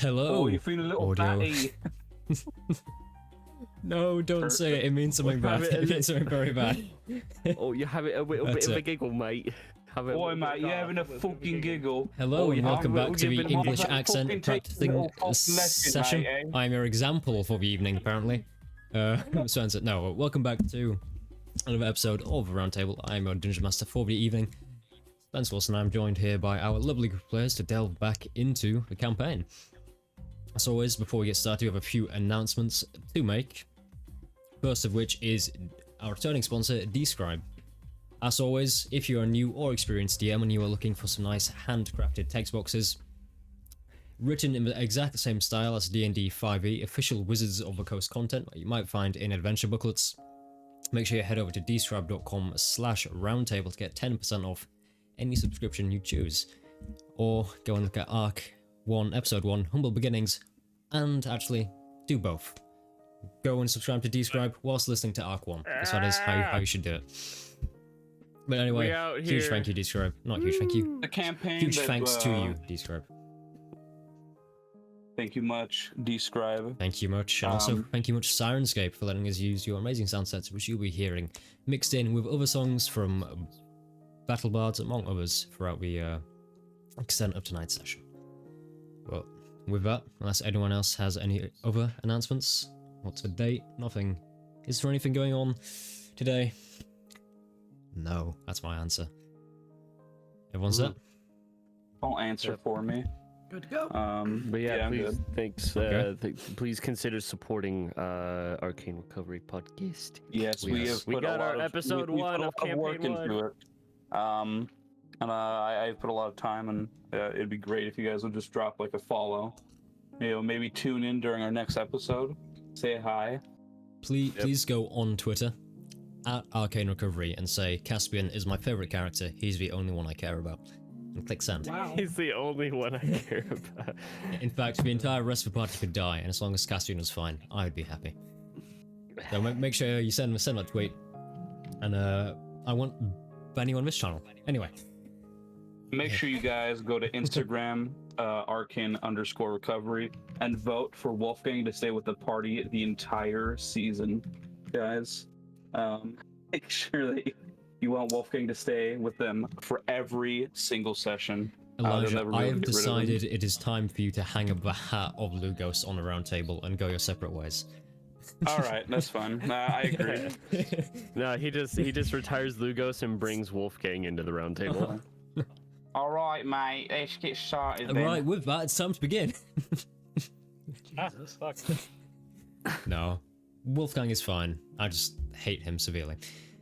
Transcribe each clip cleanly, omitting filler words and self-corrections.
Hello. Oh, you feel a little audio. batty. No, don't say it. It means something bad. It means something very bad. Oh, you have it a little bit of a giggle, mate. Boy, mate, you having a fucking giggle. Hello and welcome back to the English fucking accent take practicing little lesson, session. mate, eh? I'm your example for the evening, apparently. Spencer, no, welcome back to another episode of Roundtable. I'm your Dungeon Master for the evening, Spencer Wilson. I'm joined here by our lovely group of players to delve back into the campaign. As always, before we get started, we have a few announcements to make. First of which is our returning sponsor, Describe. As always, if you are new or experienced DM and you are looking for some nice handcrafted text boxes, written in the exact same style as D&D 5e, official Wizards of the Coast content that you might find in adventure booklets, make sure you head over to describe.com/roundtable to get 10% off any subscription you choose. Or go and look at Arc 1, Episode 1, Humble Beginnings, and actually do both. Go and subscribe to Describe whilst listening to Arc 1, because that is how you should do it. But anyway, huge thank you, Describe. Not huge thank you. The campaign. Huge thanks to you, Describe. Thank you much, Describe. Thank you much, and also thank you much, Sirenscape, for letting us use your amazing sound sets, which you'll be hearing mixed in with other songs from Battle Bards, among others, throughout the extent of tonight's session. Well, with that, unless anyone else has any other announcements. What's the date? Nothing. Is there anything going on today? No, that's my answer. Everyone set? Don't answer for me. Good to go. But yeah, please, I'm good. thanks. Okay. Please consider supporting Arcane Recovery Podcast. Yes, we have We put got a lot our episode we put one a of lot work campaign into it. And I've put a lot of time, and it'd be great if you guys would just drop like a follow. You know, maybe tune in during our next episode. Say hi. Please go on Twitter at Arcane Recovery and say Caspian is my favorite character. He's the only one I care about. And click send. Wow. He's the only one I care about. In fact, the entire rest of the party could die, and as long as Caspian was fine, I would be happy. So make sure you send that tweet. And I want banning on this channel. Anyway. Make sure you guys go to Instagram, Arcane_recovery, and vote for Wolfgang to stay with the party the entire season, guys. Make sure that you want Wolfgang to stay with them for every single session. Elijah, I have decided it is time for you to hang up the hat of Lugos on a round table and go your separate ways. All right, that's fine. I agree. No, he just retires Lugos and brings Wolfgang into the round table. All right, mate. Let's get started then. Alright, with that, it's time to begin. Jesus, fuck. No, Wolfgang is fine. I just hate him severely.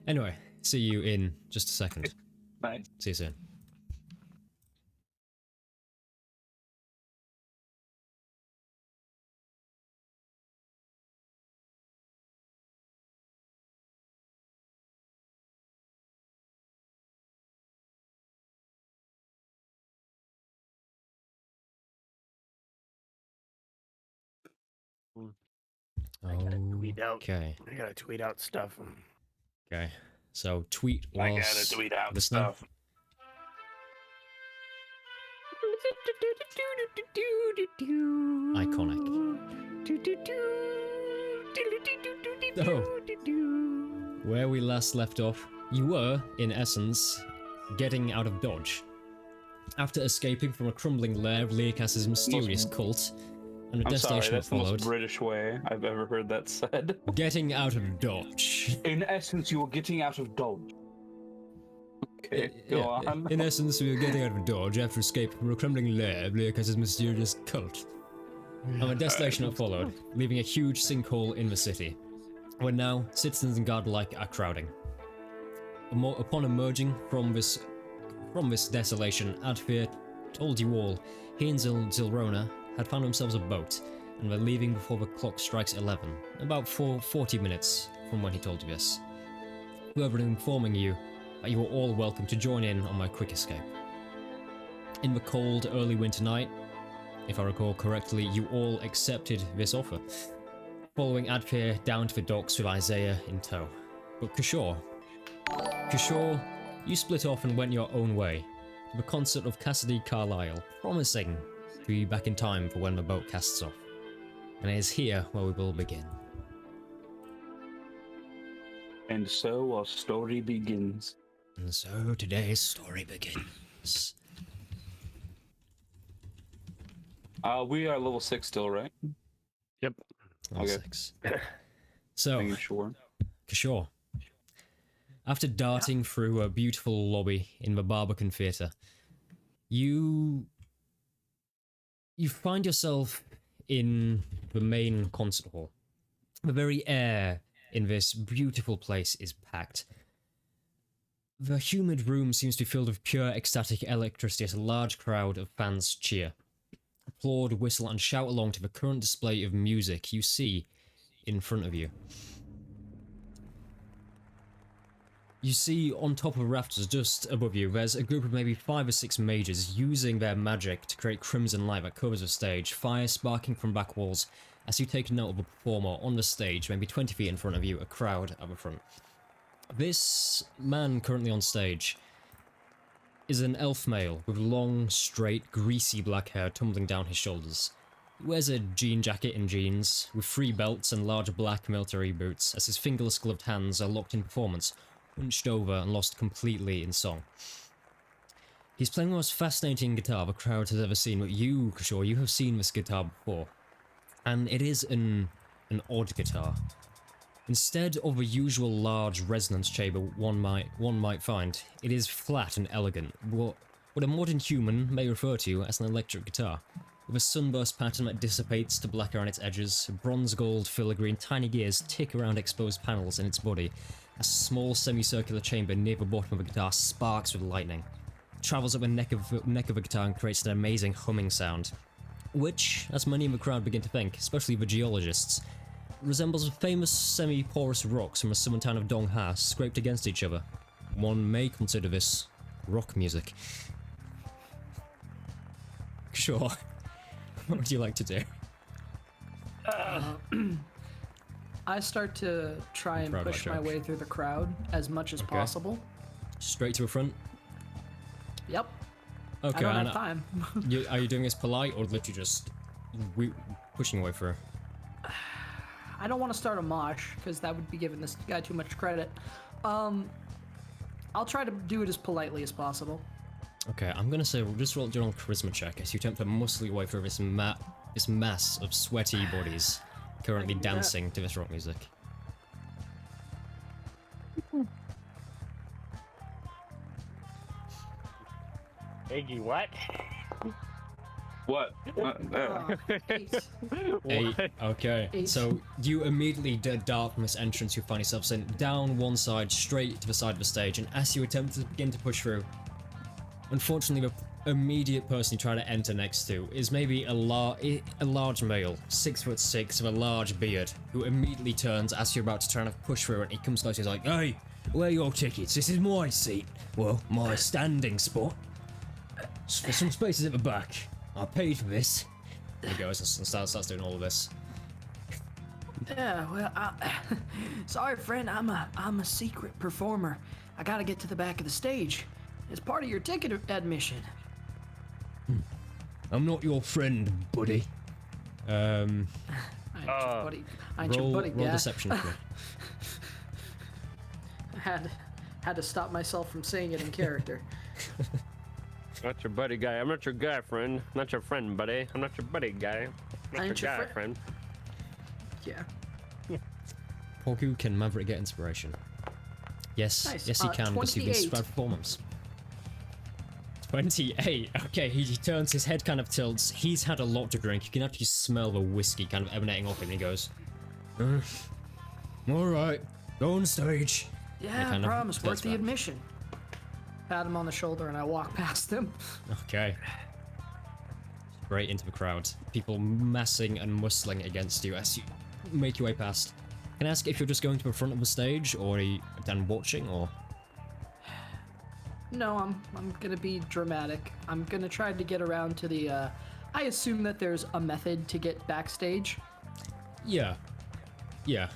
Anyway, see you in just a second. Bye. See you soon. Okay. I gotta tweet out stuff. Okay. So tweet I whilst gotta tweet out listening. stuff. Iconic. Oh. Where we last left off, you were, in essence, getting out of Dodge. After escaping from a crumbling lair of Leocas's mysterious cult, and a I'm sorry, destination that that's the most followed, British way I've ever heard that said. getting out of Dodge. In essence, you were getting out of Dodge. Okay, go on. In essence, we were getting out of Dodge after escaping from a crumbling lair of Leocas's mysterious cult. And a destination that followed, leaving a huge sinkhole in the city, where now citizens and guard alike are crowding. Upon emerging from this desolation, Adfir told you all he and Zilrona had found themselves a boat, and were leaving before the clock strikes 11, about 40 minutes from when he told you this. Further informing you that you were all welcome to join in on my quick escape. In the cold, early winter night, if I recall correctly, you all accepted this offer, following Adfir down to the docks with Isaiah in tow. But Kishore, you split off and went your own way, to the concert of Cassidy Carlyle, promising be back in time for when the boat casts off. And it is here where we will begin. And so our story begins. And so today's story begins. We are level 6 still, right? Yep. Level Okay. 6. So, Making sure. Kishore, after darting through a beautiful lobby in the Barbican Theatre, you find yourself in the main concert hall. The very air in this beautiful place is packed. The humid room seems to be filled with pure ecstatic electricity as a large crowd of fans cheer, applaud, whistle, and shout along to the current display of music you see in front of you. You see on top of rafters just above you, there's a group of maybe 5 or 6 mages using their magic to create crimson light that covers the stage, fire sparking from back walls as you take note of a performer on the stage, maybe 20 feet in front of you, a crowd at the front. This man currently on stage is an elf male with long, straight, greasy black hair tumbling down his shoulders. He wears a jean jacket and jeans, with 3 belts and large black military boots, as his fingerless gloved hands are locked in performance, hunched over and lost completely in song. He's playing the most fascinating guitar the crowd has ever seen, but you, Kishore, you have seen this guitar before. And it is an odd guitar. Instead of a usual large resonance chamber one might find, it is flat and elegant, what a modern human may refer to as an electric guitar. With a sunburst pattern that dissipates to black around its edges, bronze gold filigree and tiny gears tick around exposed panels in its body. A small semicircular chamber near the bottom of the guitar sparks with lightning. It travels up the neck of the guitar and creates an amazing humming sound, which, as many in the crowd begin to think, especially the geologists, resembles famous semi-porous rocks from the southern town of Dong Ha scraped against each other. One may consider this rock music. Sure. What would you like to do? I start to try and Proud push my my joke. way through the crowd as much as possible. Straight to the front? Yep. Okay, I don't and have time. are you doing this polite or literally just pushing your way through? I don't want to start a mosh because that would be giving this guy too much credit. I'll try to do it as politely as possible. Okay, I'm gonna say just roll your own charisma check as you attempt to muscle your way through this mass of sweaty bodies currently do that. dancing to this rock music. Iggy, what? What? Eight. 8. Okay. 8. So you immediately dart from this entrance. You find yourself sent down one side, straight to the side of the stage, and as you attempt to begin to push through, unfortunately, the immediate person you try to enter next to is maybe a large male, 6'6", with a large beard, who immediately turns as you're about to try and push through, and he comes close. He's like, "Hey, where are your tickets? This is my seat. Well, my standing spot. There's some spaces at the back. I paid for this." He goes and starts doing all of this. Yeah, well, sorry, friend. I'm a secret performer. I gotta get to the back of the stage. It's part of your ticket admission. I'm not your friend, buddy. I ain't your buddy. I ain't your Roll buddy, guy. deception for me. I had to stop myself from saying it in character. Not your buddy guy. I'm not your guy, friend. Not your friend, buddy. I'm not your buddy guy. Not I your ain't your guy, friend. friend. Yeah. Porku, can Maverick get inspiration? Yes, Nice. yes he can, because you've been 28. spread performance. 28. Okay, he turns, his head kind of tilts. He's had a lot to drink. You can actually smell the whiskey kind of emanating off him, and he goes, "Alright, go on stage." Yeah, I kind of promise. Worth does the that. admission. Pat him on the shoulder and I walk past him. Okay. Straight into the crowd. People massing and muscling against you as you make your way past. Can I ask if you're just going to the front of the stage, or are you then watching, or? No, I'm gonna be dramatic. I'm gonna try to get around to the. I assume that there's a method to get backstage. Yeah. Yeah.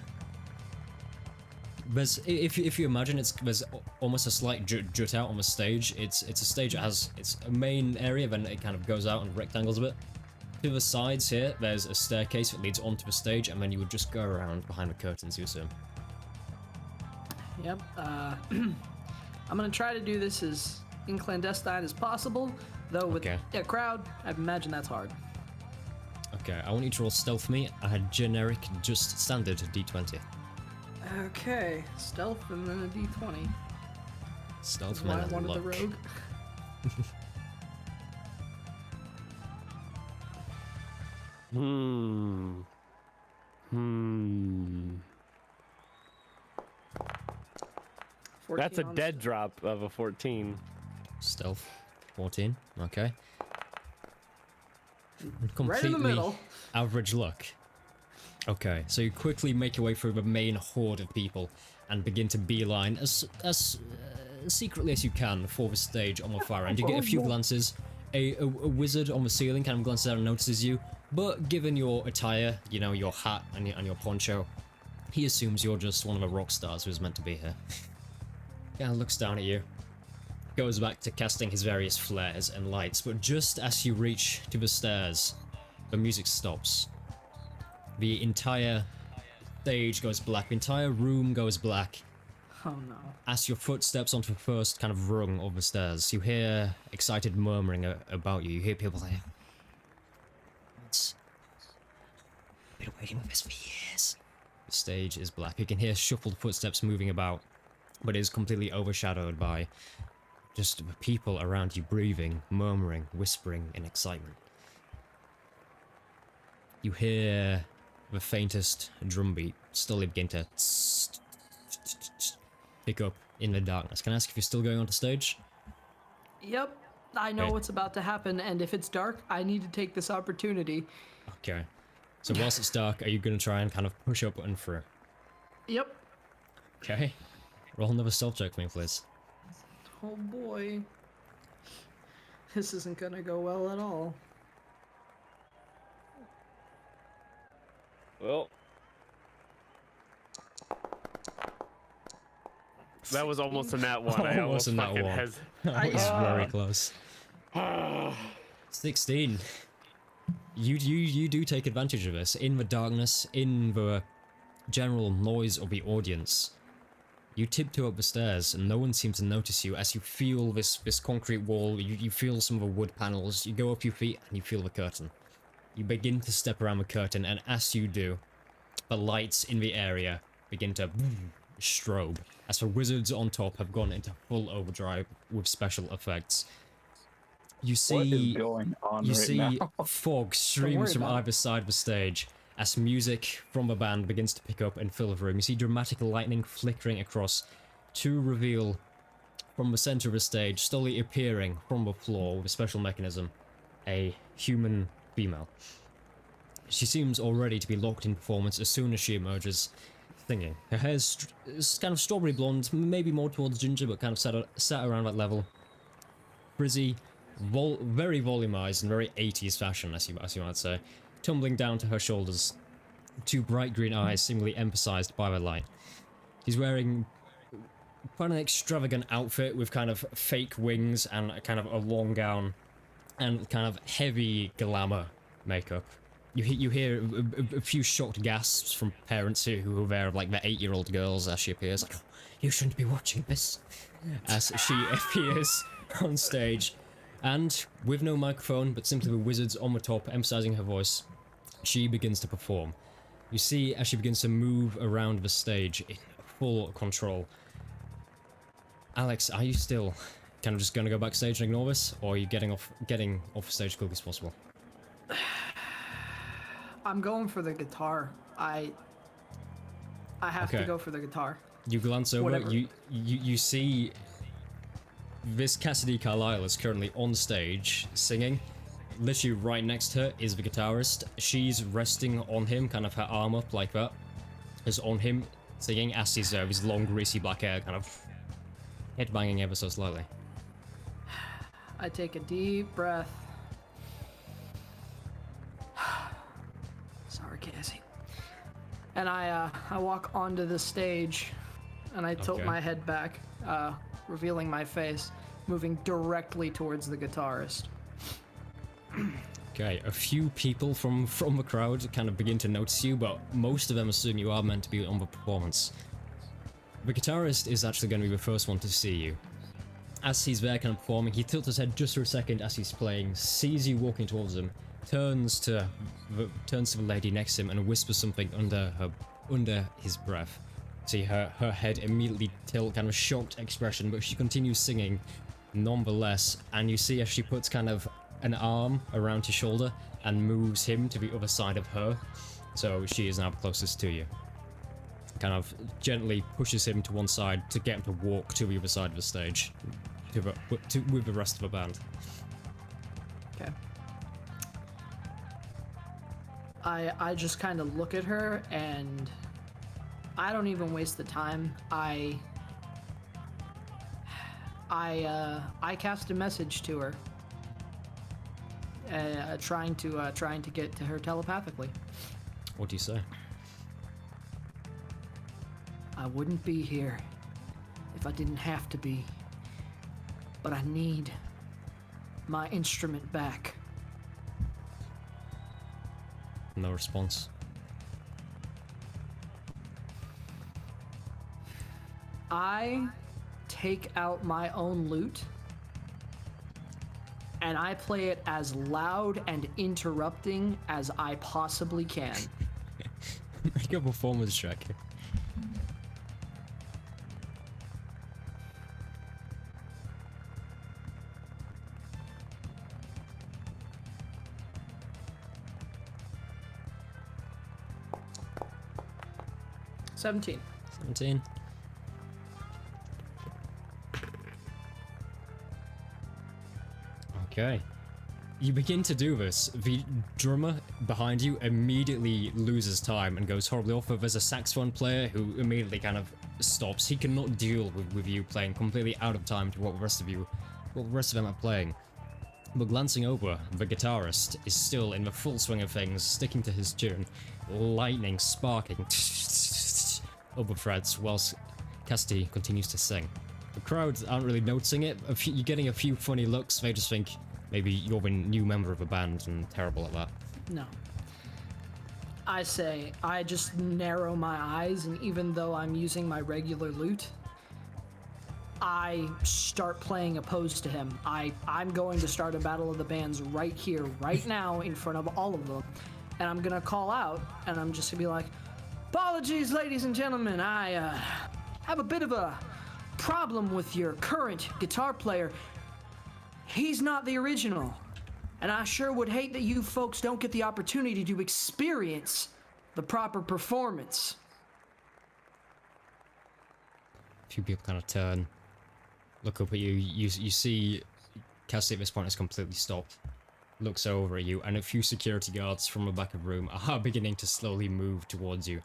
There's, if you imagine, there's almost a slight jut out on the stage. It's a stage that has its a main area, then it kind of goes out and rectangles a bit. To the sides here, there's a staircase that leads onto the stage, and then you would just go around behind the curtains, you assume. Yep. I'm gonna try to do this as clandestine as possible, though with a crowd, I imagine that's hard. Okay, I want you to roll stealth for me. I had generic, just standard D20. Okay, stealth and then a D20. Stealth Why I and wanted luck. the rogue. That's a 14 on dead drop of a 14. Stealth, 14. Okay. Right in the middle. Average luck. Okay, so you quickly make your way through the main horde of people and begin to beeline as secretly as you can for the stage on the far end. You get a few glances. A wizard on the ceiling kind of glances out and notices you, but given your attire, you know, your hat and your poncho, he assumes you're just one of the rock stars who's meant to be here. Kind of looks down at you, goes back to casting his various flares and lights, but just as you reach to the stairs, the music stops. The entire stage goes black, the entire room goes black. Oh no. As your foot steps onto the first kind of rung of the stairs, you hear excited murmuring about you. You hear people like, I've been waiting for this for years. The stage is black. You can hear shuffled footsteps moving about, but it is completely overshadowed by just the people around you breathing, murmuring, whispering in excitement. You hear the faintest drum beat slowly begin to pick up in the darkness. Can I ask if you're still going onto stage? Yep. I know what's about to happen, and if it's dark, I need to take this opportunity. Okay. So whilst it's dark, are you going to try and kind of push up and through? Yep. Okay. Roll another stealth check for me, please. Oh boy. This isn't gonna go well at all. Well, that was almost a nat one. I almost Almost a nat fucking one. has. That was very close. 16. You do take advantage of this. In the darkness, in the general noise of the audience, you tiptoe up the stairs and no one seems to notice you as you feel this concrete wall, you feel some of the wood panels, you go up your feet and you feel the curtain. You begin to step around the curtain, and as you do, the lights in the area begin to strobe as the wizards on top have gone into full overdrive with special effects. You see, What is going on you right see now? fog streams from about it. either side of the stage as music from the band begins to pick up and fill the room. You see dramatic lightning flickering across to reveal from the center of the stage, slowly appearing from the floor with a special mechanism, a human female. She seems already to be locked in performance as soon as she emerges, singing. Her hair is kind of strawberry blonde, maybe more towards ginger, but kind of sat around that level. Frizzy, very volumized and very 80s fashion, as you might say, tumbling down to her shoulders. Two bright green eyes seemingly emphasized by the light. She's wearing quite an extravagant outfit with kind of fake wings and a kind of a long gown and kind of heavy glamour makeup. You hear a few shocked gasps from parents who are aware of like their 8-year-old girls as she appears. Like, oh, you shouldn't be watching this. As she appears on stage, and with no microphone, but simply the wizards on the top emphasizing her voice, she begins to perform. You see as she begins to move around the stage in full control. Alex, are you still kind of just going to go backstage and ignore this, or are you getting off the stage as quick as possible? I'm going for the guitar. I have to go for the guitar. You glance over, Whatever. you see this Cassidy Carlisle is currently on stage singing. Literally right next to her is the guitarist. She's resting on him, kind of her arm up like that. Is on him singing as his long greasy black hair kind of headbanging ever so slightly. I take a deep breath. Sorry, Cassie. And I walk onto the stage, and I tilt Okay. my head back, revealing my face, moving directly towards the guitarist. Okay, a few people from the crowd kind of begin to notice you, but most of them assume you are meant to be on the performance. The guitarist is actually going to be the first one to see you. As he's there kind of performing, he tilts his head just for a second as he's playing, sees you walking towards him, turns to the lady next to him and whispers something under his breath. See her head immediately tilt, kind of shocked expression, but she continues singing nonetheless, and you see as she puts kind of an arm around his shoulder and moves him to the other side of her, so she is now closest to you. Kind of gently pushes him to one side to get him to walk to the other side of the stage, with the rest of the band. Okay. I just kind of look at her and I don't even waste the time. I cast a message to her, trying to get to her telepathically. What do you say? I wouldn't be here if I didn't have to be, but I need my instrument back. No response. I take out my own lute and I play it as loud and interrupting as I possibly can. Make a performance check. $17. 17. Okay. You begin to do this. The drummer behind you immediately loses time and goes horribly off. But there's a saxophone player who immediately kind of stops. He cannot deal with you playing completely out of time to what the rest of them are playing. But glancing over, the guitarist is still in the full swing of things, sticking to his tune, lightning sparking over frets whilst Cassidy continues to sing. The crowd aren't really noticing it. You're getting a few funny looks. They just think maybe you're the new member of a band and terrible at that. No. I just narrow my eyes, and even though I'm using my regular lute, I start playing opposed to him. I'm going to start a battle of the bands right here, right now, in front of all of them. And I'm gonna call out, and I'm just gonna be like, apologies, ladies and gentlemen, I have a bit of a problem with your current guitar player. He's not the original, and I sure would hate that you folks don't get the opportunity to experience the proper performance. A few people kind of turn, look up at you. You see Cassie at this point has completely stopped, looks over at you, and a few security guards from the back of the room are beginning to slowly move towards you.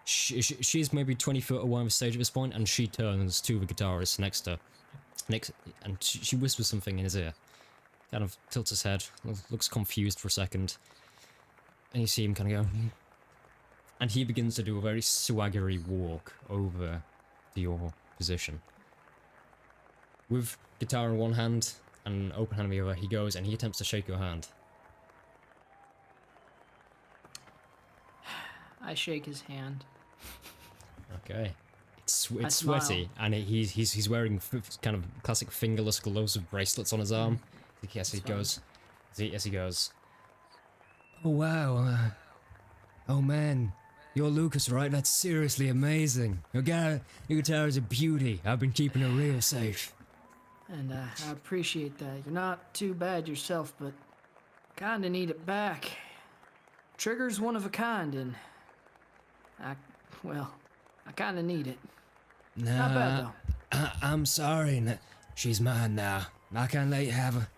She's maybe 20 foot away on the stage at this point, and she turns to the guitarist next to her. And she whispers something in his ear. Kind of tilts his head, looks confused for a second. And you see him kind of go... And he begins to do a very swaggery walk over to your position. With guitar in one hand and open hand in the other, he goes and he attempts to shake your hand. I shake his hand. Okay. It's sweaty, smile. and he's wearing kind of classic fingerless gloves with bracelets on his arm. As he goes, oh wow, oh man, you're Lucas, right? That's seriously amazing. Your guitar is a beauty. I've been keeping it real safe. And I appreciate that. You're not too bad yourself, but kinda need it back. Trigger's one of a kind, and I kinda need it. Nah, Not bad, though. I'm sorry. She's mine now. I can't let you have her.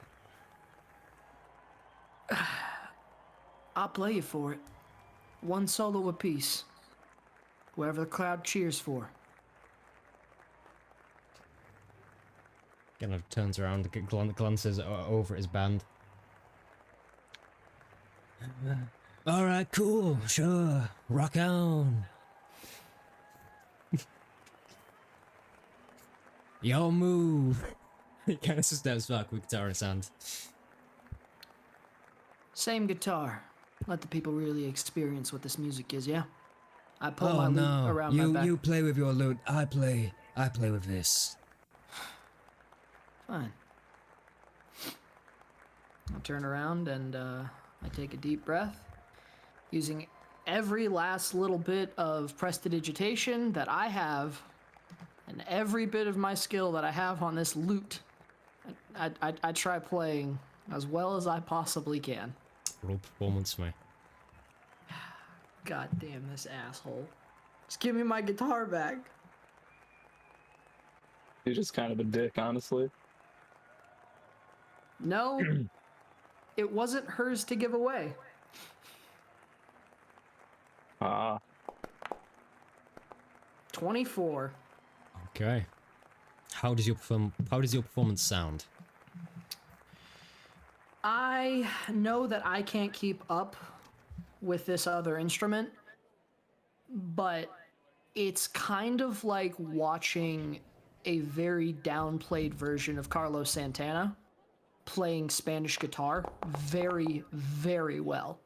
I'll play you for it. One solo apiece. Whoever the crowd cheers for. Kind of turns around, glances over at his band. Alright, cool, sure. Rock on. Yo, move. He kind of steps back with guitar in his hand. Same guitar. Let the people really experience what this music is, yeah? I pull Oh my lute no, around my back. you play with your lute, I play with this. Fine. I turn around and I take a deep breath, using every last little bit of prestidigitation that I have, and every bit of my skill that I have on this lute. I try playing as well as I possibly can. Roll performance for me. God damn this asshole. Just give me my guitar back. He's just kind of a dick, honestly. No, it wasn't hers to give away. Ah, 24. Okay. How does your performance sound? I know that I can't keep up with this other instrument, but it's kind of like watching a very downplayed version of Carlos Santana playing Spanish guitar very, very well.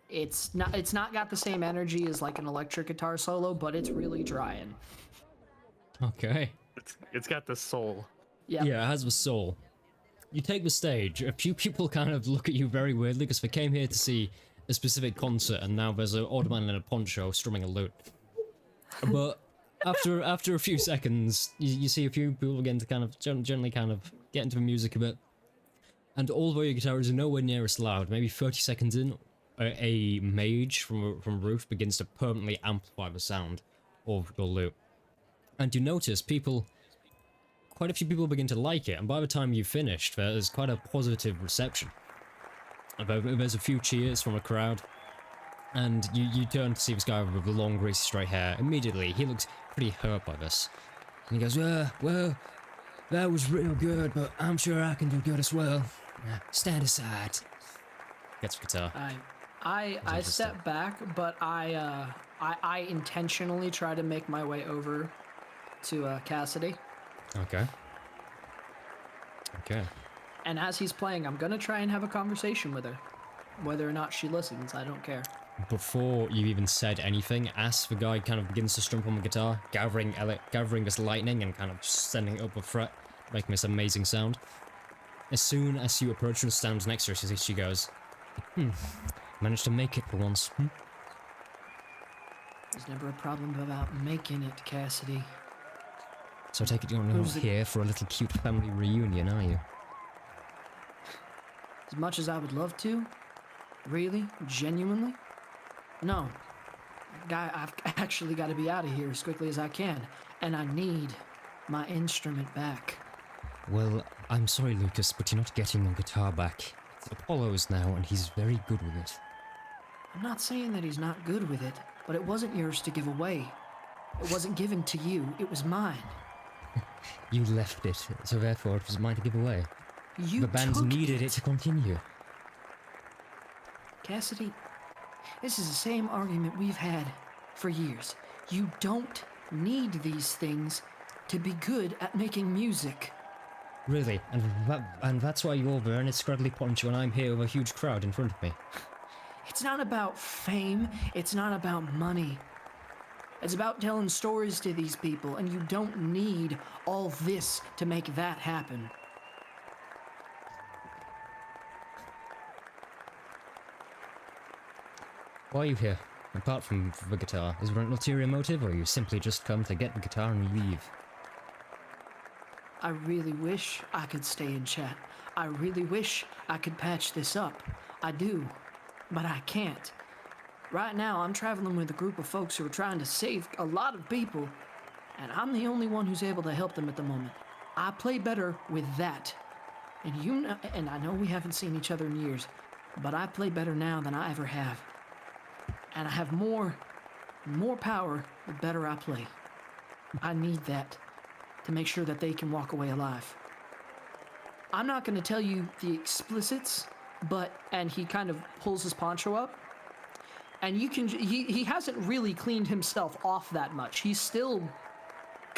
It's not got the same energy as like an electric guitar solo, but it's really trying. Okay. It's got the soul. Yep. Yeah, it has the soul. You take the stage. A few people kind of look at you very weirdly because they came here to see a specific concert, and now there's an odd man in a poncho strumming a lute. But after a few seconds, you see a few people begin to kind of generally kind of get into the music a bit. And although your guitar is nowhere near as loud, maybe 30 seconds in, a mage from a roof begins to permanently amplify the sound of your lute. And you notice quite a few people begin to like it, and by the time you've finished, there's quite a positive reception. There's a few cheers from a crowd, and you turn to see this guy with the long, greasy, straight hair. Immediately, he looks pretty hurt by this. And he goes, well, that was real good, but I'm sure I can do good as well. Stand aside. Gets the guitar. I step back, but I intentionally try to make my way over to Cassidy. Okay. Okay. And as he's playing, I'm gonna try and have a conversation with her. Whether or not she listens, I don't care. Before you even said anything, as the guy kind of begins to strum on the guitar, gathering this lightning and kind of sending it up a fret, making this amazing sound. As soon as you approach and stands next to her, she goes, managed to make it for once. There's never a problem about making it, Cassidy. So I take it you're not here for a little cute family reunion, are you? As much as I would love to, really, genuinely, no. I've actually got to be out of here as quickly as I can, and I need my instrument back. Well, I'm sorry, Lucas, but you're not getting your guitar back. It's Apollo's now, and he's very good with it. I'm not saying that he's not good with it, but it wasn't yours to give away. It wasn't given to you, it was mine. You left it, so therefore it was mine to give away. The band needed it to continue. Cassidy, this is the same argument we've had for years. You don't need these things to be good at making music. Really, and that's why you're there and it's scraggly poncho and I'm here with a huge crowd in front of me. It's not about fame, it's not about money. It's about telling stories to these people, and you don't need all this to make that happen. Why are you here? Apart from the guitar, is there an ulterior motive, or you simply just come to get the guitar and leave? I really wish I could stay and chat. I really wish I could patch this up. I do, but I can't. Right now, I'm traveling with a group of folks who are trying to save a lot of people, and I'm the only one who's able to help them at the moment. I play better with that. And you know, and I know we haven't seen each other in years, but I play better now than I ever have. And I have more power the better I play. I need that to make sure that they can walk away alive. I'm not going to tell you the explicits, and he kind of pulls his poncho up, and he hasn't really cleaned himself off that much. He's still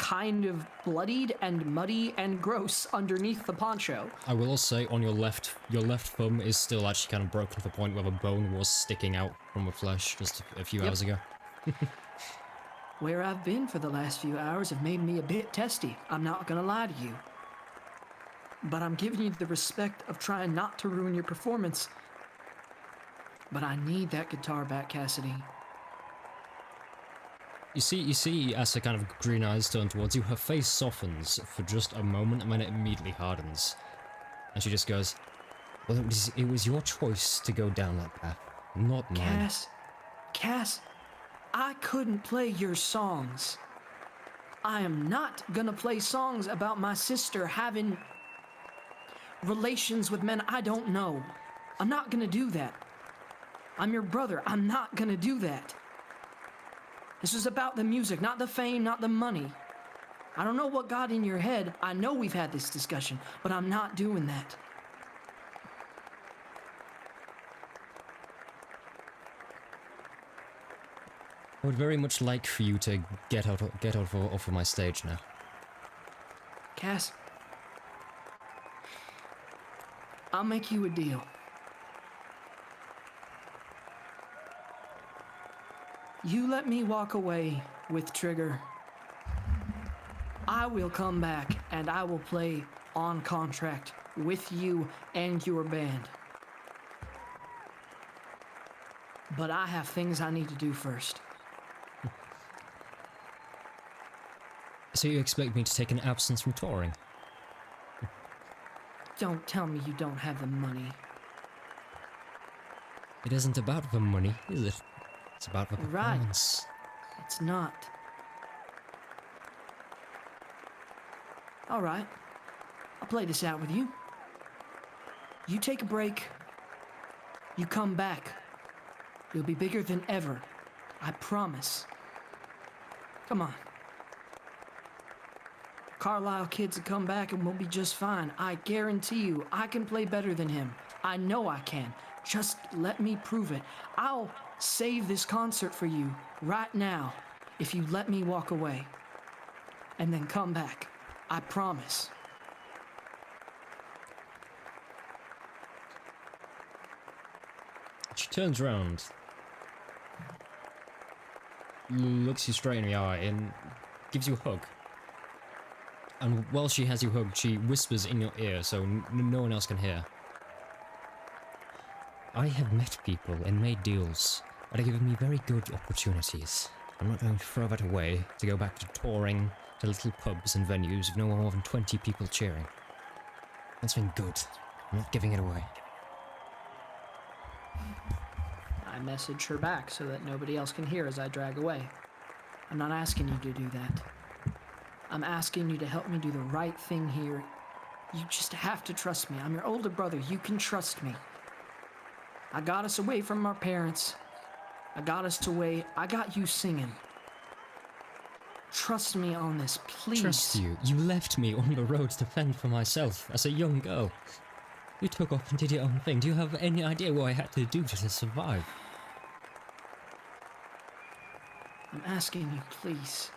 kind of bloodied and muddy and gross underneath the poncho. I will also say on your left thumb is still actually kind of broken to the point where the bone was sticking out from the flesh just a few hours ago. Where I've been for the last few hours have made me a bit testy, I'm not gonna lie to you. But I'm giving you the respect of trying not to ruin your performance. But I need that guitar back, Cassidy. You see, as her kind of green eyes turn towards you, her face softens for just a moment and then it immediately hardens. And she just goes, well, it was your choice to go down that path, not mine. Cass, I couldn't play your songs. I am not gonna play songs about my sister having relations with men I don't know. I'm not gonna do that. I'm your brother. I'm not gonna do that. This is about the music, not the fame, not the money. I don't know what got in your head. I know we've had this discussion, but I'm not doing that. I would very much like for you to get off of my stage now. Cass, I'll make you a deal. You let me walk away with Trigger. I will come back and I will play on contract with you and your band. But I have things I need to do first. So you expect me to take an absence from touring? Don't tell me you don't have the money. It isn't about the money, is it? It's about the Right. performance. It's not. All right. I'll play this out with you. You take a break. You come back. You'll be bigger than ever. I promise. Come on. Carlisle kids will come back and we'll be just fine. I guarantee you, I can play better than him. I know I can. Just let me prove it. I'll save this concert for you right now if you let me walk away. And then come back. I promise. She turns around, looks you straight in the eye, and gives you a hug. And while she has you hugged, she whispers in your ear so no one else can hear. I have met people and made deals that have given me very good opportunities. I'm not going to throw that away to go back to touring to little pubs and venues with no more than 20 people cheering. That's been good. I'm not giving it away. I message her back so that nobody else can hear as I drag away. I'm not asking you to do that. I'm asking you to help me do the right thing here. You just have to trust me. I'm your older brother. You can trust me. I got us away from our parents. I got you singing. Trust me on this, please. Trust you? You left me on the road to fend for myself as a young girl. You took off and did your own thing. Do you have any idea what I had to do to survive? I'm asking you, please.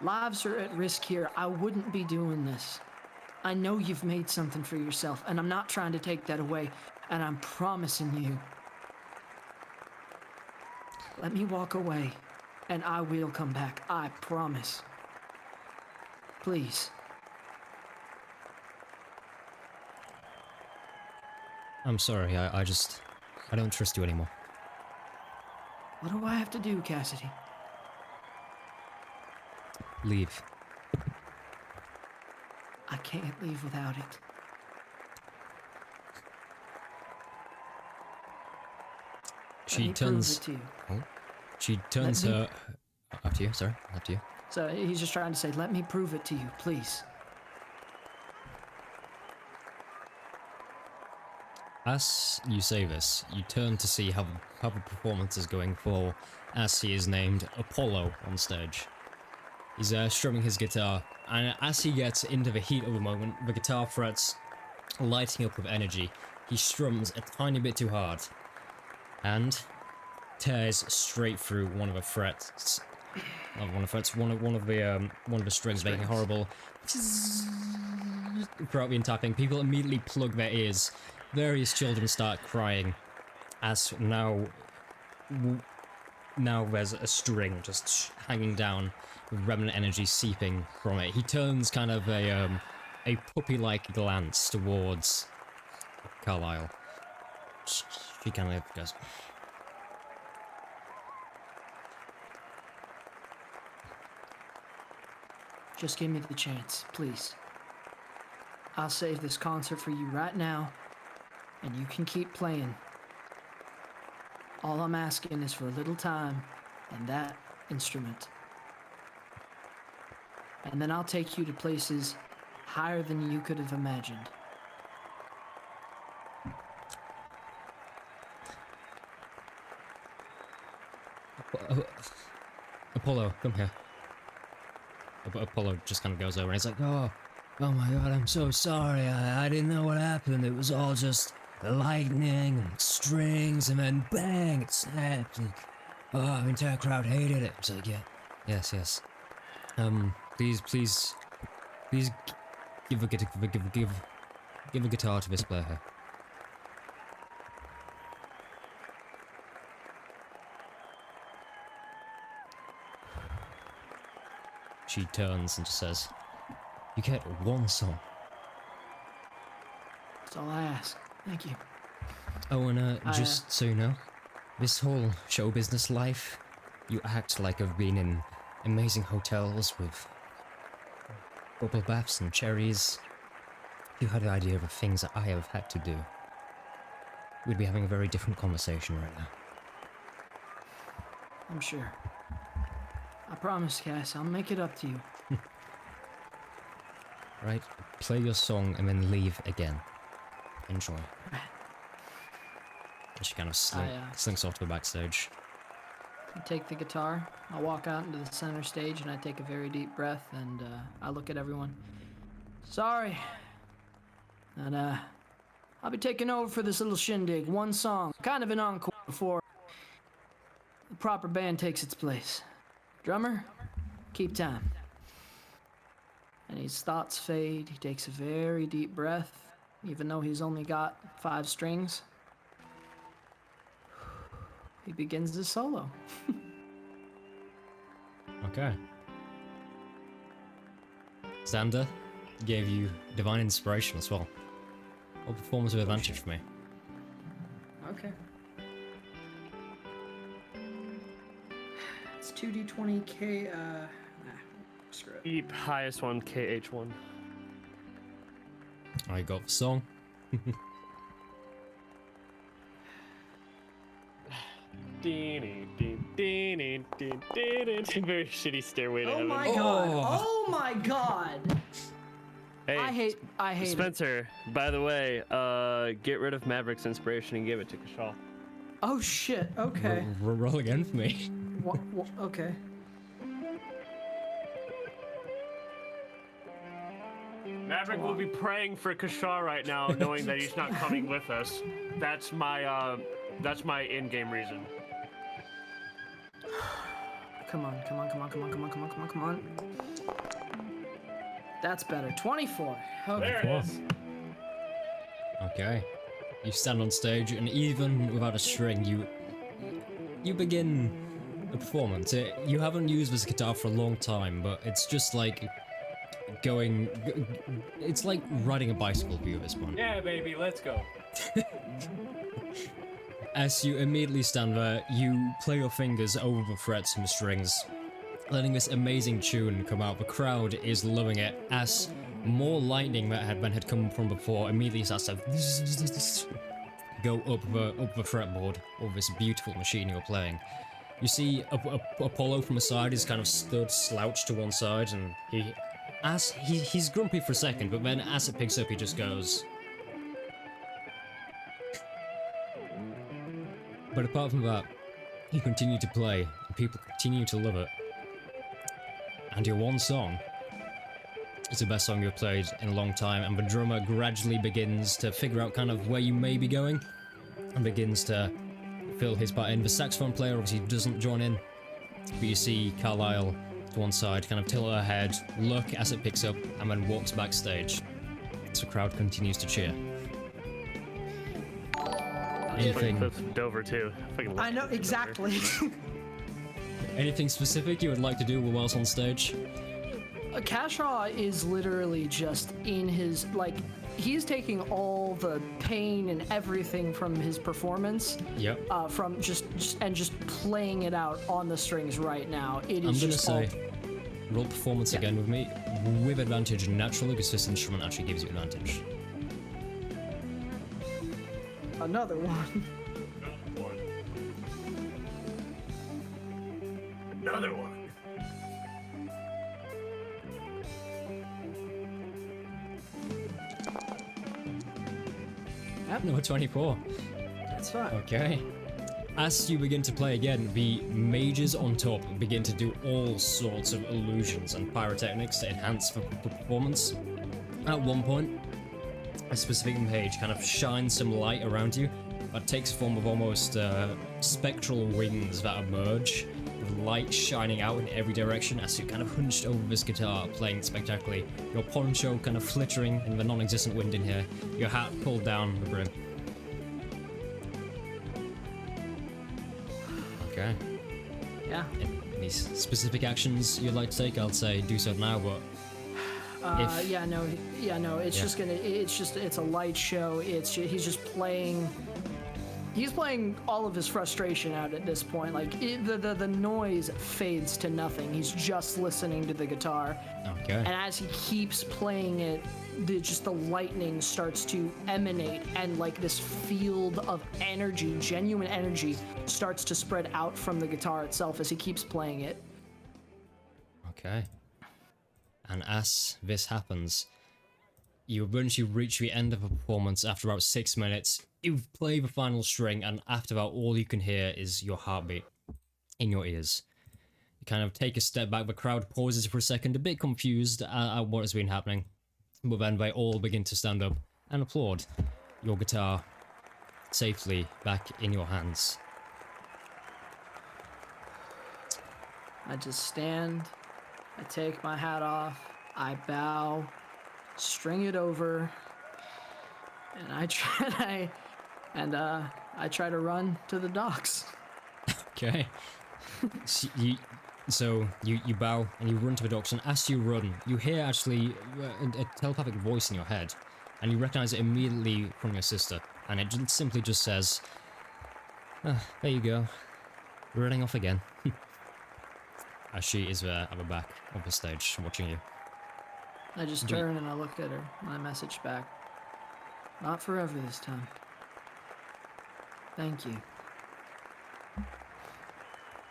Lives are at risk here. I wouldn't be doing this. I know you've made something for yourself, and I'm not trying to take that away, and I'm promising you. Let me walk away, and I will come back. I promise. Please. I'm sorry, I don't trust you anymore. What do I have to do, Cassidy? Leave. I can't leave without it. She Let me turns. prove it to you. Oh, she turns Let me- her. After you, sorry, after you. So he's just trying to say, let me prove it to you, please. As you say this, you turn to see how the performance is going for, as he is named Apollo on stage. He's strumming his guitar, and as he gets into the heat of the moment, the guitar frets lighting up with energy, he strums a tiny bit too hard. And tears straight through one of the frets. Not one of the frets, one of the strings, making a horrible throughout the entire thing. People immediately plug their ears. Various children start crying as now there's a string just hanging down with remnant energy seeping from it. He turns kind of a puppy-like glance towards Carlisle. She kind of goes, Just give me the chance, please. I'll save this concert for you right now, and you can keep playing. All I'm asking is for a little time and that instrument. And then I'll take you to places higher than you could have imagined. Apollo, come here. Apollo just kind of goes over and he's like, oh my god, I'm so sorry. I didn't know what happened. It was all just lightning and strings, and then bang, it snapped. And, oh, the entire crowd hated it. It's like, yeah, yes. Please, give a guitar to this player here. She turns and just says, you get one song. That's all I ask. Thank you. Oh, and just so you know, this whole show business life, you act like I've been in amazing hotels with bubble baths and cherries. If you had the idea of the things that I have had to do, we'd be having a very different conversation right now. I'm sure. I promise, Cass, I'll make it up to you. Right, play your song and then leave again. Enjoy. And she kind of slinks off to the backstage. I take the guitar, I walk out into the center stage, and I take a very deep breath, and I look at everyone. Sorry. And I'll be taking over for this little shindig. One song, kind of an encore before the proper band takes its place. Drummer, keep time. And his thoughts fade. He takes a very deep breath, even though he's only got 5 strings. He begins his solo. Okay. Xander gave you divine inspiration as well. All performance with advantage for me. Okay. It's 2d20k, screw it. Keep highest one, KH1. I got the song. Very shitty stairway to Oh heaven. my god! Oh my god! Hey, I hate it. Spencer, by the way, get rid of Maverick's inspiration and give it to Kashal. Oh shit, okay. Roll again for me. Okay. Maverick will be praying for Kashal right now, knowing that he's not coming with us. That's my in-game reason. Come on. That's better. 24. Okay. There it is. Okay. You stand on stage, and even without a string, you begin the performance. You haven't used this guitar for a long time, but it's just like it's like riding a bicycle for you at this point. Yeah, baby, let's go. As you immediately stand there, you play your fingers over the frets and the strings, letting this amazing tune come out. The crowd is loving it as more lightning that had come from before immediately starts to go up the fretboard of this beautiful machine you're playing. You see Apollo from the side is kind of stood slouched to one side, and he's grumpy for a second, but then as it picks up, he just goes. But apart from that, you continue to play, and people continue to love it. And your one song is the best song you've played in a long time, and the drummer gradually begins to figure out kind of where you may be going, and begins to fill his part in. The saxophone player obviously doesn't join in, but you see Carlisle to one side, kind of tilt her head, look as it picks up, and then walks backstage. So the crowd continues to cheer. Anything? Cliff Dover too. I know exactly. Anything specific you would like to do whilst on stage? Kashaw is literally just in his, like, he's taking all the pain and everything from his performance, from just playing it out on the strings right now. It is. I'm gonna say, roll performance again with me, with advantage naturally, because this instrument actually gives you advantage. Another one. Another one. Yep. No, 24. That's fine. Okay. As you begin to play again, the mages on top begin to do all sorts of illusions and pyrotechnics to enhance the performance. At one point, a specific mage kind of shines some light around you that takes form of almost spectral wings that emerge, with light shining out in every direction as you're kind of hunched over this guitar, playing spectacularly. Your poncho kind of flittering in the non-existent wind in here, your hat pulled down the brim. Okay. Yeah. Any specific actions you'd like to take? I'll say do so now, but yeah, no, it's just gonna, it's a light show. He's just playing. He's playing all of his frustration out at this point. Like the noise fades to nothing. He's just listening to the guitar. Okay. And as he keeps playing it, the lightning starts to emanate, and like this field of energy, genuine energy, starts to spread out from the guitar itself as he keeps playing it. Okay. And as this happens, once you reach the end of a performance after about 6 minutes, you play the final string, and after that, all you can hear is your heartbeat in your ears. You kind of take a step back, the crowd pauses for a second, a bit confused at what has been happening, but then they all begin to stand up and applaud your guitar safely back in your hands. I just stand, I take my hat off, I bow, string it over, and I try to run to the docks. Okay. So you bow and you run to the docks, and as you run, you hear actually a telepathic voice in your head, and you recognize it immediately from your sister, and it simply just says, there you go, running off again. As she is at the back of the stage watching you. I just turn and I look at her and I message back, not forever this time. Thank you.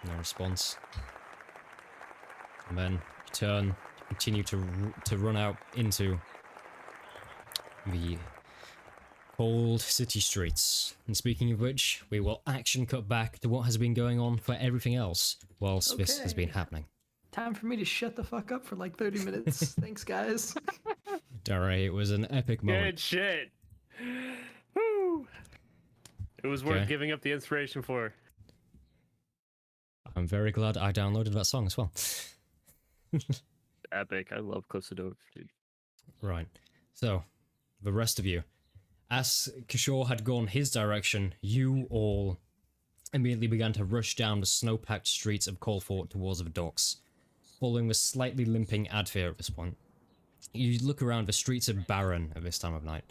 No response. And then you turn, continue to run out into the cold city streets. And speaking of which, we will action cut back to what has been going on for everything else whilst this has been happening. Time for me to shut the fuck up for like 30 minutes. Thanks, guys. Don't worry, it was an epic moment. Good shit. Woo. It was worth giving up the inspiration for. I'm very glad I downloaded that song as well. Epic. I love Cliff Dover, dude. Right. So, the rest of you. As Kishore had gone his direction, you all immediately began to rush down the snow-packed streets of Colfort towards the docks, following the slightly limping Advir at this point. You look around, the streets are barren at this time of night.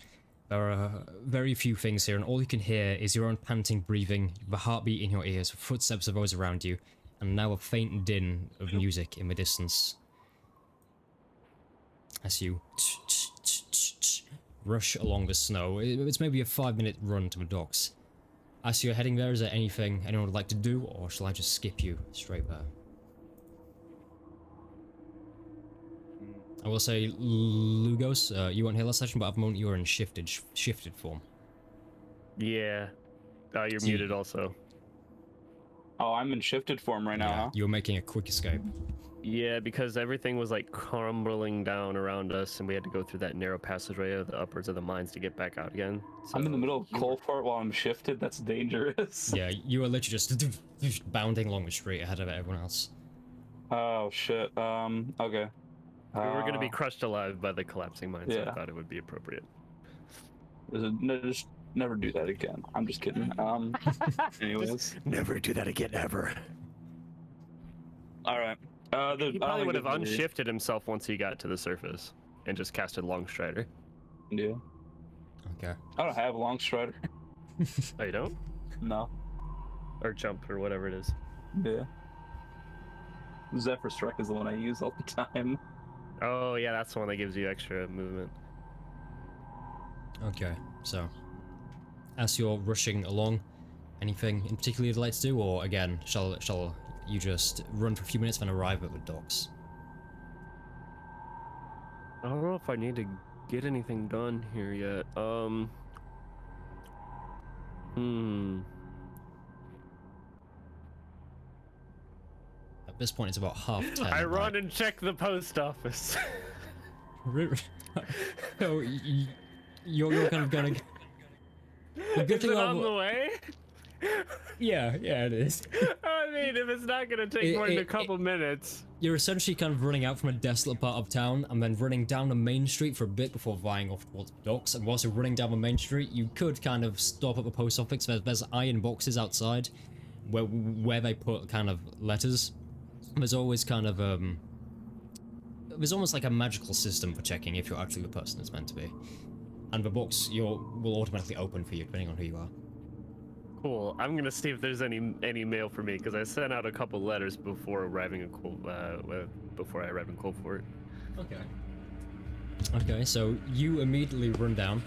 There are very few things here, and all you can hear is your own panting breathing, the heartbeat in your ears, footsteps of those around you, and now a faint din of music in the distance. As you rush along the snow. It's maybe a 5-minute run to the docks. As you're heading there, is there anything anyone would like to do, or shall I just skip you straight there? I will say, Lugos, you weren't here last session, but at the moment you're in shifted form. Yeah. You're So muted also. Oh, I'm in shifted form right now, Yeah, huh? you're making a quick escape. Yeah, because everything was like crumbling down around us, and we had to go through that narrow passageway of the uppers of the mines to get back out again. So I'm in the middle of coal fort while I'm shifted. That's dangerous. Yeah, you are literally just bounding along the street ahead of everyone else. Oh shit. Okay. we were gonna be crushed alive by the collapsing mines. So yeah. I thought it would be appropriate. No, just never do that again. I'm just kidding. Anyways. Never do that again, ever. All right. He probably would have unshifted himself once he got to the surface and just casted Longstrider. Yeah. Okay. I don't have long strider. Oh, you don't? No. Or jump or whatever it is. Yeah. Zephyr Strike is the one I use all the time. Oh yeah, that's the one that gives you extra movement. Okay, so as you're rushing along, anything in particular you'd like to do, or again, shall you just run for a few minutes and arrive at the docks? I don't know if I need to get anything done here yet. At this point, it's about 10:30. I run and check the post office. So you're kind of gonna. The good Is thing it about on the way? yeah, it is. I mean, if it's not gonna take more than a couple minutes. You're essentially kind of running out from a desolate part of town and then running down the main street for a bit before vying off towards the docks. And whilst you're running down the main street, you could kind of stop at the post office. There's iron boxes outside where they put kind of letters. There's always kind of there's almost like a magical system for checking if you're actually the person it's meant to be. And the box will automatically open for you depending on who you are. Cool. I'm gonna see if there's any mail for me because I sent out a couple letters before arriving in before I arrived in Coldfort. Okay. Okay, so you immediately run down.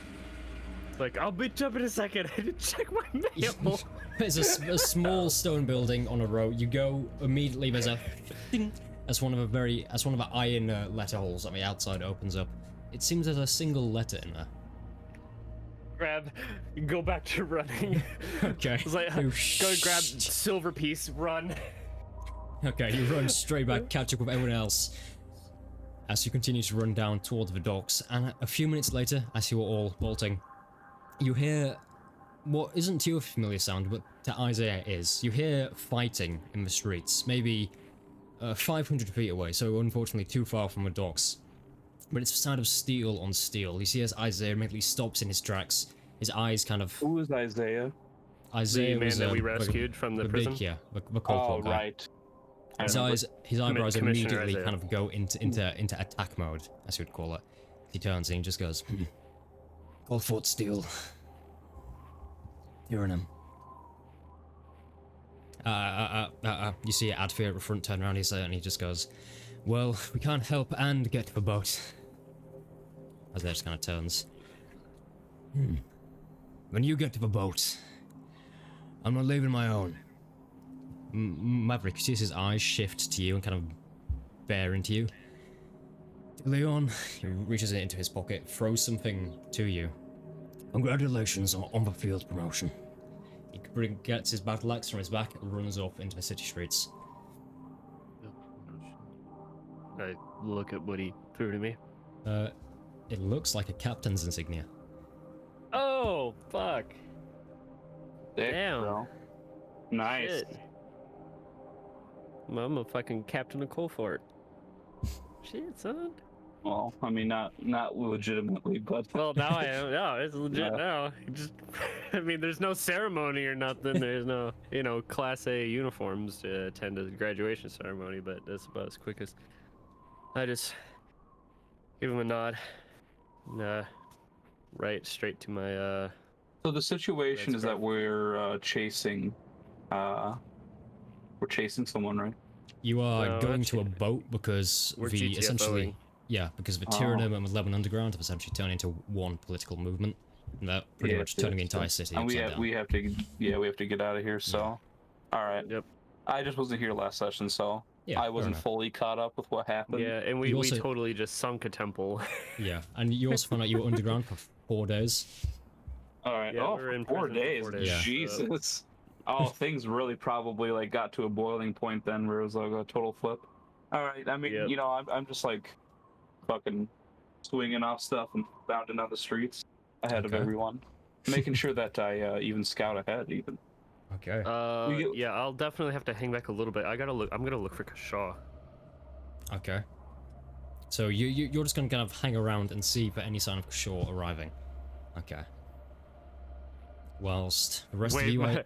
Like, I'll be up in a second. I didn't check my mail. There's a small stone building on a row. You go immediately. There's a ding, as one of the iron letter holes on the outside opens up. It seems there's a single letter in there. Go back to running. Okay. It's like, go grab silver piece, run. Okay, you run straight back, catch up with everyone else. As you continue to run down towards the docks, and a few minutes later, as you are all bolting, you hear what isn't too familiar sound, but to Isaiah is. You hear fighting in the streets, maybe 500 feet away, so unfortunately too far from the docks. But it's the sound of steel on steel. You see as Isaiah immediately stops in his tracks, his eyes kind of... Who is Isaiah? Isaiah the man was that we rescued from the prison? Big, yeah, the cold guy. Right. His eyebrows Commissioner immediately Isaiah. kind of go into attack mode, as you would call it. He turns and he just goes, Cold Fort Steel. You're in him. You see Adfir at the front turn around, and he just goes, well, we can't help and get to the boat. Isaiah just kind of turns. When you get to the boat, I'm not leaving my own. Maverick, you see his eyes shift to you and kind of bear into you. Leon, he reaches it into his pocket, throws something to you. Congratulations on the field promotion. He gets his battle axe from his back and runs off into the city streets. I look at what he threw to me. It looks like a captain's insignia. Oh, fuck. Sick, Damn. bro. Nice. Shit. I'm a fucking captain of Coldfort. Shit, son. Well, I mean, not legitimately, but Well, now I am. No, it's legit Yeah. now. Just, I mean, there's no ceremony or nothing. There's no, Class A uniforms to attend a graduation ceremony, but that's about as quick as. I just give him a nod. And, right straight to my, So the situation That's is that we're chasing someone, right? You are No, going that's- to a boat because We're the GTFOing. essentially, yeah, because the Tyrannum and the Lebanon Underground have essentially turned into one political movement. And they're pretty much turning the entire city And upside down. we have to get out of here. So, all right. Yep. I just wasn't here last session, so Yeah, I fair wasn't enough. fully caught up with what happened. Yeah, and we You also- totally just sunk a temple. Yeah, and you also found out you were underground for 4 days. All right. Yeah, oh, we were in for 4 prison for days. 4 days, Yeah. Jesus. Oh, things really probably like got to a boiling point then, where it was like a total flip. All right, I mean, Yep. you know, I'm just like fucking swinging off stuff and bounding down the streets ahead of Okay. everyone, making sure that I even scout ahead. Even Okay. We get- Yeah, I'll definitely have to hang back a little bit. I'm gonna look for Kashaw. Okay. So you're just gonna kind of hang around and see for any sign of Shaw arriving. Okay. Whilst the rest of Wave you, my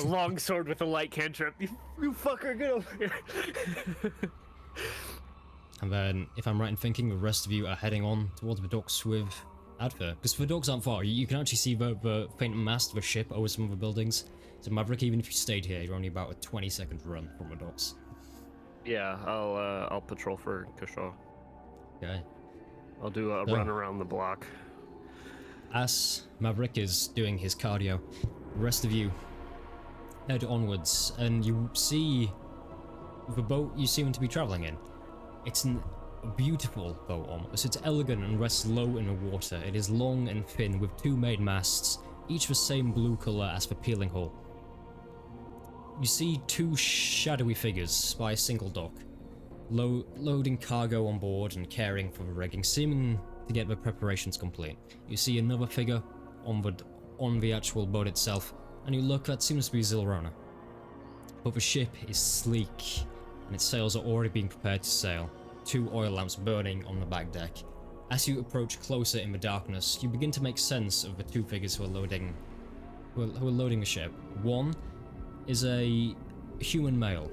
long sword with a light cantrip. You fucker, get over here. and then if I'm right in thinking, the rest of you are heading on towards the docks with Adver, because the docks aren't far. You can actually see the faint mast of a ship over some of the buildings. So Maverick, even if you stayed here, you're only about a 20-second run from the docks. Yeah, I'll patrol for Kashaw. Okay. I'll do a Yeah. run around the block. As Maverick is doing his cardio, the rest of you head onwards, and you see the boat you seem to be traveling in. It's a beautiful boat almost. It's elegant and rests low in the water. It is long and thin with two main masts, each the same blue color as the peeling hull. You see two shadowy figures by a single dock, loading cargo on board and caring for the rigging, seeming to get the preparations complete. You see another figure on the actual boat itself, and you look, that seems to be Zilrona. But the ship is sleek, and its sails are already being prepared to sail, two oil lamps burning on the back deck. As you approach closer in the darkness, you begin to make sense of the two figures who are loading the ship. One is a human male,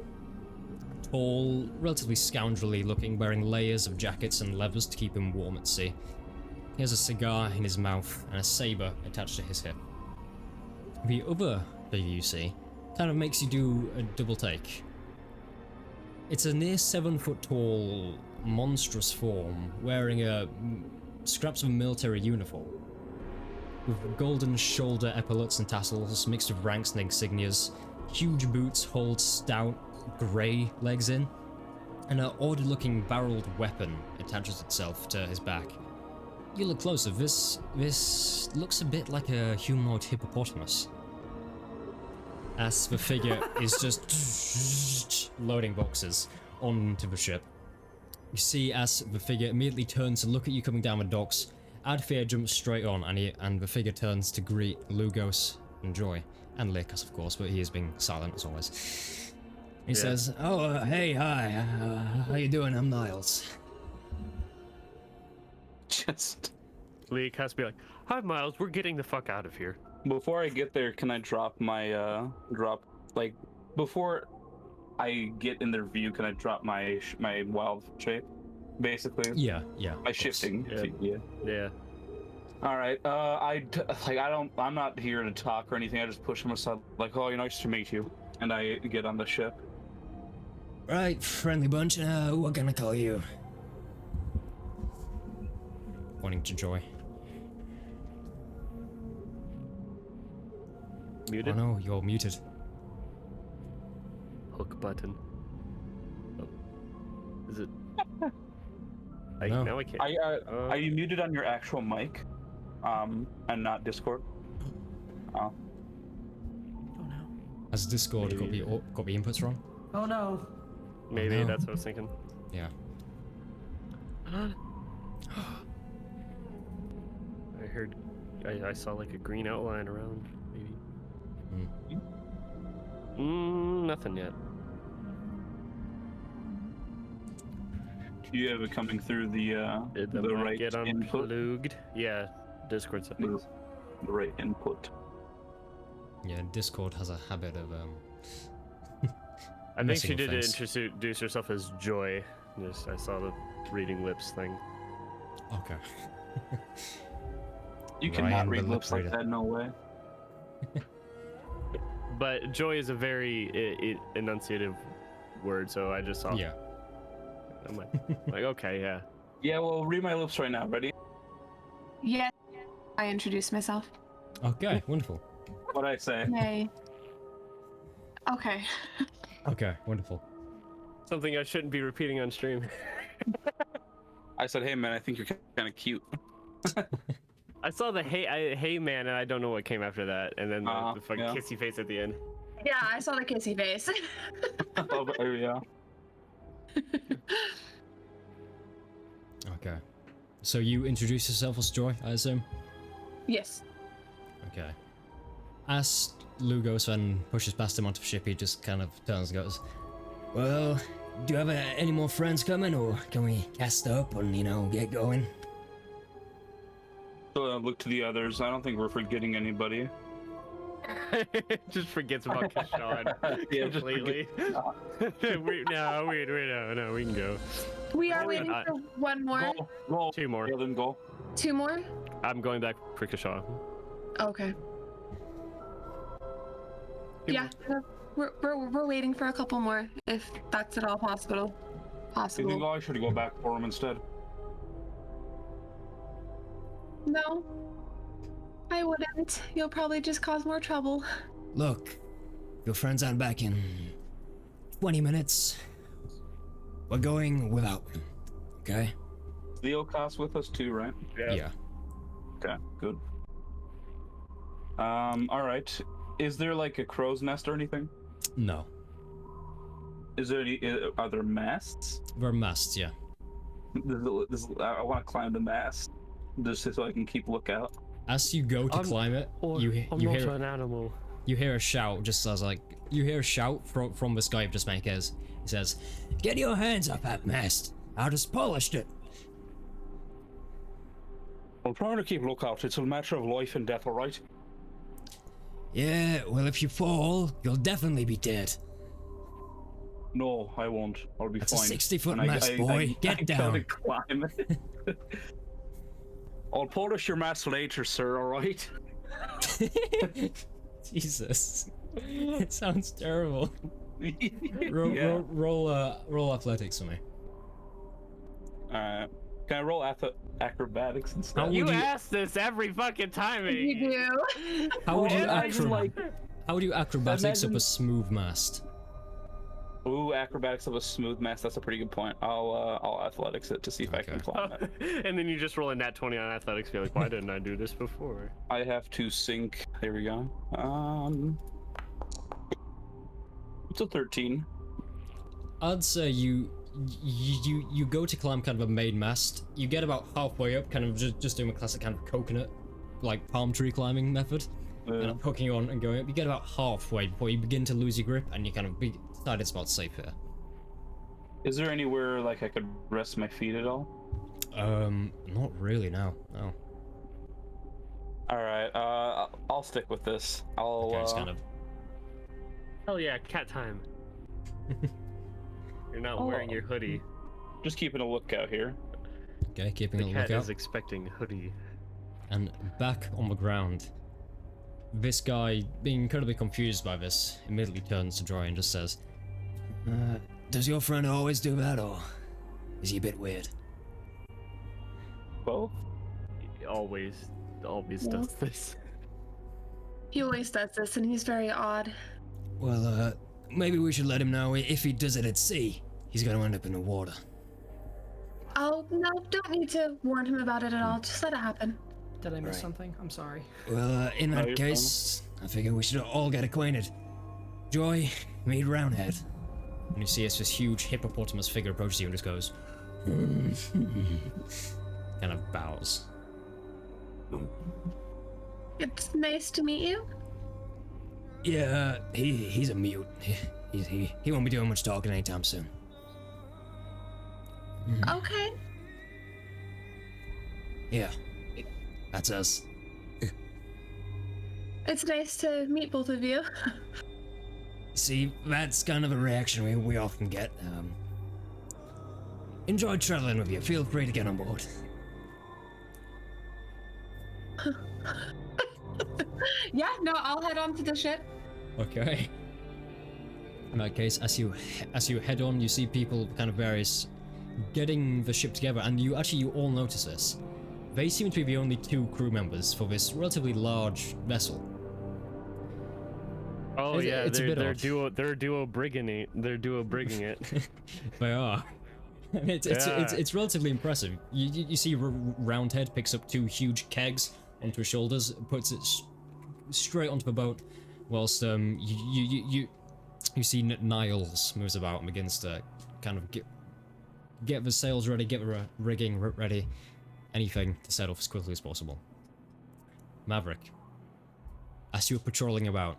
tall, relatively scoundrelly looking, wearing layers of jackets and leathers to keep him warm at sea. He has a cigar in his mouth and a saber attached to his hip. The other figure you see kind of makes you do a double take. It's a near 7 foot tall, monstrous form wearing scraps of a military uniform, with golden shoulder epaulets and tassels mixed with ranks and insignias. Huge boots hold stout grey legs in, and an odd-looking barreled weapon attaches itself to his back. You look closer, this looks a bit like a humanoid hippopotamus. As the figure is just loading boxes onto the ship. You see as the figure immediately turns to look at you coming down the docks, Adfear jumps straight on, and the figure turns to greet Lugos and Joy, and Lycus of course, but he is being silent as always. He says, "Oh, hey, hi, how you doing? I'm Niles." just Leek has to be like, "Hi, Miles. We're getting the fuck out of here." before I get there, can I drop my before I get in their view? Can I drop my wild shape, basically? Yeah, My of course. shifting. Yeah. Yeah. Yeah. All right. I'm not here to talk or anything. I just push him aside, like, "Oh, nice to meet you," and I get on the ship. Right, friendly bunch, what can I call you? Pointing to Joy. Muted. Oh no, you're muted. Hook button. Oh. Is it? No. Now I can't. Are you muted on your actual mic, and not Discord? Oh. Oh no. Has Discord got the inputs wrong? Oh no. Maybe no. that's what I was thinking. Yeah. I heard. I saw like a green outline around. Maybe. Nothing yet. Do you have it coming through the Did the mic right get input? unplugged? Yeah. Discord settings. The right input. Yeah, Discord has a habit of I think she messing did with things. introduce herself as Joy. Just I saw the reading lips thing. Okay. You Ryan, cannot the read lip lips like reader. that. No way. But Joy is a very enunciative word, so I just saw. Yeah. I'm like, okay, yeah. Yeah. Well, read my lips right now. Ready? Yes, I introduced myself. Okay, wonderful. What I say? Yay. Okay. Okay, wonderful. Something I shouldn't be repeating on stream. I said, "Hey man, I think you're kind of cute." I saw the hey man, and I don't know what came after that, and then the fucking yeah. kissy face at the end. Yeah, I saw the kissy face. Oh, yeah. Okay. So you introduce yourself as Joy, I assume? Yes. Okay. As Lugos and pushes past him onto the ship, he just kind of turns and goes, "Well, do you have any more friends coming, or can we cast up and, get going?" So I look to the others. I don't think we're forgetting anybody. Just forgets about Kashan Yeah, just completely. No, we can go. We are waiting for one more. Go. Two more. Yeah, then go. Two more? I'm going back for Kashan. Okay. Two Yeah, we're waiting for a couple more, if that's at all possible. You think I should go back for him instead? No, I wouldn't. You'll probably just cause more trouble. "Look, your friends aren't back in 20 minutes. We're going without them, okay?" Leocast with us too, right? Yeah. Okay, good. All right. Is there like a crow's nest or anything? No. Is there any? Are there masts? We're masts, yeah. I want to climb the mast, just so I can keep lookout. As you go to climb it, you hear an animal. you hear a shout, just as you hear a shout from this guy just make his. He says, "Get your hands off that mast. I just polished it." I'm trying to keep lookout. It's a matter of life and death, all right? "Yeah, well, if you fall, you'll definitely be dead." No, I won't. I'll be That's fine. a 60-foot And mast, boy. Get down. Gotta climb it. I'll polish your mast later, sir. All right? Jesus. It sounds terrible. Roll, Yeah. roll athletics for me. Can I roll acrobatics instead? How would You you- ask this every fucking time. You do. How would you Well, I just how would you acrobatics up imagine- a smooth mast? Ooh, acrobatics of a smooth mast. That's a pretty good point. I'll athletics it to see if I can Okay. climb it. And then you just roll a nat 20 on athletics. Be like, why didn't I do this before? I have to sync. There we go. It's a 13. I'd say you go to climb kind of a main mast. You get about halfway up, kind of just doing a classic kind of coconut, like palm tree climbing method. And I'm hooking you on and going up. You get about halfway before you begin to lose your grip, and you kind of decide it's about safe here. Is there anywhere like I could rest my feet at all? Not really. No. All right. I'll stick with this. I'll. Okay, it's kind of. Hell yeah, cat time. You're not Oh. wearing your hoodie. Just keeping a lookout here. Okay, keeping The a cat lookout. is expecting hoodie. And back on the ground, this guy, being incredibly confused by this, immediately turns to Joy and just says, "Does your friend always do that, or is he a bit weird?" Both. He always does this. He always does this, and he's very odd. "Well, maybe we should let him know if he does it at sea, he's gonna end up in the water." Oh, no, don't need to warn him about it at all. Just let it happen. Did I miss Right. something? I'm sorry. "Well, in No, that you're case, I figure we should all get acquainted. Joy, meet Roundhead." And you see it's this huge hippopotamus figure approaches you and just goes, kind of bows. It's nice to meet you. "Yeah, he's a mute. He won't be doing much talking anytime soon." Okay. "Yeah, that's us." It's nice to meet both of you. See, that's kind of a reaction we often get. Enjoyed traveling with you. Feel free to get on board. Yeah, no, I'll head on to the ship. Okay. In that case, as you head on, you see people kind of various getting the ship together, and you all notice this. They seem to be the only two crew members for this relatively large vessel. Oh yeah, it's a bit they're odd. duo brigging it. They're duo brigging it. They are. It's Yeah. relatively impressive. You see Roundhead picks up two huge kegs onto his shoulders, puts it straight onto the boat. whilst you see Niles moves about and begins to kind of get the sails ready, get the rigging ready, anything to set off as quickly as possible. Maverick, as you're patrolling about,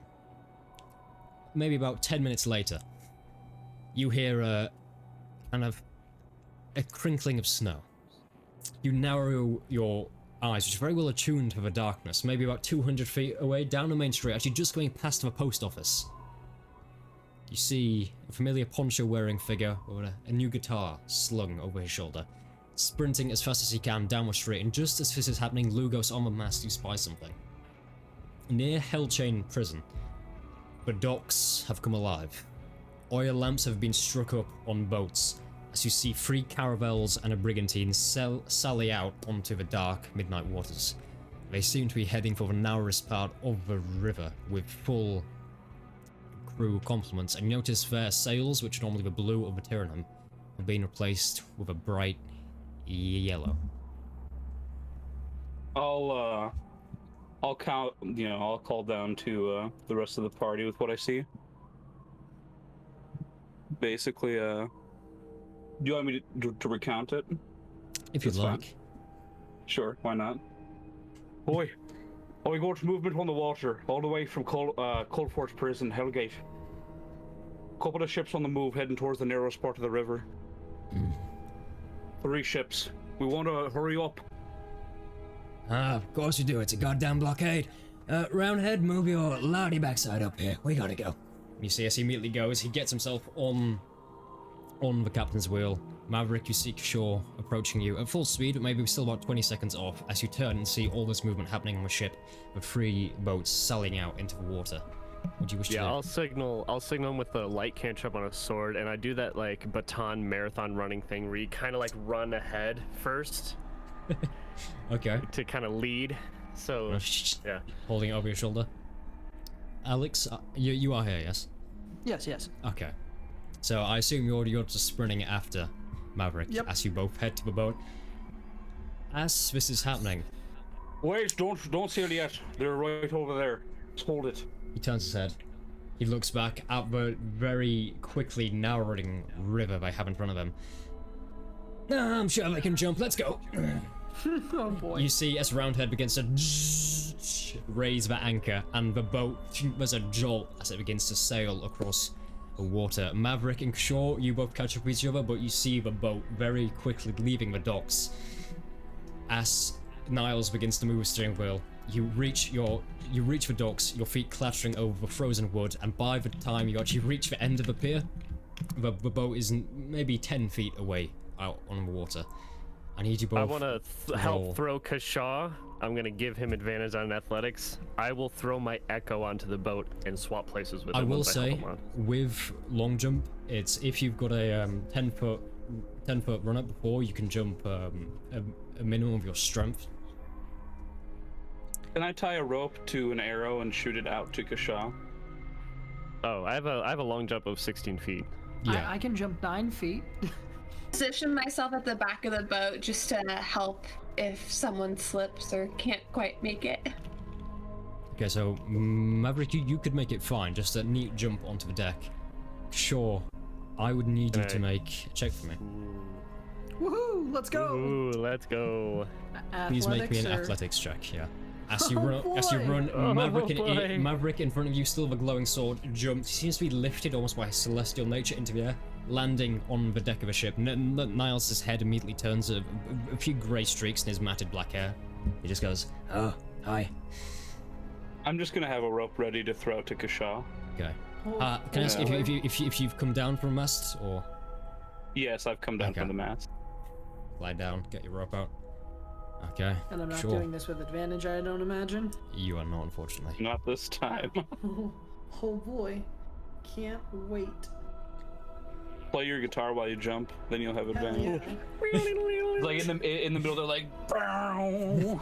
maybe about 10 minutes later, you hear a crinkling of snow. You narrow your eyes, which are very well attuned to the darkness, maybe about 200 feet away down the main street, actually just going past the post office. You see a familiar poncho-wearing figure with a new guitar slung over his shoulder, sprinting as fast as he can down the street, and just as this is happening, Lugos on the mast, you spy something. Near Hellchain Prison, the docks have come alive. Oil lamps have been struck up on boats, as you see 3 caravels and a brigantine sally out onto the dark midnight waters. They seem to be heading for the narrowest part of the river with full crew complements, and you notice their sails, which are normally the blue of the Tyrannum, have been replaced with a bright yellow. I'll count, I'll call down to the rest of the party with what I see. Basically, do you want me to recount it? If you'd That's like. fine. Sure, why not? Oi, we got movement on the water, all the way from Coldforge Prison, Hellgate. Couple of ships on the move, heading towards the narrowest part of the river. 3 ships. We want to hurry up. Of course you do. It's a goddamn blockade. Roundhead, move your loudy backside up here. We gotta go. You see as he immediately goes, he gets himself on the captain's wheel. Maverick, you see shore approaching you at full speed, but maybe still about 20 seconds off, as you turn and see all this movement happening on the ship, with 3 boats sailing out into the water. What do you wish to do? Yeah, I'll signal him with the light cantrip on a sword, and I do that like baton marathon running thing where you kind of like run ahead first. Okay. To kind of lead. So yeah. Holding it over your shoulder. Alex, you are here, yes? Yes. Okay. So I assume you're just sprinting after Maverick as you both head to the boat. As this is happening, Wait, don't sail yet. They're right over there. Just hold it. he turns his head. He looks back at the very quickly narrowing river they have in front of him. I'm sure they can jump. Let's go. Oh boy. You see as Roundhead begins to raise the anchor, and the boat, there's a jolt as it begins to sail across the water. Maverick and Shaw, you both catch up with each other, but you see the boat very quickly leaving the docks. As Niles begins to move the steering wheel, you reach the docks, your feet clattering over the frozen wood, and by the time you actually reach the end of the pier, the boat is maybe 10 feet away out on the water. I need you both. I want to help throw Kashaw. I'm going to give him advantage on athletics. I will throw my Echo onto the boat and swap places with him. I will once say, help him on. with long jump, it's if you've got a 10 foot run up before, you can jump a minimum of your strength. Can I tie a rope to an arrow and shoot it out to Kashaw? Oh, I have a long jump of 16 feet. Yeah. I can jump 9 feet. Position myself at the back of the boat just to help if someone slips or can't quite make it. Okay, so Maverick, you could make it fine, just a neat jump onto the deck. Sure, I would need you to make a check for me. Woohoo! Let's go. Ooh, let's go. Please make me an Athletics or- athletics check, yeah. As you Oh, run, Oh, Maverick, boy. Maverick in front of you, still with a glowing sword, jumps. He seems to be lifted almost by celestial nature into the air, landing on the deck of a ship. Niles' head immediately turns a few grey streaks in his matted black hair. He just goes, "Oh, hi." I'm just gonna have a rope ready to throw to Kashaw. Okay. Can I ask if you've come down from mast or Yes, I've come down Okay. from the mast. lie down, get your rope out? Okay. And I'm not sure. doing this with advantage, I don't imagine. You are not, unfortunately. Not this time. Oh boy. Can't wait. Play your guitar while you jump, then you'll have Hell advantage. yeah. Like in the middle, they're like. "Bow."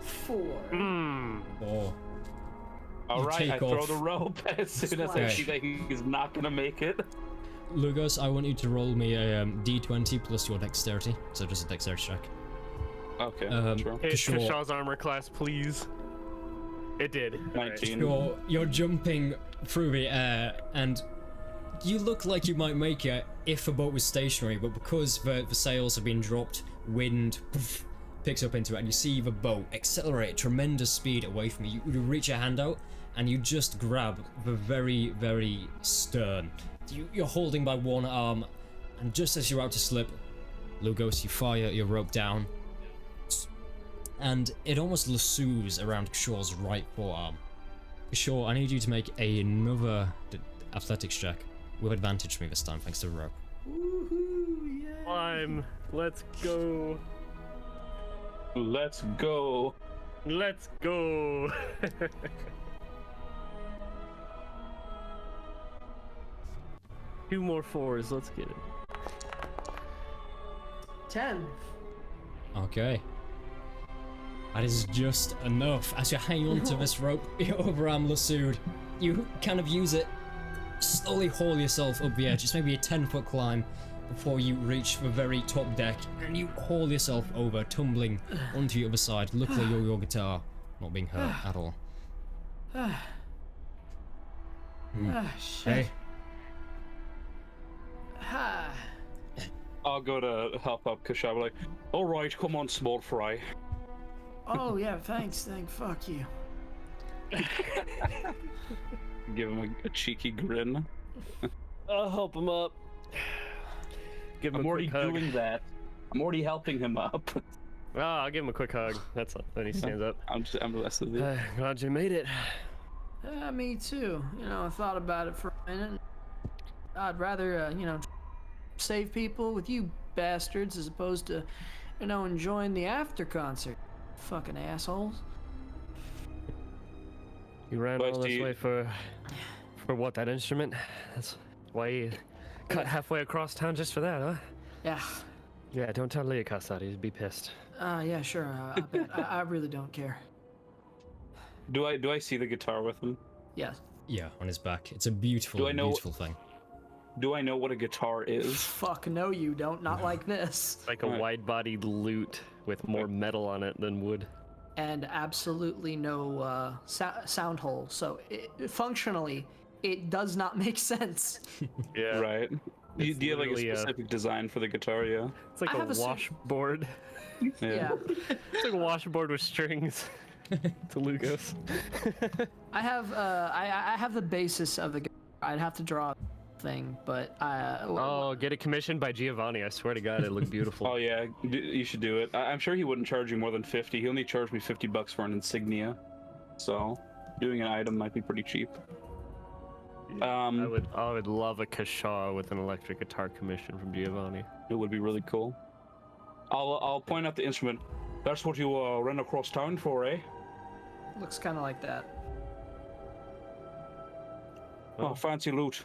4. Oh. All You right, take I throw off. the rope as soon as I Okay. see that he's not gonna make it. Lugos, I want you to roll me a d20 plus your dexterity, so just a dexterity check. Okay, true. Hit Kishore, Kishaw's armor class, please. It did. 19. you're jumping through the air, and you look like you might make it if the boat was stationary, but because the sails have been dropped, wind picks up into it, and you see the boat accelerate at tremendous speed away from you. You reach your hand out, and you just grab the very, very stern. You're holding by one arm, and just as you're about to slip, Lugos, you fire your rope down, and it almost lassos around Kishore's right forearm. Kishore, I need you to make another athletics check with advantage for me this time, thanks to the rope. Woohoo! Yeah. Climb. Let's go. Let's go. Let's go. 2 more 4s. Let's get it. 10. Okay. That is just enough. As you hang on to this rope, your overarm lassoed, you kind of use it, slowly haul yourself up the edge. It's maybe a 10-foot climb before you reach the very top deck, and you haul yourself over, tumbling onto the other side. Luckily, your guitar not being hurt at all. Shit. Hey, Ah. I'll go to help up Kishore. Like, all right, come on, small fry. Oh yeah, thanks. Fuck you. Give him a cheeky grin. I'll help him up. Give him I'm a already quick hug. doing that. I'm already helping him up. Oh, I'll give him a quick hug. That's all. Then he stands up. I'm less of it. Glad you made it. Me too. You know, I thought about it for a minute. I'd rather, save people with you bastards as opposed to, enjoying the after concert. Fucking assholes. You ran But all do this you- way for what, that instrument? That's why you cut halfway across town just for that, huh? Yeah. Yeah, don't tell Leocas that. He'd be pissed. Yeah, sure. I bet. I really don't care. Do I see the guitar with him? Yes. yeah, on his back. It's a beautiful, Do I know- beautiful thing. Do I know what a guitar is? Fuck no, you don't. Not like this. Like a Right. wide-bodied lute with more metal on it than wood. And absolutely no sound hole. So functionally, it does not make sense. Yeah. Right. Do you have like a literally, specific design for the guitar? Yeah. It's like I have a a cer- washboard. Yeah. It's like a washboard with strings. To Lugos. I have the basis of the guitar. I'd have to draw a thing, but Oh, get it commissioned by Giovanni. I swear to God, it looked beautiful. Oh yeah, you should do it. I'm sure he wouldn't charge you more than 50. He only charged me $50 for an insignia, so doing an item might be pretty cheap. I would love a Kashaw with an electric guitar commission from Giovanni. It would be really cool. I'll point out the instrument. That's what you ran across town for, eh? looks kind of like that. Oh, fancy loot.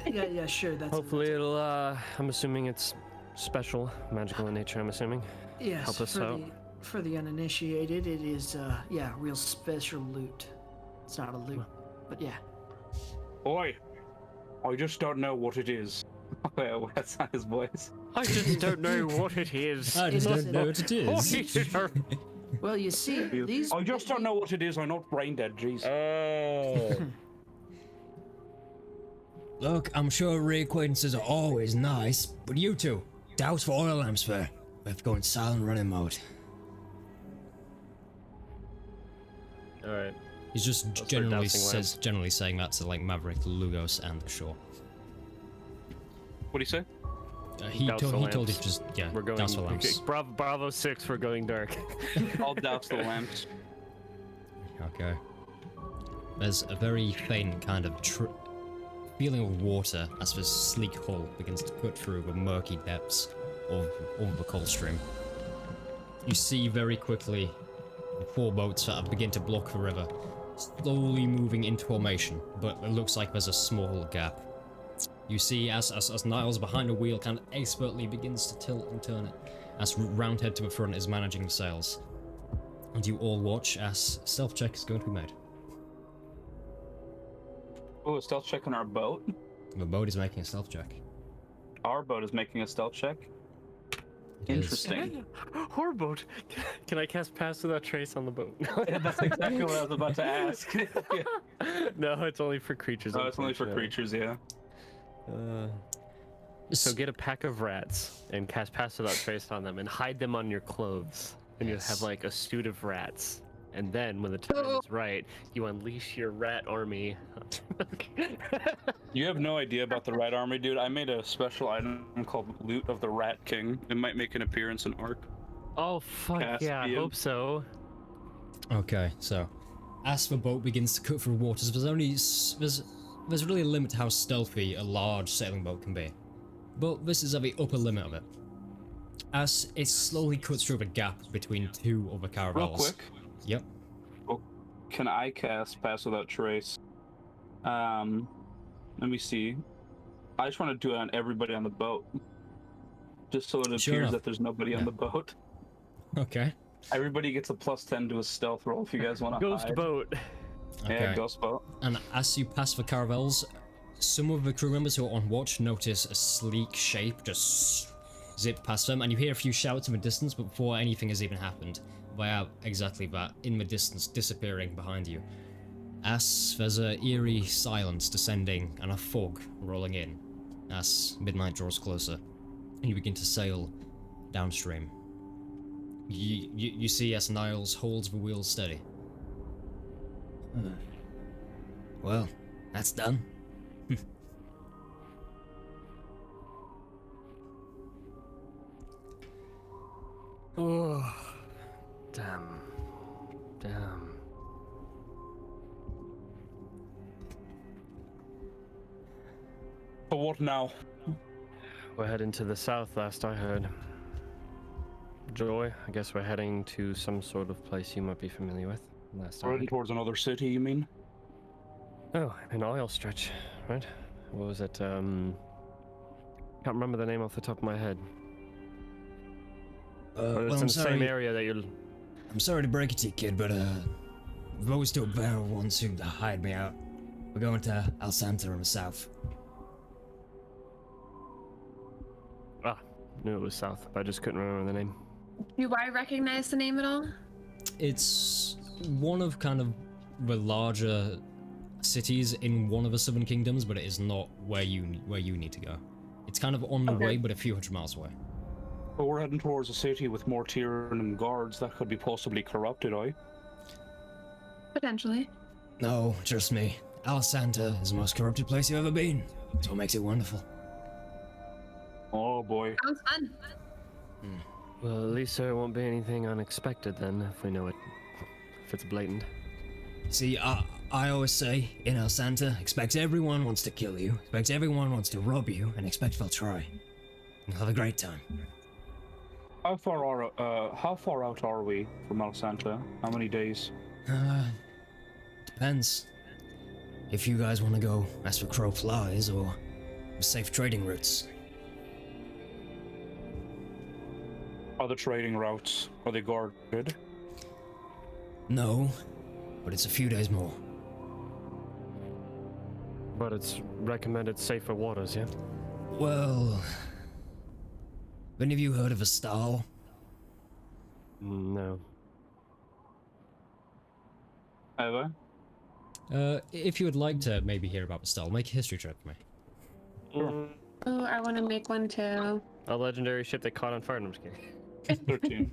Yeah, sure. That's Hopefully it'll, I'm assuming it's special, magical in nature, I'm assuming. yes. help us for out. for the uninitiated, it is real special loot. It's not a loot, but yeah. Oi, I just don't know what it is. Well, that's not his voice. I just don't know what it is. I just Is don't it- know what it is. Well, you see, these. I just don't know what it is. I'm not brain dead, jeez. Oh. Look, I'm sure reacquaintances are always nice, but you two, douse for oil lamps there. We have to go in silent running mode. Alright. He's just start generally dousing generally saying that to like Maverick, Lugos, and Shaw. What do you say? He Douse told the you lamps. just We're going. douse the lamps. Bravo 6, we're going dark. I'll douse the lamps. Okay. There's a very faint kind of feeling of water as the sleek hull begins to cut through the murky depths of the coal stream. You see very quickly the 4 boats that begin to block the river, slowly moving into formation, but it looks like there's a small gap. You see as Niles behind the wheel kind of expertly begins to tilt and turn it, as Roundhead to the front is managing the sails. And you all watch as stealth check is going to be made. Oh, a stealth check on our boat? The boat is making a stealth check. Our boat is making a stealth check? Interesting. Horboat. Can I cast Pass Without Trace on the boat? Yeah, that's exactly what I was about to ask. Yeah. No, it's only for creatures. Oh, it's only for creatures, yeah. So get a pack of rats and cast Pass Without Trace on them and hide them on your clothes. And you'll have like a suit of rats. And then when the time is right, you unleash your rat army. You have no idea about the rat army, dude. I made a special item called Loot of the Rat King. It might make an appearance in Ark. Oh, fuck yeah, I Caspian. hope so. Okay, so as the boat begins to cut through waters, there's really a limit to how stealthy a large sailing boat can be. But this is at the upper limit of it. As it slowly cuts through the gap between two other caravels. Real quick, Yep. can I cast Pass Without Trace? Let me see. I just want to do it on everybody on the boat. Just so it Sure appears enough. that there's nobody on the boat. Okay. Everybody gets a +10 to a stealth roll if you guys want to Ghost hide. boat. Okay. Yeah, ghost boat. And as you pass the caravels, some of the crew members who are on watch notice a sleek shape just zip past them, and you hear a few shouts in the distance, but before anything has even happened, they are exactly that, in the distance, disappearing behind you. As there's a eerie silence descending and a fog rolling in, as midnight draws closer, and you begin to sail downstream. You see as Niles holds the wheel steady. Well, that's done. Oh, damn. Damn. But what now? We're heading to the south, last I heard. Joy, I guess we're heading to some sort of place you might be familiar with. Last I Heading heard. towards another city, you mean? Oh, an oil stretch, right? What was it? Can't remember the name off the top of my head. But it's Well, in I'm the same sorry. area that you're. I'm sorry to break it to you, kid, but those two bear ones who hired me out. We're going to Al Santa in the south. Ah, knew it was south, but I just couldn't remember the name. Do I recognize the name at all? It's one of kind of the larger cities in one of the Southern Kingdoms, but it is not where you need to go. It's kind of on the way, but a few hundred miles away. But we're heading towards a city with more Tyranid guards that could be possibly corrupted, eh? Potentially. No, trust me. Al Santa is the most corrupted place you've ever been. That's what makes it wonderful. Oh boy. Sounds fun. Well, at least there won't be anything unexpected then, if we know it. If it's blatant. See, I always say, in El Santa, expect everyone wants to kill you, expect everyone wants to rob you, and expect they'll try. You'll have a great time. How far out are we from El Santa? How many days? Depends. If you guys want to go as for crow flies or safe trading routes. Are the trading routes, are they guarded? No, but it's a few days more. But it's recommended safer waters, yeah? Well, have any of you heard of a stall? No. Ever? If you would like to maybe hear about the stall, make a history check for me. Oh, I want to make one too. A legendary ship that caught on fire. No, I'm just kidding. 13.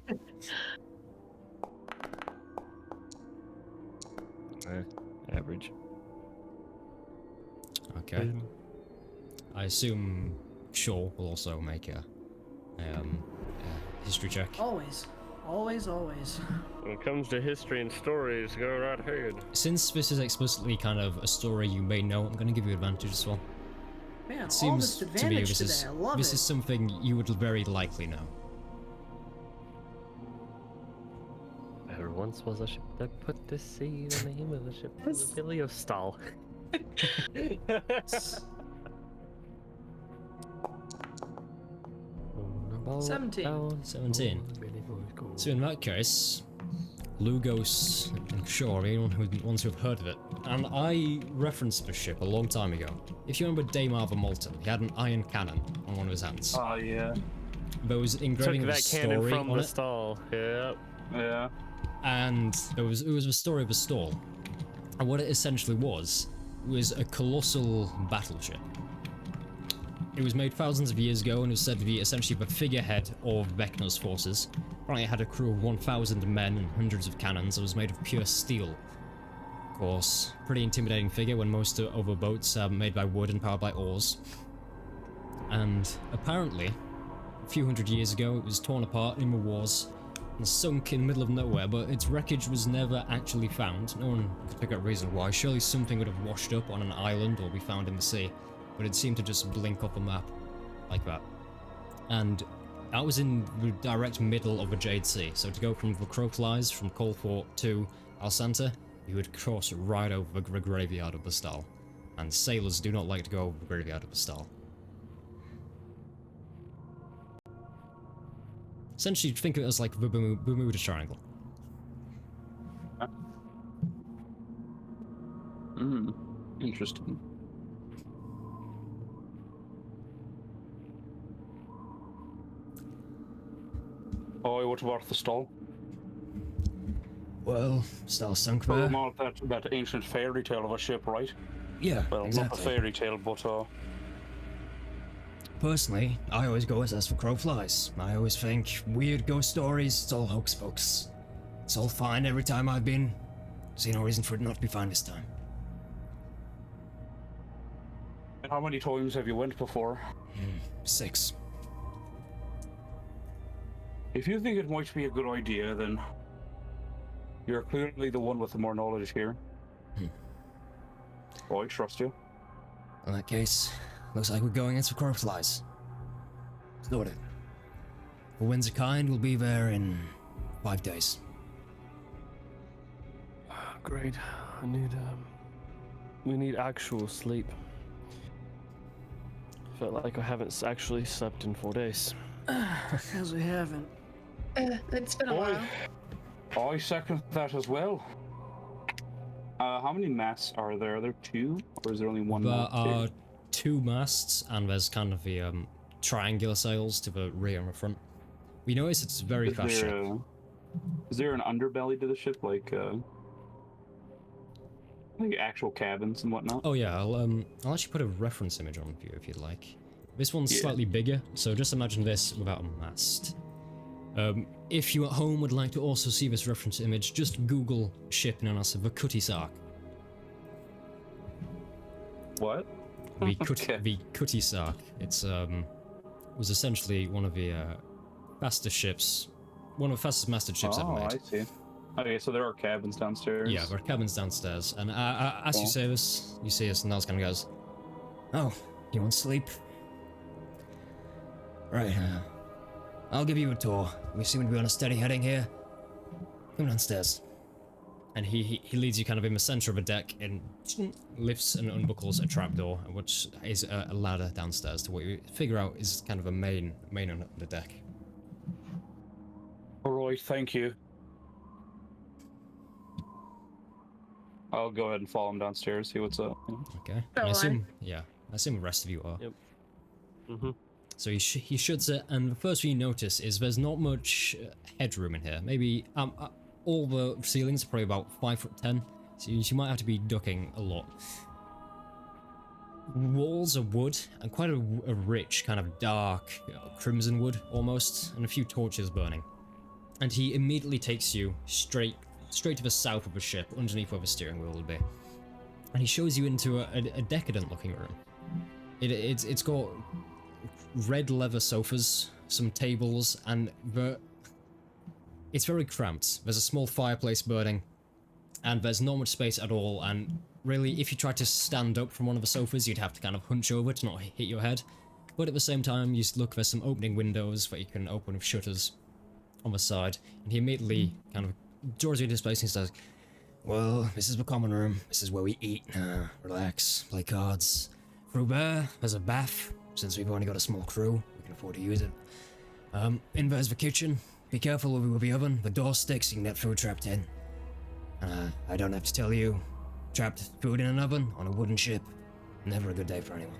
Average. Okay. I assume Shaw will also make a history check. Always. Always, always. When it comes to history and stories, go right ahead. Since this is explicitly kind of a story you may know, I'm going to give you advantage as well. Man, It all seems this to me advantage this today. is I love this it. is something you would very likely know. There once was a ship that put to sea. The name of the ship was Billy of Stahl. 17. 17. So in that case, Lugos and Shaw are anyone who wants to have heard of it. And I referenced the ship a long time ago. If you remember Damar the Molten, he had an iron cannon on one of his hands. Oh yeah. there was an Took engraving of a that cannon story from on the it, stall. Yep. Yeah. and it was a story of a stall. And what it essentially was a colossal battleship. It was made thousands of years ago and was said to be essentially the figurehead of Vecna's forces. Apparently it had a crew of 1,000 men and hundreds of cannons. It was made of pure steel. Of course, pretty intimidating figure when most other boats are made by wood and powered by oars. And apparently, a few hundred years ago, it was torn apart in the wars and sunk in the middle of nowhere, but its wreckage was never actually found. No one could figure out a reason why. Surely something would have washed up on an island or be found in the sea, but it seemed to just blink off the map like that. And that was in the direct middle of the Jade Sea, so to go from the Crocodiles, from Colfort to Alsanta, you would cross right over the graveyard of Bastal. And sailors do not like to go over the graveyard of Bastal. Essentially, think of it as like the Bermuda Triangle. Interesting. Oh, what about the stall? Well, Bastal sunk Oh, there. not that ancient fairy tale of a ship, right? Yeah, Well, exactly. not a fairy tale, but Personally, I always go as for crow flies. I always think weird ghost stories, it's all hoax folks. It's all fine every time I've been. See no reason for it not to be fine this time. and how many times have you went before? 6. If you think it might be a good idea, then you're clearly the one with the more knowledge here. Oh, I trust you. In that case, looks like we're going in for crow flies. Noted. For winds of kind, we'll be there in 5 days. Great. We need actual sleep. Felt like I haven't actually slept in 4 days. Because we haven't. It's been a while. I second that as well. How many masts are there? Are there 2? Or is there only one There mast here? are 2 masts, and there's kind of the triangular sails to the rear and the front. We notice it's a very fast ship. Is there an underbelly to the ship, like actual cabins and whatnot? Oh yeah, I'll actually put a reference image on for you if you'd like. This one's Yeah. slightly bigger, so just imagine this without a mast. If you at home would like to also see this reference image, just Google ship known as the Cutty Sark. What? The Okay. Cutty Sark. It's was essentially one of the fastest ships, one of the fastest masted ships ever Oh, made. I see. Okay, so there are cabins downstairs. Yeah, there are cabins downstairs, and as you Cool. say this, you see us, and Nels kind of goes, "Oh, you want sleep? Right, I'll give you a tour. We seem to be on a steady heading here. Come downstairs." And he leads you kind of in the center of a deck and lifts and unbuckles a trapdoor, which is a ladder downstairs to what you figure out is kind of a main on the deck. Alright, thank you. I'll go ahead and follow him downstairs, see what's up. Okay. So I assume the rest of you are. Yep. Mm-hmm. So he shuts it, and the first thing you notice is there's not much headroom in here. Maybe all the ceilings are probably about 5'10", so you might have to be ducking a lot. Walls are wood, and quite a rich, kind of dark crimson wood almost, and a few torches burning. And he immediately takes you straight to the south of the ship, underneath where the steering wheel will be. And he shows you into a decadent-looking room. It's got red leather sofas, some tables, and it's very cramped. There's a small fireplace burning, and there's not much space at all, and really, if you tried to stand up from one of the sofas, you'd have to kind of hunch over to not hit your head. But at the same time, you look, there's some opening windows that you can open with shutters on the side, and he immediately kind of draws you into space and says, "Well, this is the common room. This is where we eat, relax, play cards. Through there, there's a bath. Since we've only got a small crew, we can afford to use it. In there's the kitchen. Be careful with the oven. The door sticks, you can get food trapped in. I don't have to tell you, trapped food in an oven on a wooden ship, never a good day for anyone.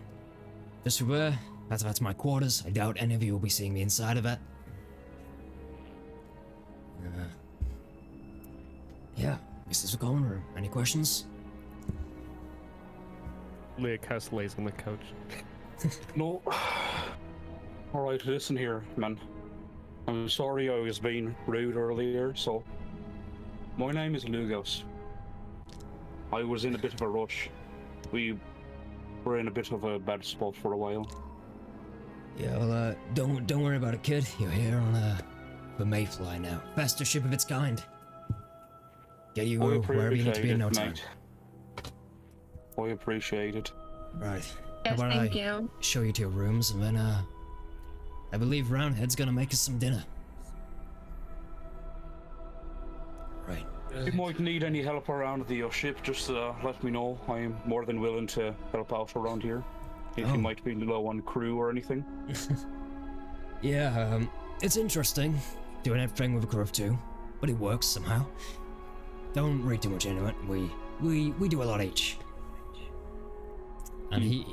Just through there, that's my quarters. I doubt any of you will be seeing the inside of it. Yeah, this is a common room. Any questions? Leocus lays on the couch. No. Alright, listen here, man. I'm sorry I was being rude earlier, so... My name is Lugos. I was in a bit of a rush. We were in a bit of a bad spot for a while. Yeah, well, don't worry about it, kid. You're here on the Mayfly now. Fastest ship of its kind. Get you wherever you need to be in no time. I appreciate it. Right. Yes, How about thank I you. show you to your rooms, and then I believe Roundhead's gonna make us some dinner. Right. If you might need any help around the ship, just let me know. I'm more than willing to help out around here. If Oh. you might be low on crew or anything. Yeah, it's interesting doing everything with a crew of two, but it works somehow. Don't read too much into it. We do a lot each. And he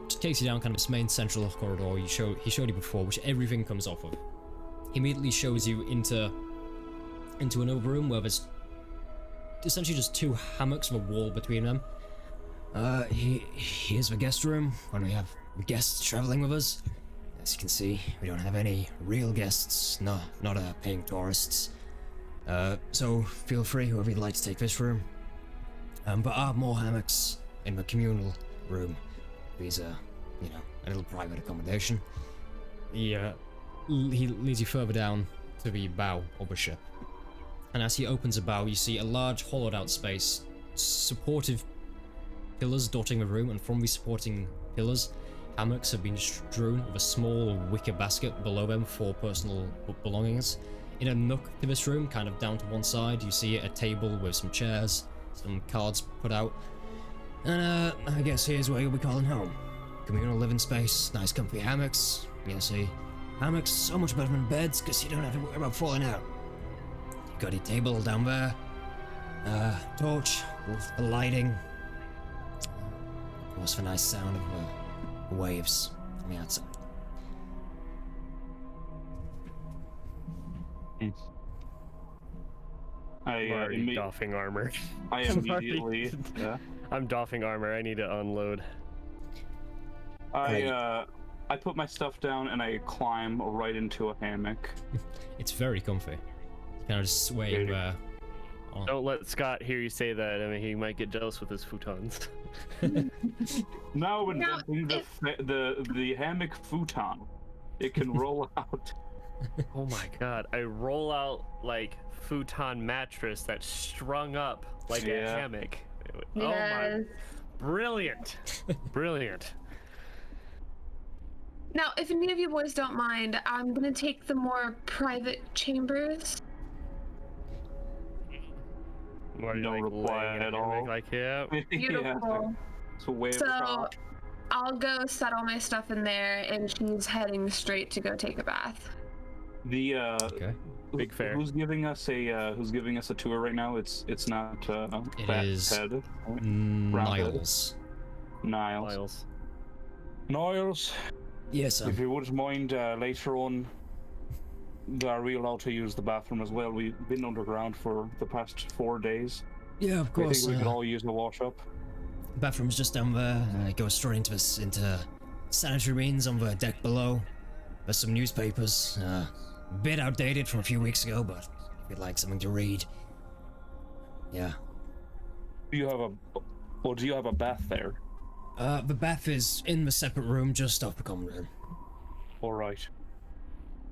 takes you down kind of this main central corridor he showed you before, which everything comes off of. He immediately shows you into another room where there's essentially just two hammocks with a wall between them. Here's the guest room when we have guests traveling with us. As you can see, we don't have any real guests, not paying tourists. So feel free, whoever you'd like to take this room. But are more hammocks in the communal room. These are, a little private accommodation. He leads you further down to the bow of the ship. And as he opens the bow, you see a large hollowed out space, supportive pillars dotting the room, and from these supporting pillars, hammocks have been strewn with a small wicker basket below them for personal belongings. In a nook to this room, kind of down to one side, you see a table with some chairs, some cards put out. And I guess here's where you'll be calling home. Communal living space, nice comfy hammocks. You see, hammocks so much better than beds because you don't have to worry about falling out. You've got your table down there. Torch, with the lighting. Of course, the nice sound of the waves from the outside. I'm already doffing armor. I immediately. Yeah. I'm doffing armor. I need to unload. I put my stuff down and I climb right into a hammock. It's very comfy. You kind of just swaying there. Don't let Scott hear you say that. I mean, he might get jealous with his futons. Now inventing the hammock futon. It can roll out. Oh my god! I roll out like futon mattress that's strung up like a hammock. Yes. Oh my! Brilliant! Brilliant. Now, if any of you boys don't mind, I'm gonna take the more private chambers. What, No reply at all. Like, yeah. Beautiful. It's way So, I'll go set all my stuff in there, and she's heading straight to go take a bath. The Okay. Big fair. Who's giving us a tour right now? It's not It Fat is Ted. Niles. Niles. Yes, If you wouldn't mind, later on, are we allowed to use the bathroom as well? We've been underground for the past 4 days. Yeah, of course. I think we could all use a wash up. Bathroom's just down there. It goes straight into sanitary means on the deck below. There's some newspapers. A bit outdated from a few weeks ago, but if you'd like something to read. Yeah. Do you have a bath there? The bath is in the separate room just off the common room. All right.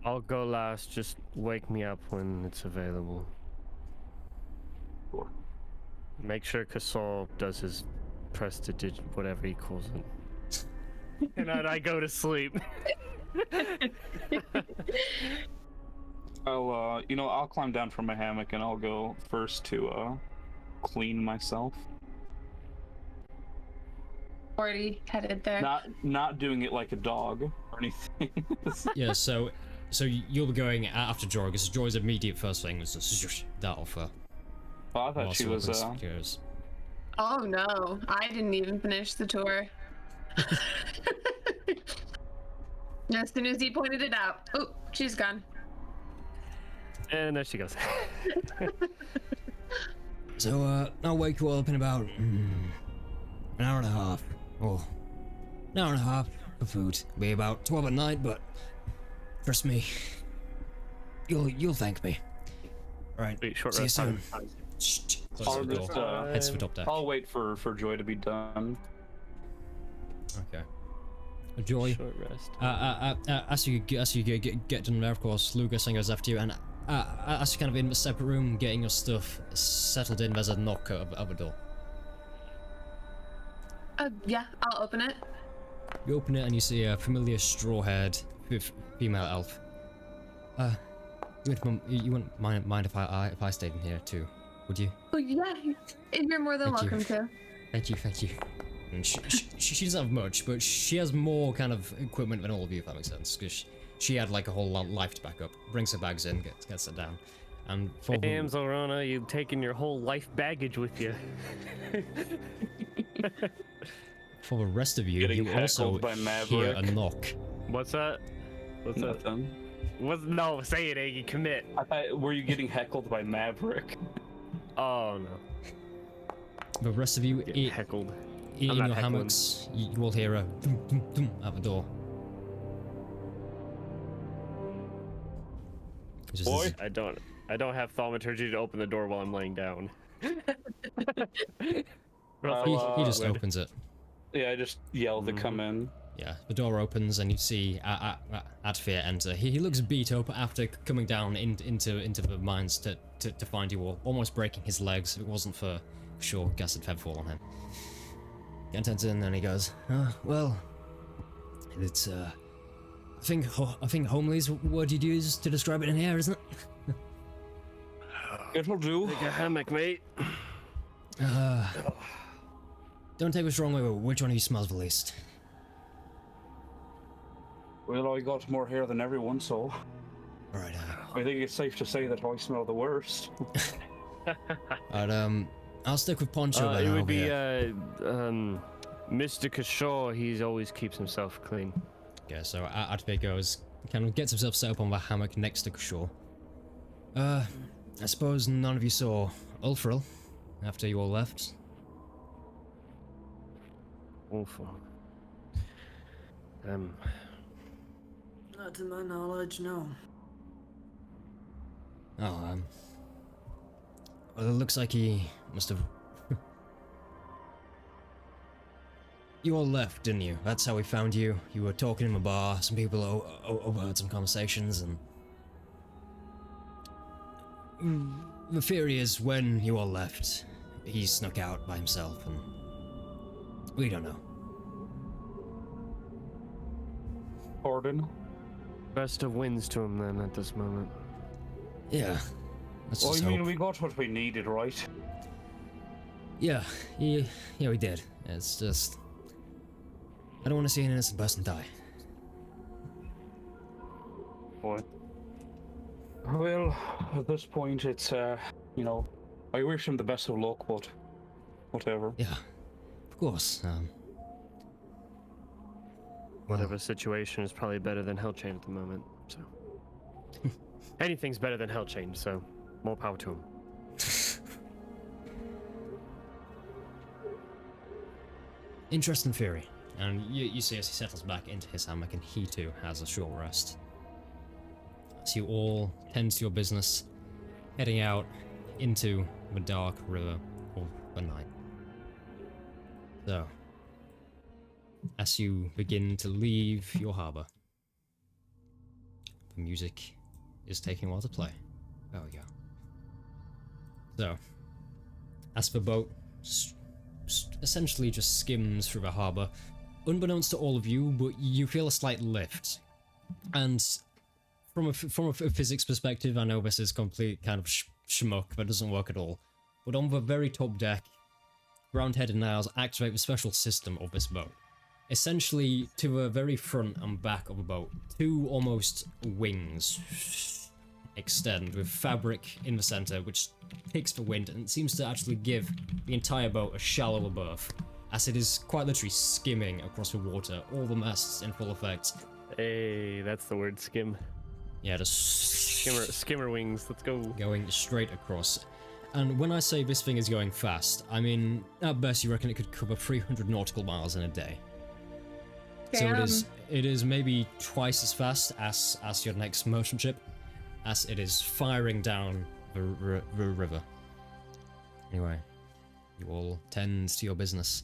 I'll go last. Just wake me up when it's available. Sure. Make sure Kasol does his prestidig, whatever he calls it. And then I go to sleep. I'll climb down from my hammock and I'll go first to clean myself. Already headed there. Not doing it like a dog or anything. Yeah, so you'll be going after Joy, because Joy's immediate first thing was just that offer. Oh, I thought she was Oh no, I didn't even finish the tour. As soon as he pointed it out. Oh, she's gone. And there she goes. So, I'll wake you all up in about an hour and a half. Or an hour and a half for food. Be about 12 at night, but trust me, you'll thank me. Alright, Wait, short see you rest soon. time. Shh, I'll close the just, door. Heads for top deck. I'll wait for Joy to be done. Okay. Joy, Short rest. as you get done there, of course, Lucas goes after you, and as you're kind of in a separate room getting your stuff settled in, there's a knock of a door. Yeah, I'll open it. You open it and you see a familiar straw-haired female elf. You wouldn't mind if I stayed in here too, would you? Oh yeah, you're more than Thank you. welcome to. Thank you. And she doesn't have much, but she has more kind of equipment than all of you, if that makes sense. Because she had like a whole life to back up. Brings her bags in, gets her down. And for Damn, Zorana, you've taken your whole life baggage with you. for the rest of you, Getting you also heckled by hear Maverick. a knock. What's that? What's that? Nothing. No, say it, Iggy. Commit. I thought, were you getting heckled by Maverick? Oh no. The rest of you, Getting heckled. in I'm your not heckling. hammocks, you will hear a dum dum dum at the door. It's just Boy. this- I don't have thaumaturgy to open the door while I'm laying down. he just wait. opens it. Yeah, I just yelled to come in. Yeah, the door opens and you see Atfir enter. He looks beat up after coming down into the mines to find you all, almost breaking his legs. If it wasn't for sure gas had fall on him. He enters in and he goes, well, it's I think homely's word you'd use to describe it in here, isn't it? It'll do. Take a hammock, mate. Don't take this wrong way, but which one of you smells the least? Well, I got more hair than everyone, so Alright, I think it's safe to say that I smell the worst. I'll stick with Poncho then. It over would be here. Mr. Kishore. He always keeps himself clean. Yeah, so Atfir goes, kind of gets himself set up on the hammock next to Kishore. I suppose none of you saw Ulfril after you all left. Awful. Not to my knowledge, no. Oh, well, it looks like he must have... You all left, didn't you? That's how we found you. You were talking in the bar, some people overheard some conversations, and... The theory is when you all left, he snuck out by himself, and... We don't know. Pardon? Best of wins to him then at this moment. Yeah. Let's Well, just I mean, hope. we got what we needed, right? Yeah, we did. It's just... I don't want to see an innocent person die. What? Well, at this point, it's, you know, I wish him the best of luck, but whatever. Yeah, of course. Whatever situation is probably better than Hell Chain at the moment. So anything's better than Hell Chain. So more power to him. Interesting theory. And you see as he settles back into his hammock and he too has a short rest. So you all tend to your business, heading out into the dark river of the night. So, as you begin to leave your harbor, the music is taking a while to play. There we go. So, as the boat essentially just skims through the harbor, unbeknownst to all of you, but you feel a slight lift. And from a physics perspective, I know this is complete kind of schmuck, that doesn't work at all. But on the very top deck, round-headed nails activate the special system of this boat. Essentially, to the very front and back of the boat, two almost wings extend with fabric in the center, which takes the wind and seems to actually give the entire boat a shallower berth, as it is quite literally skimming across the water, all the masts in full effect. Hey, that's the word, skim. Yeah, just Skimmer wings, let's go. going straight across. And when I say this thing is going fast, I mean, at best you reckon it could cover 300 nautical miles in a day. So it is maybe twice as fast as your next motion ship, as it is firing down the river. Anyway, you all tend to your business.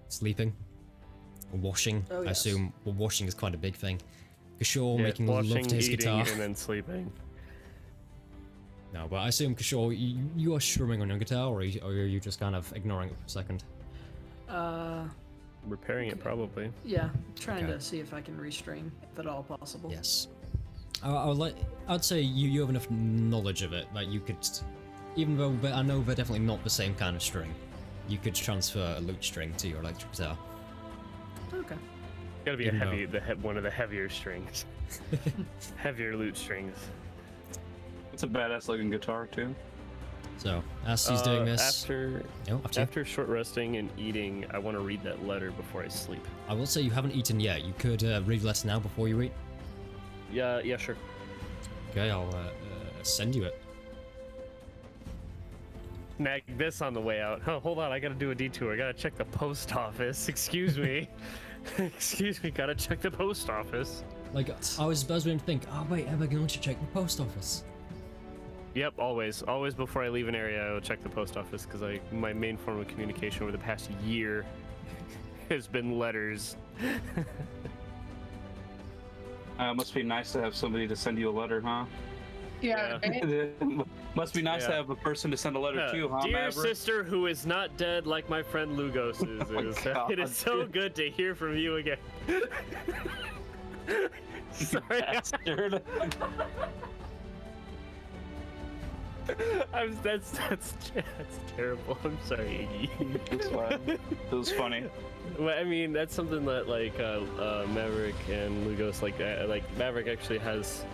Sleeping, washing. Oh, I yes. assume washing is quite a big thing. Kishore Yeah, making washing, love to his eating, guitar. and then sleeping. No, but I assume Kishore, you are strumming on your guitar, or are you just kind of ignoring it for a second? Repairing it, probably. Yeah, trying Okay. to see if I can restring, if at all possible. Yes. I'd say you have enough knowledge of it that you could, even though I know they're definitely not the same kind of string, you could transfer a lute string to your electric guitar. Okay. Gotta be Even one of the heavier strings. Heavier lute strings. It's a badass looking guitar too. So, as he's doing this, After after you. after short resting and eating, I want to read that letter before I sleep. I will say you haven't eaten yet. You could read the letter now before you eat. Yeah, sure. Okay, I'll send you it. Snag this on the way out. Oh, hold on, I gotta do a detour. I gotta check the post office. Excuse me. Excuse me, gotta check the post office. Like, I was going to think, oh wait, am I going to check the post office? Yep, always. Always before I leave an area, I will check the post office because my main form of communication over the past year has been letters. Must be nice to have somebody to send you a letter, huh? Yeah, right? Must be nice to Yeah. have a person to send a letter to, huh, Dear Maverick? sister who is not dead like my friend Lugos is. Oh my God, It is so dude. good to hear from you again. Sorry. Bastard. That's terrible. I'm sorry, Iggy. It's fine. It was funny. Well, I mean, that's something that like Maverick and Lugos like Maverick actually has,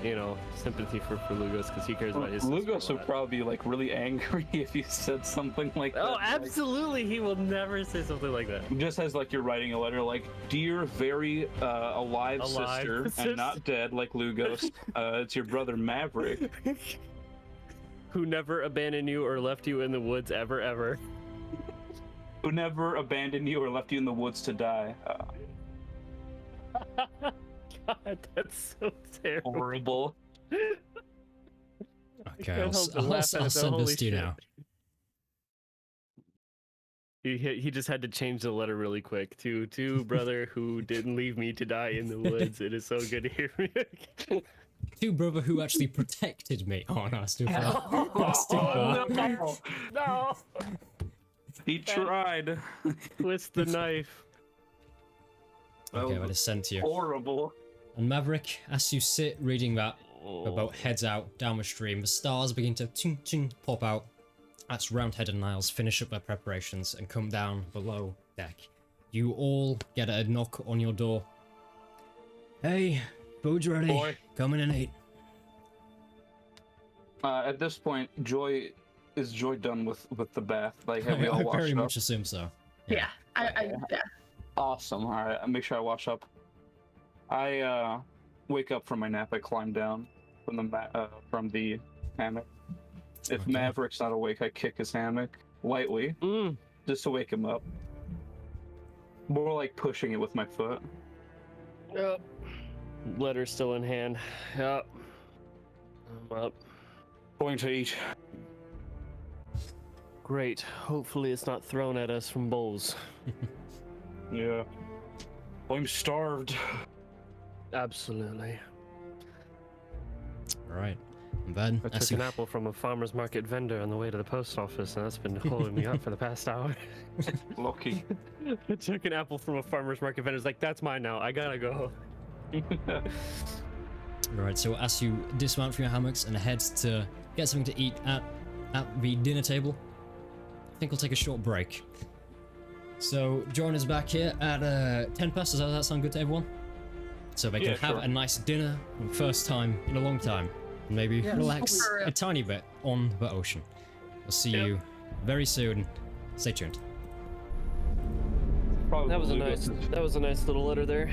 sympathy for Lugos because he cares about his sister Lugos a would lot. probably be like really angry if you said something like that. Oh, Like, absolutely! He will never say something like that. just as like you're writing a letter, like, dear very alive Alive sister and not dead like Lugos. It's your brother Maverick. Who never abandoned you or left you in the woods ever. Who never abandoned you or left you in the woods to die. God, that's so terrible. Horrible. Okay, can't I'll help but laugh at it, send holy this to you shit. now. He just had to change the letter really quick to brother who didn't leave me to die in the woods. It is so good to hear me. To brother who actually protected me. Oh no, that's too far. That's too far. No! He tried. Twist the knife. Okay, well, it's sent to you. Horrible. And Maverick, as you sit reading that, the boat heads out down the stream. The stars begin to ting ting pop out as Roundhead and Niles finish up their preparations and come down below deck. You all get a knock on your door. Hey, food's ready. Boy. Come in and eat. At this point, is Joy done with the bath? Like, have we all I washed very up? much assume so. Yeah. Yeah. Awesome. All right, I'll make sure I wash up. I wake up from my nap. I climb down from the hammock. If Okay. Maverick's not awake, I kick his hammock lightly just to wake him up. More like pushing it with my foot. Yep. Letter still in hand. Yep. I'm up. Going to eat. Great. Hopefully it's not thrown at us from bowls. Yeah. I'm starved. Absolutely. Alright. And then, I took an apple from a farmer's market vendor on the way to the post office, and that's been holding me up for the past hour. Lucky. I took an apple from a farmer's market vendor. It's like, that's mine now. I gotta go. Alright, so as you dismount from your hammocks and head to get something to eat at the dinner table, I think we'll take a short break. So, join us back here at 10 past. Does that sound good to everyone? So they can Yeah, have sure. a nice dinner for the first time in a long time. And maybe Yes. relax For real. a tiny bit on the ocean. We'll see you very soon. Stay tuned. Probably That was a Lucas. nice little letter there.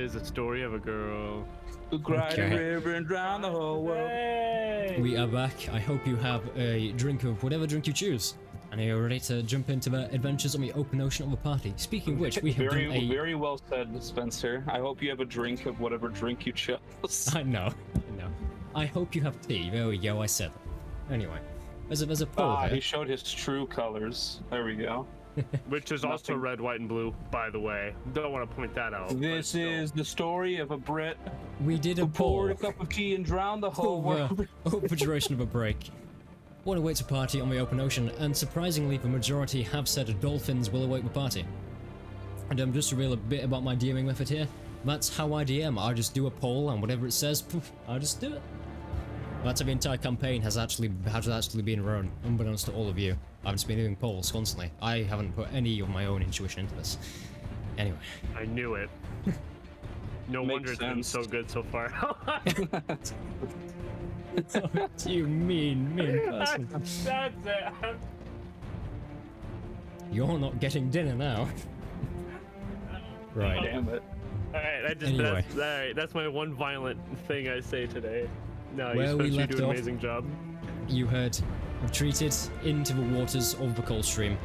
is a story of a girl. Who cried Okay. a river and drowned the whole world. We are back. I hope you have a drink of whatever drink you choose. And you're ready to jump into the adventures on the open ocean of a party. Speaking of which, we have done a... Very well said, Spencer. I hope you have a drink of whatever drink you chose. I know. I hope you have tea. There we go, I said it. Anyway, there's a poll He here. showed his true colors. There we go. Which is also Nothing. red, white, and blue, by the way. Don't want to point that out. but This still. is the story of a Brit We did a who poured poll a cup of tea and drowned the whole world. over the duration of a break. What awaits a party on the open ocean? And surprisingly, the majority have said dolphins will await the party. And just to reveal a bit about my DMing method here, that's how I DM. I just do a poll, and whatever it says, poof, I just do it. That's how the entire campaign has actually been run, unbeknownst to all of you. I've just been doing polls constantly. I haven't put any of my own intuition into this. Anyway. I knew it. No Makes wonder it's been sense. so good so far. You mean person. That's it. You're not getting dinner now. Right. Damn it. Alright, Anyway. that's my one violent thing I say today. No, Where we you left do an off- amazing job. You had retreated into the waters of the cold stream,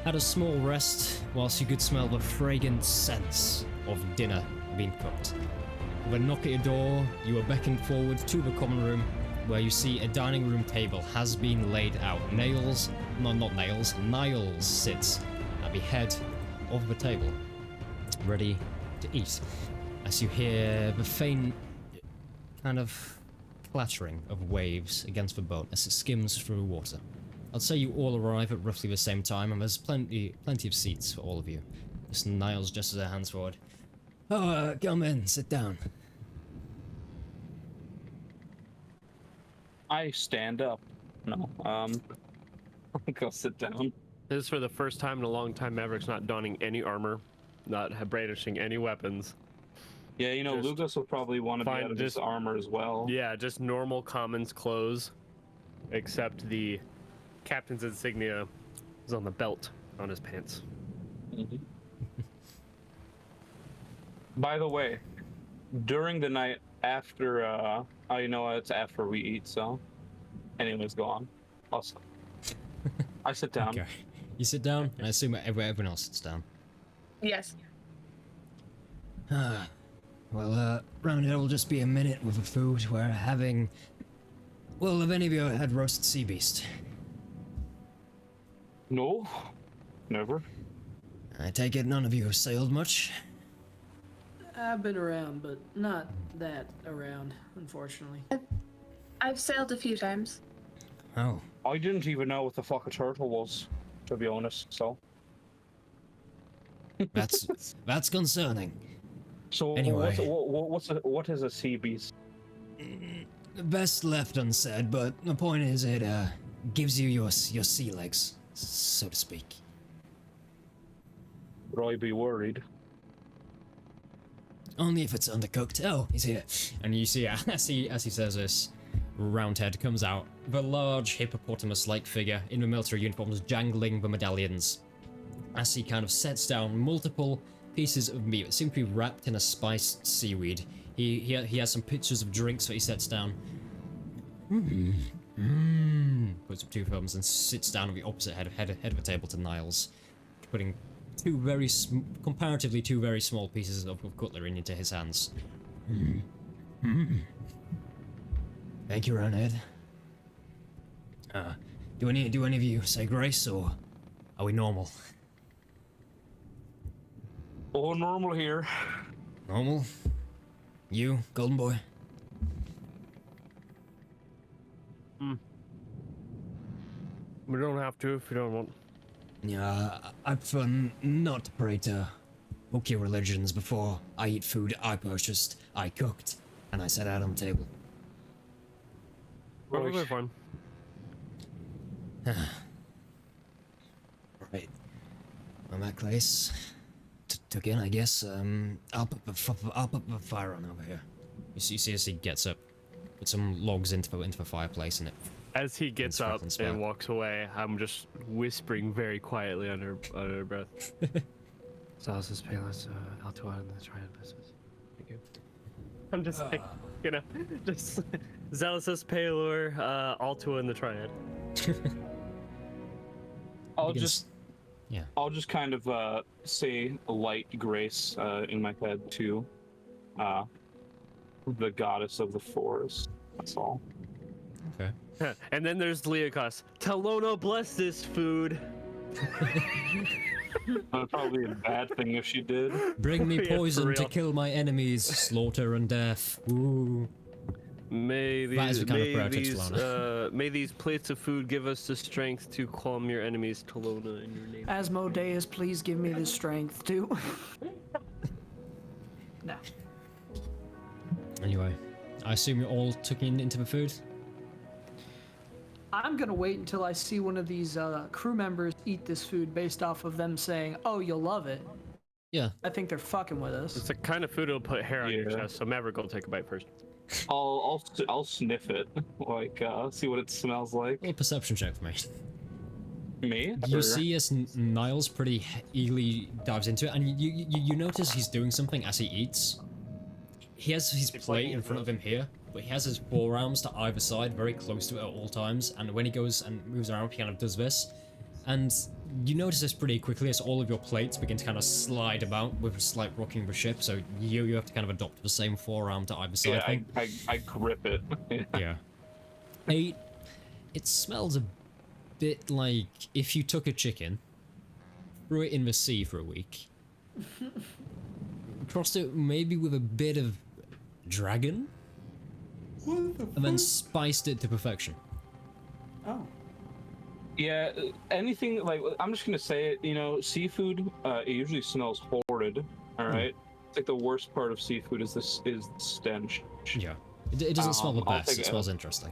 had a small rest whilst you could smell the fragrant scents of dinner being cooked. With a knock at your door, you are beckoned forward to the common room, where you see a dining room table has been laid out. Niles sits at the head of the table, ready to eat, as you hear the faint kind of clattering of waves against the boat as it skims through water. I'd say you all arrive at roughly the same time, and there's plenty of seats for all of you. Just Niles gestures her hands forward. Oh, come in, sit down. I stand up. No. Go sit down. This is for the first time in a long time Maverick's not donning any armor, not brandishing any weapons. Yeah, you know, Just Lucas will probably want to be fine, out of his just- armor as well. Yeah, just normal commons clothes, except the captain's insignia is on the belt on his pants. Mhm. By the way, during the night after, oh, you know what? It's after we eat, so. Anyways, go on. Also, I sit down. Okay. You sit down, and I assume everyone else sits down. Yes. Well, round here will just be a minute with the food. We're having... Well, have any of you had roasted sea beast? No, never. I take it none of you have sailed much? I've been around, but not that around, unfortunately. I've sailed a few times. Oh. I didn't even know what the fuck a turtle was, to be honest, so. That's concerning. So, Anyway. what is a sea beast? Best left unsaid, but the point is it gives you your sea legs, so to speak. Would I be worried? Only if it's undercooked. Oh, he's here. And you see, as he says this, Roundhead comes out, the large hippopotamus-like figure in the military uniforms jangling the medallions, as he kind of sets down multiple pieces of meat that seem to be wrapped in a spiced seaweed. He has some pictures of drinks that he sets down. Puts up two thumbs and sits down on the opposite head of the table to Niles, putting comparatively two very small pieces of cutlery into his hands. Thank you, Roundhead. Do any of you say grace, or are we normal? Oh, normal here. Normal? You, Golden Boy? We don't have to if you don't want. Yeah, I prefer not to pray to bookie religions before I eat food I purchased, I cooked, and I set out on the table. Perfectly fine. Right. On that place, took in, I guess. I'll put the fire on over here. You see as he gets up, put some logs into the fireplace, and it. As he gets Spark up and spark. and walks away, I'm just whispering very quietly under breath. Sausage Palis, Altua, and the Triad business. I'm just like, you know, just Zealous's Palor, Altua, and the Triad. I'll just kind of say a light grace in my head to the goddess of the forest. That's all. Okay. And then there's Leokos. Talona, bless this food. That'd probably be a bad thing if she did. Bring me Yeah, for poison to real. kill my enemies, slaughter and death. Ooh. May That is these, the kind of may, prayer to these Talona. may these plates of food give us the strength to calm your enemies, Talona, in your name. Asmodeus, please give me the strength to. No. Anyway, I assume you're all tucking into the food? I'm gonna wait until I see one of these crew members eat this food based off of them saying, "Oh, you'll love it." Yeah. I think they're fucking with It's us. the kind of food that'll put hair on your Yeah. chest, so Maverick will take a bite first. I'll sniff it, like see what it smells like. A little perception check for me. Me? You Or- see as Niles pretty eagerly dives into it, and you notice he's doing something as he eats. He has his plate in front of him here, but he has his forearms to either side, very close to it at all times, and when he goes and moves around, he kind of does this. And you notice this pretty quickly as all of your plates begin to kind of slide about with a slight rocking of the ship, so you have to kind of adopt the same forearm to either side Yeah, thing. I grip it. Yeah. It smells a bit like if you took a chicken, threw it in the sea for a week, crossed it maybe with a bit of dragon, and then spiced it to perfection. Oh. Yeah, anything like I'm just gonna say it. You know, seafood. It usually smells horrid. All right. It's like the worst part of seafood is the stench. Yeah. It doesn't smell the I'll best, take it it. smells interesting.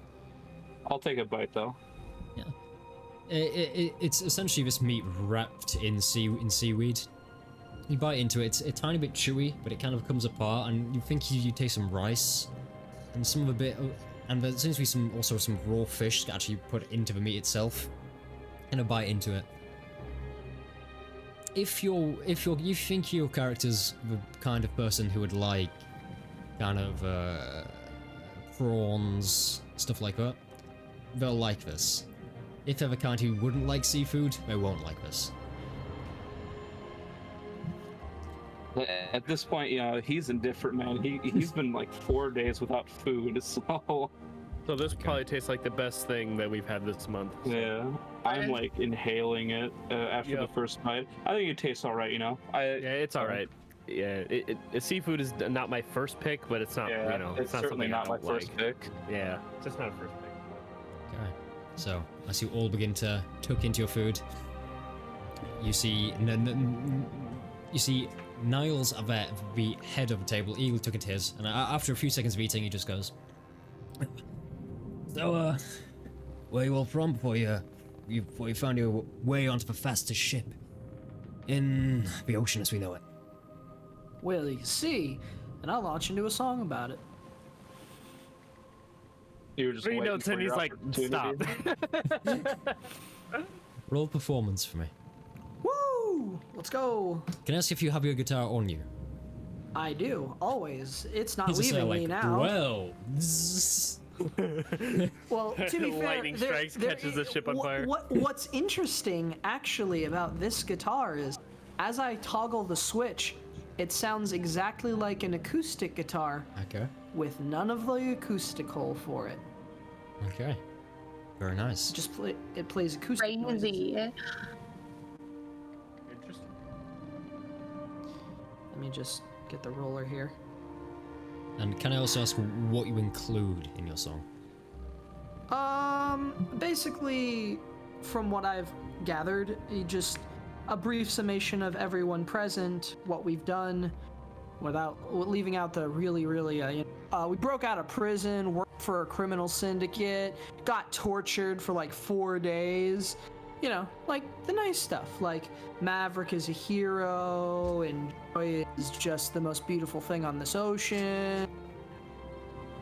I'll take a bite though. Yeah. It's essentially this meat wrapped in seaweed. You bite into it, it's a tiny bit chewy, but it kind of comes apart, and you think you taste some rice, and some of a bit, and there seems to be also some raw fish actually put into the meat itself. And a bite into it. If you think your character's the kind of person who would like kind of prawns, stuff like that, they'll like this. If they're the kind who wouldn't like seafood, they won't like this. At this point, you know, he's indifferent, man. He's been like 4 days without food, so So this probably tastes like the best thing that we've had this month. yeah. I'm like inhaling it after the Yep. first bite. I think it tastes all right, you know. Yeah, it's all right. Yeah, seafood is not my first pick, but it's not, Yeah, you know, it's not certainly something not I my don't first like. pick. Yeah, it's just not a first pick. Okay. So, as you all begin to tuck into your food, you see Niles at the head of the table, eagerly took into his, and after a few seconds of eating, he just goes, "So, where you all from before you found your way onto the fastest ship in the ocean as we know it?" Well, you see, and I'll launch into a song about it. You were just 3 waiting notes for and he's your like, opportunity. stop. Roll performance for me. Woo! Let's go. Can I ask if you have your guitar on you? I do, always. It's not He's just leaving like, me now. well, zzz. Well, to be fair, Lightning strikes, catches the ship on fire. What's interesting, actually, about this guitar is, as I toggle the switch, it sounds exactly like an acoustic guitar Okay, with none of the acoustic hole for it. okay. Very nice. It plays acoustic noises. Crazy. Interesting. Let me just get the roller here. And can I also ask what you include in your song? Basically, from what I've gathered, just a brief summation of everyone present, what we've done, without leaving out the really, we broke out of prison, worked for a criminal syndicate, got tortured for like 4 days. You know, like the nice stuff, like Maverick is a hero, and Joy is just the most beautiful thing on this ocean.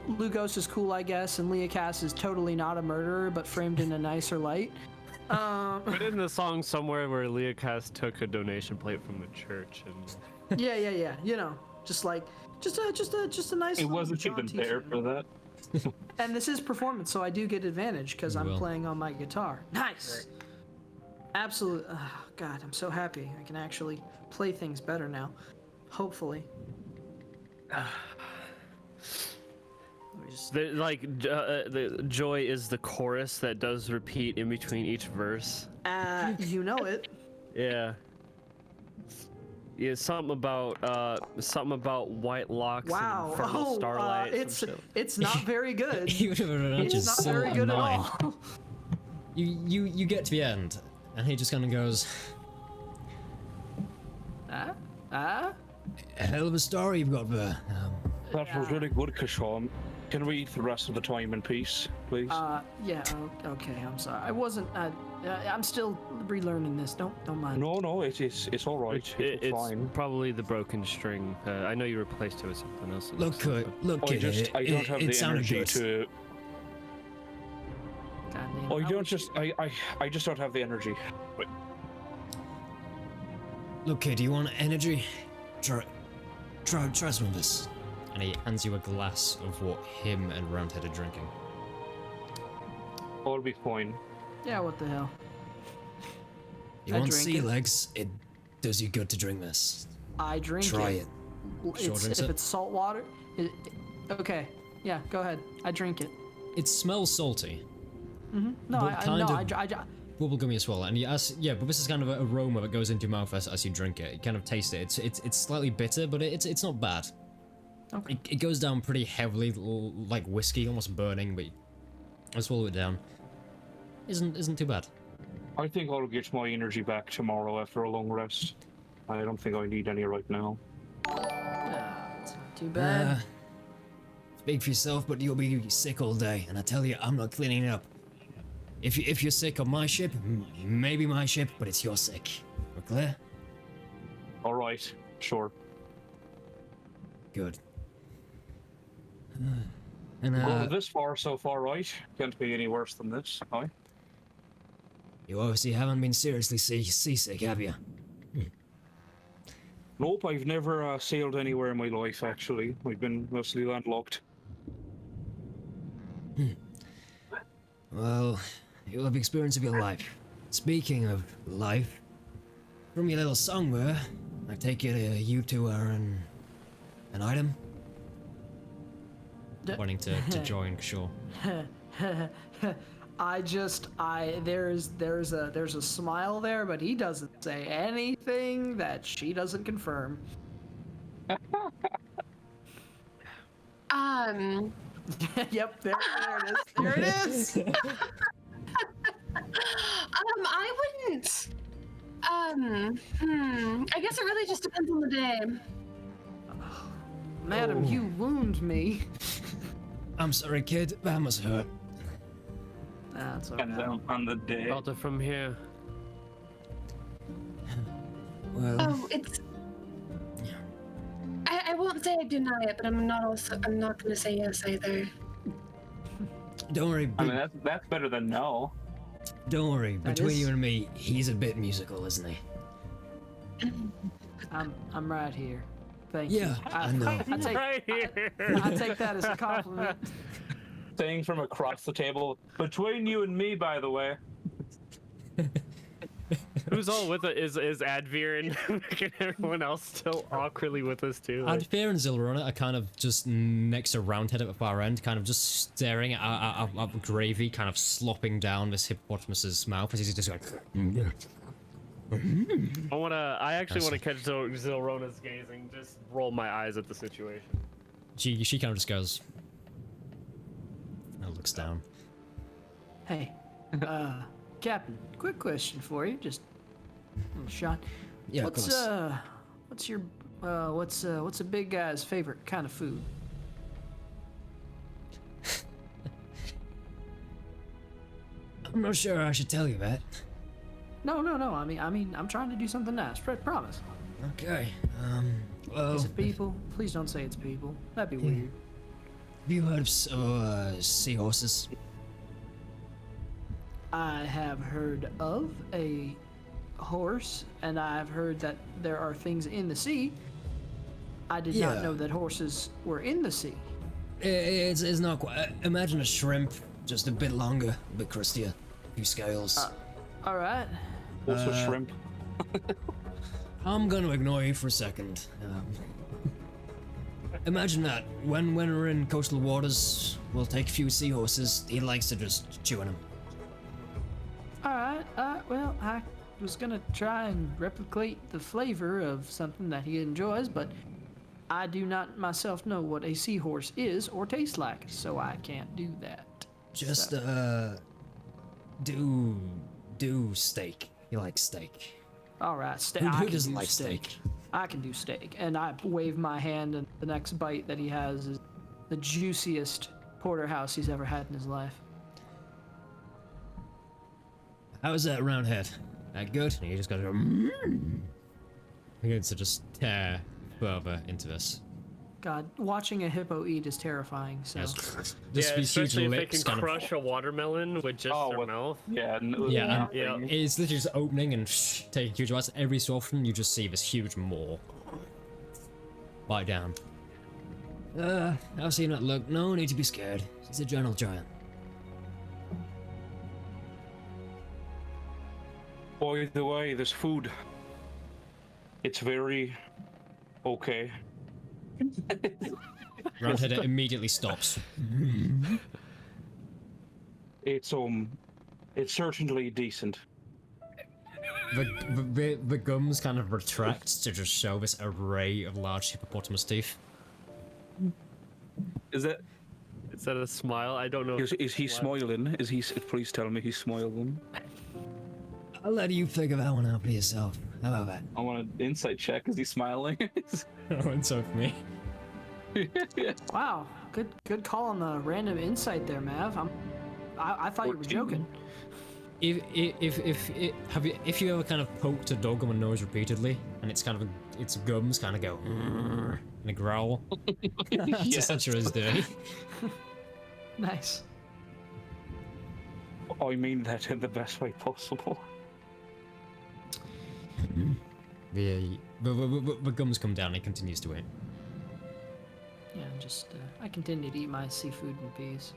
Lugos is cool, I guess, and Leokas is totally not a murderer, but framed in a nicer light. Put in the song somewhere where Leokas took a donation plate from the church and Yeah. You know, just like Just a nice. It little wasn't even jaunty there tune. for that. And this is performance, so I do get advantage because I'm Well. playing on my guitar. Nice. Absolute. Oh, God, I'm so happy. I can actually play things better now. Hopefully. Let me just- The joy is the chorus that does repeat in between each verse. You know it. Yeah. Yeah, something about white locks Wow. and infernal starlight. some It's shit. it's not very good. You would have It's just not so very good annoying. at all. You get to the end, and he just kind of goes, Ah? "A hell of a story you've got there." That was really good, Kishon. Can we eat the rest of the time in peace, please? Yeah. Okay. I'm sorry. I wasn't. I'm still relearning this. Don't mind. No, it's all right. It's It's fine. probably the broken string. I know you replaced it with something else. it looks Look, like, look, I kid, just I don't have it the sounded energy good. to. God damn, I don't wish- just I just don't have the energy. But Look, kid, do you want energy? Try some of this. And he hands you a glass of what him and Roundhead are drinking. I'll be fine. Yeah. What the hell? You I want drink sea it. legs? It does you good to drink this. I drink Try it. Sure, It's, drinks if it? it's salt water. Okay. Yeah. Go ahead. I drink it. It smells salty. No, What I kind no. of- I Bubblegummy as well, and but this is kind of an aroma that goes into your mouth as you drink it. You kind of taste it. It's slightly bitter, but it's not bad. Okay. It goes down pretty heavily, like whiskey, almost burning, but I swallow it down. Isn't too bad. I think I'll get my energy back tomorrow after a long rest. I don't think I need any right now. It's not too bad. Speak for yourself, but you'll be sick all day, and I tell you, I'm not cleaning it up. If you're sick on my ship, maybe my ship, but it's your sick. We're clear? All right, sure. Good. And Well, this far so far, right? Can't be any worse than this, huh? you obviously haven't been seriously seasick, have you? Nope, I've never sailed anywhere in my life, actually. I've been mostly landlocked. Well, you'll have the experience of your life. Speaking of life, from your little song there, I take it you two are an item? Wanting to join, sure. There's a smile there, but he doesn't say anything that she doesn't confirm. Yep, there it is. There it is. I wouldn't. I guess it really just depends on the day. Madam, you wound me. I'm sorry, kid. That must hurt. That's And alright. then on the day. felt it from here. Well, Oh, it's. I won't say I deny it, but I'm not gonna say yes either. don't worry. I mean, that's better than no. Don't worry. That Between is- you and me, he's a bit musical, isn't he? I'm right here. Thank Yeah, you. I know. Right here. I take that as a compliment. Saying from across the table, between you and me, by the way. Who's all with it? Is Advir and everyone else still awkwardly with us too? Like, Adfair and Zilrona are kind of just next to Roundhead at the far end, kind of just staring at gravy, kind of slopping down this hippopotamus's mouth as he's just like. I actually want to catch Zilrona's gazing. Just roll my eyes at the situation. She kind of just goes. And looks down. Hey, Captain, quick question for you. Just a little shot. Yeah, of course. What's a big guy's favorite kind of food? I'm not sure I should tell you that. No. I mean, I'm trying to do something nice. Promise. Okay. Well, Is it people? Please don't say it's people. That'd be weird. have you heard of seahorses? I have heard of a horse, and I've heard that there are things in the sea. I did Yeah. not know that horses were in the sea. It's not quite. Imagine a shrimp, just a bit longer, a bit crustier, a few scales. All right. Also shrimp. I'm gonna ignore you for a second. Imagine that. When we're in coastal waters, we'll take a few seahorses. He likes to just chew on them. All right. Well, I was gonna try and replicate the flavor of something that he enjoys, but I do not myself know what a seahorse is or tastes like, so I can't do that. Just So- do steak. He likes steak. All right. Who doesn't like steak? I can do steak, and I wave my hand, and the next bite that he has is the juiciest porterhouse he's ever had in his life. How was that round head? That good? And he just goes. He gets to just tear further into this. God, watching a hippo eat is terrifying. So. Yes. Yeah, Just these huge especially if they lips can kind crush a watermelon with just their with- mouth. Yeah. Yeah. Yeah. It's literally just opening and taking huge bites. Every so often, you just see this huge maw bite down. I've seen that look. No need to be scared. He's a gentle giant. By the way, this food. It's very okay. Roundhead immediately stops. It's certainly decent. The gums kind of retract to just show this array of large hippopotamus teeth. Is that? Is that a smile? I don't know. Is he smiling? Is he? Please tell me he's smiling. I'll let you figure that one out for yourself. How about that? I want an insight check. Is he smiling? Oh, and so for me. Wow, good call on the random insight there, Mav. I thought you were 14. joking. If you ever kind of poked a dog on the nose repeatedly and it's kind of its gums kind of go and a growl, that's Yes. essentially what it's doing. Nice. I mean that in the best way possible. The gums come down and he continues to eat. Yeah, I continue to eat my seafood and peas.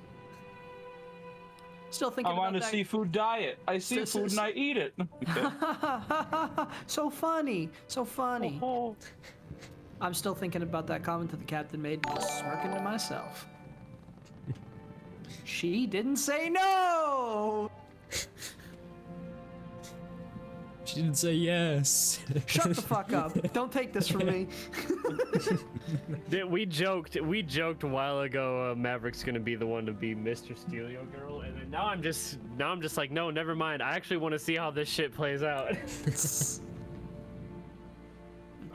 Still thinking I'm on a about seafood diet. I see S- food s- and I eat it. that. So funny, so funny. I'm still thinking about that comment that the captain made and just smirking to myself. She didn't say no! She didn't say yes. Shut the fuck up. Don't take this from me. We joked a while ago. Maverick's gonna be the one to be Mr. Steelio Girl, and then now I'm just like, no, never mind. I actually want to see how this shit plays out.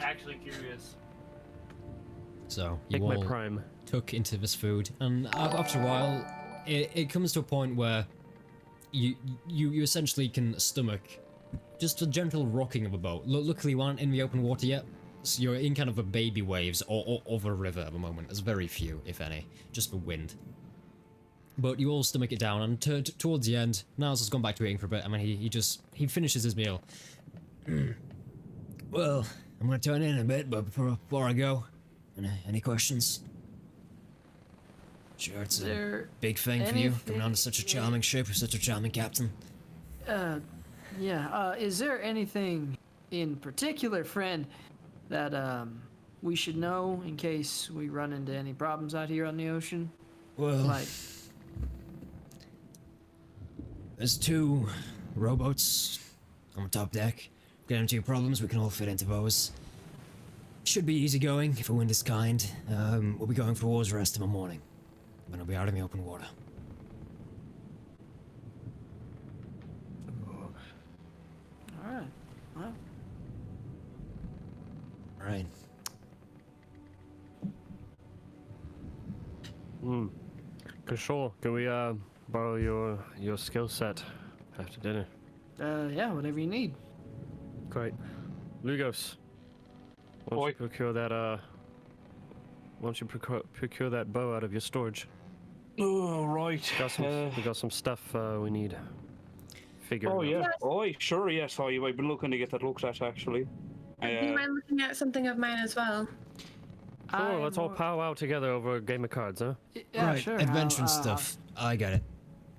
Actually curious. So you Take my all prime. took into this food, and after a while, it comes to a point where you essentially can stomach just a gentle rocking of a boat. Luckily, you aren't in the open water yet, so you're in kind of a baby waves or of a river at the moment. There's very few, if any, just the wind. But you all stomach it down, and towards the end, Niles has gone back to eating for a bit. I mean, he finishes his meal. Well, I'm gonna turn in a bit, but before I go, any questions? Sure, it's a There big thing for you, coming on to such a anything- charming ship with such a charming captain. Yeah, is there anything in particular, friend, that we should know in case we run into any problems out here on the ocean? Well, Like, there's 2 rowboats on the top deck. Get into your problems, we can all fit into those. Should be easy going if the wind is kind. We'll be going for oars rest in the morning. Then I'll be out in the open water. all right. Well, Right. Sure. Can we borrow your skill set after dinner? yeah, whatever you need. Great. Lugos. Why don't Boy. you procure that procure that bow out of your storage? Oh, right. We got some stuff we need. Figure. Oh out. yeah. Oh, sure. Yes. I've been looking to get that looked at actually. Do you mind looking at something of mine as well? Sure, let's all powwow together over a game of cards, huh? Yeah, right, sure. adventure and stuff. I get it.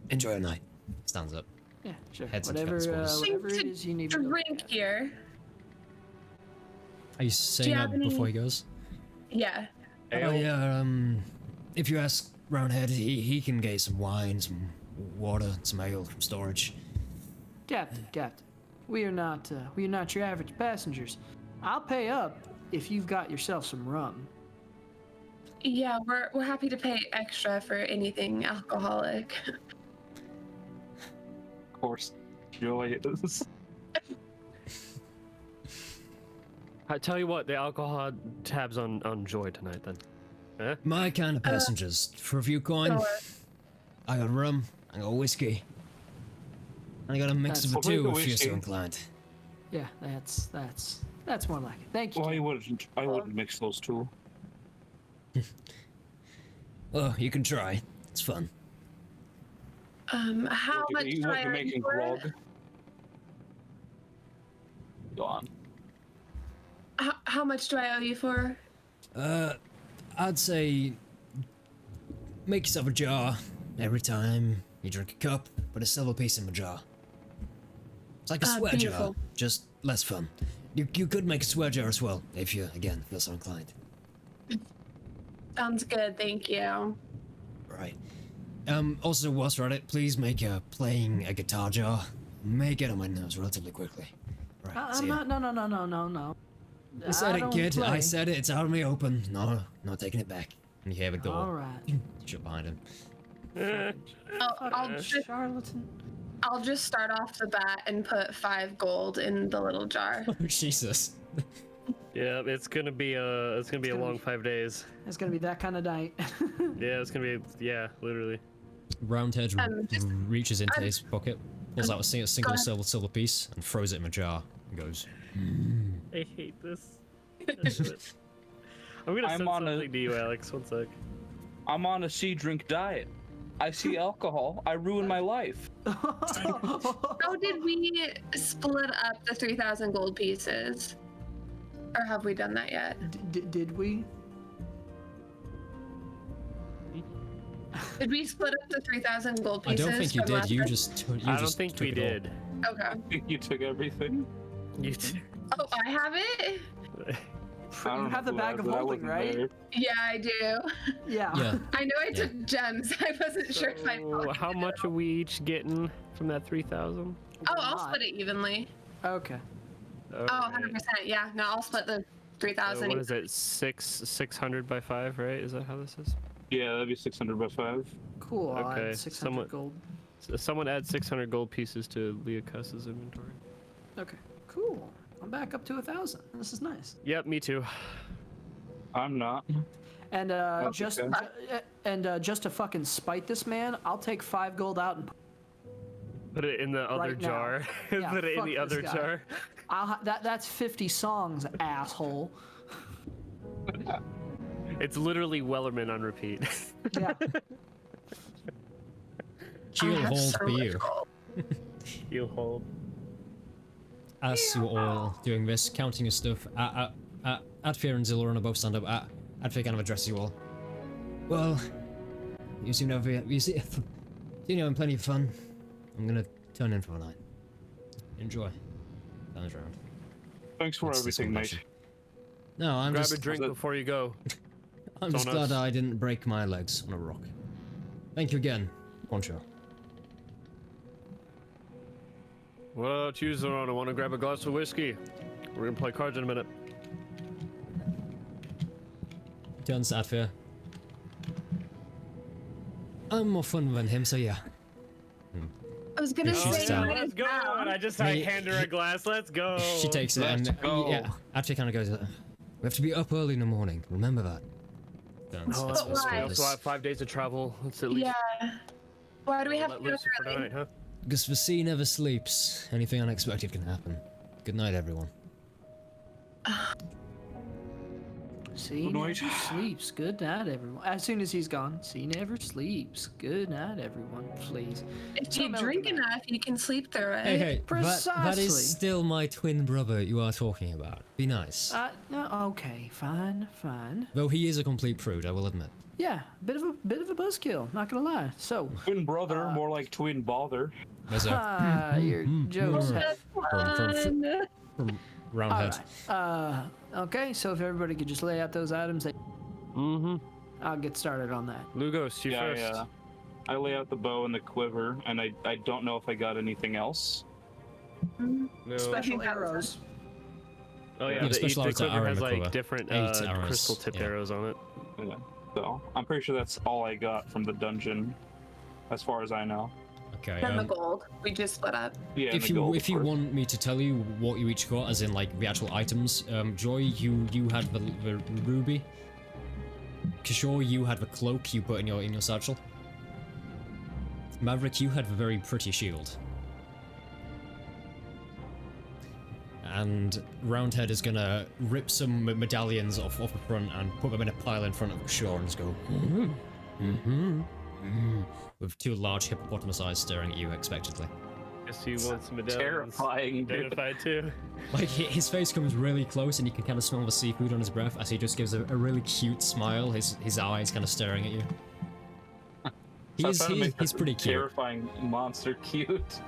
Enjoy your night. Stands up. Yeah, sure. Heads and Whatever, transporters. whatever it is you need to go Drink look at. here. Are you saying you that have any- before he goes? Yeah. Oh yeah, if you ask Roundhead, he can get some wine, some water, some ale from storage. Captain, we are not your average passengers. I'll pay up if you've got yourself some rum. Yeah, we're happy to pay extra for anything alcoholic. Of course, Joy is. I tell you what, the alcohol tab's on Joy tonight then. Eh? My kind of passengers. For a few coin, Sure. I got rum, I got whiskey. And I got a mix of the That's- I'll two take the if you're so whiskey. inclined. Yeah, that's more like it. Thank you. Well, I wouldn't mix those two. Well, you can try. It's fun. How much You do would I be owe making you for it? grog. Go on. How much do I owe you for? I'd say make yourself a jar every time you drink a cup, put a silver piece in the jar. It's like a swear jar, beautiful. just less fun. You could make a swear jar as well, if you, again, feel so inclined. Sounds good, thank you. Right. Also, whilst we're at it, please make playing a guitar jar. May get on my nerves relatively quickly. Right, see I'm ya. not. No. I said it, don't kid. I play. said it. It's out of me open. No, not taking it back. And you hear the door All right. shut behind him. I'll just start off the bat and put 5 gold in the little jar. Oh, Jesus. Yeah, it's gonna be a gonna long be- 5 days. It's gonna be that kind of night. Yeah, it's gonna be literally. Roundhead Just- reaches into his pocket, pulls out a single ahead. silver piece, and throws it in a jar. And goes, I hate this. I'm gonna I'm send on a- something to you, Alex. One sec. I'm on a see-drink diet. I see alcohol. I ruin my life. How did we split up the 3,000 gold pieces? Or have we done that yet? Did we? Did we split up the 3,000 gold I pieces? don't think you from did. last You time? just. I don't think took we it all. did. Okay. You took everything. You did. Oh, I have it? I don't You have know the who bag has of it. I holding, wasn't right? there. Yeah, I do. Yeah. Yeah. I know I Yeah. took gems. I wasn't sure if I. So, how much are we each getting from that 3,000? Oh, I'll split it evenly. Okay. Oh, 100%. Yeah, no, I'll split the 3,000. What is it? 600 by 5, right? Is that how this is? Yeah, that'd be 600 by 5. Cool. I'll Okay, add 600 somewhat- gold. Someone add 600 gold pieces to Leocuss's inventory. Okay. Cool. I'm back up to 1,000. This is nice. Yep, me too. I'm not. And That's just okay. just to fucking spite this man, I'll take 5 gold out and Put it in the other Right now. jar. Yeah, Put it in fuck the this other guy. jar. that's 50 songs, asshole. It's literally Wellerman on repeat. Yeah. She'll have hold so for much you. gold. You hold. As you're all doing this, counting your stuff, Adfir and Zilloran both stand up. Adfir kind of addresses you all. Well, you seem to have having plenty of fun. I'm gonna turn in for the night. Enjoy. Turns around. Thanks for That's this everything, one mate. question. No, I'm Grab just, a drink before you go. I'm just Donuts. glad I didn't break my legs on a rock. Thank you again, Poncho. What about you, Zoran? I want to grab a glass of whiskey. We're gonna play cards in a minute. Turns to Adfir. I'm more fun than him, so yeah. I was gonna Yeah, she's say. down. might Let's as go! well. And I hand her a glass. Let's go. She takes it Let's and go. yeah, Adfir kind of goes. We have to be up early in the morning. Remember that. Turns. Oh, That's But what's why? we for also this. have 5 days of travel. Let's at least Yeah. Why do we have let to go loose for early? tonight, huh? Because the sea never sleeps. Anything unexpected can happen. Good night, everyone. See Good never night. sleeps. Good night, everyone. As soon as he's gone, see never sleeps. Good night, everyone. Please. If So you drink melodramatic. enough, you can sleep through it. Hey, hey, that Precisely. is still my twin brother you are talking about. Be nice. No, okay, fine. Though he is a complete prude, I will admit. Yeah, bit of a buzzkill. Not gonna lie. So, Twin brother, more like twin bother. There's a your jokes. That's from fun. Roundhead. Alright. Okay, so if everybody could just lay out those items, Mm-hmm. I'll get started on that. Lugos, you first. Yeah. I lay out the bow and the quiver, and I don't know if I got anything else. No. Special that was arrows. Oh yeah, Yeah, the, special the arrows are quiver arrow has in the like quiver. different 8 arrows, crystal tipped yeah. arrows on it. Yeah. So I'm pretty sure that's all I got from the dungeon, as far as I know. Okay. And the gold. We just split up. Yeah. and If the you gold, if of you course. want me to tell you what you each got, as in like the actual items, Joy, you had the ruby. Kishore, you had the cloak you put in your satchel. Maverick, you had the very pretty shield. And Roundhead is gonna rip some medallions off the front and put them in a pile in front of Kishore and just go, with 2 large hippopotamus eyes staring at you expectantly. Guess he wants medallions. Terrifying, dude. Identified too. Like, his face comes really close and you can kind of smell the seafood on his breath as he just gives a really cute smile, his eyes kind of staring at you. He's pretty cute. Terrifying monster cute.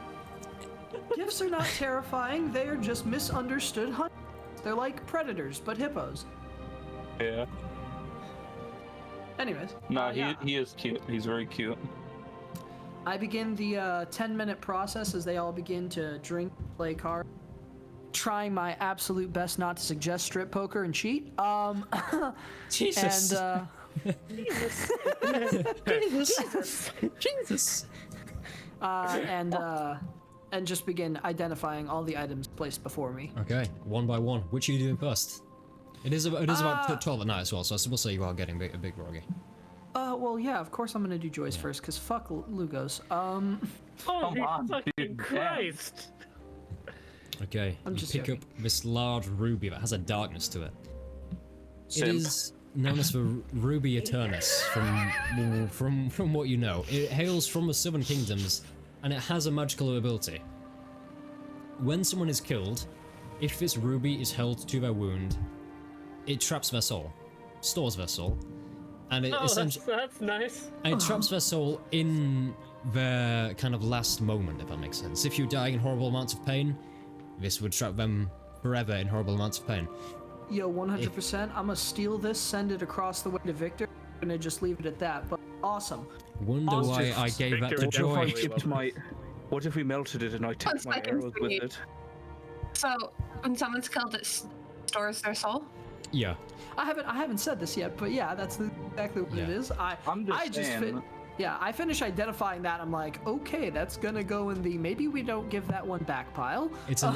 Gifts are not terrifying. They are just misunderstood hunters. They're like predators, but hippos. Yeah. Anyways. No, yeah. he is cute. He's very cute. I begin the 10-minute process as they all begin to drink, play cards, trying my absolute best not to suggest strip poker and cheat. Jesus. And Jesus. and just begin identifying all the items placed before me. Okay, one by one. Which are you doing first? It is about 12 at night as well, so we'll say you are getting a bit groggy. Well, yeah, of course I'm gonna do Joyce first, because fuck Lugos. Holy on, fucking dude, Christ! Okay, I'm you just pick joking. up this large ruby that has a darkness to it. Simp. It is known as the Ruby Eternus from what you know. It hails from the Southern Kingdoms, and it has a magical ability. When someone is killed, if this ruby is held to their wound, it traps their soul, stores their soul, and it essentially that's nice. and it traps their soul in their kind of last moment, if that makes sense. If you're dying in horrible amounts of pain, this would trap them forever in horrible amounts of pain. Yo, 100%. I'm gonna steal this, send it across the way to Victor. I'm gonna just leave it at that. But awesome. Wonder why I gave that to Victor Joy. would What if I tipped my? What if we melted it and I tipped my second arrows for with you. it? So when someone's killed, it stores their soul. Yeah. I haven't said this yet, but yeah, that's exactly what it Yeah. is. I'm just saying. Yeah, I finish identifying that. I'm like, okay, that's gonna go in the maybe we don't give that one back pile. It's an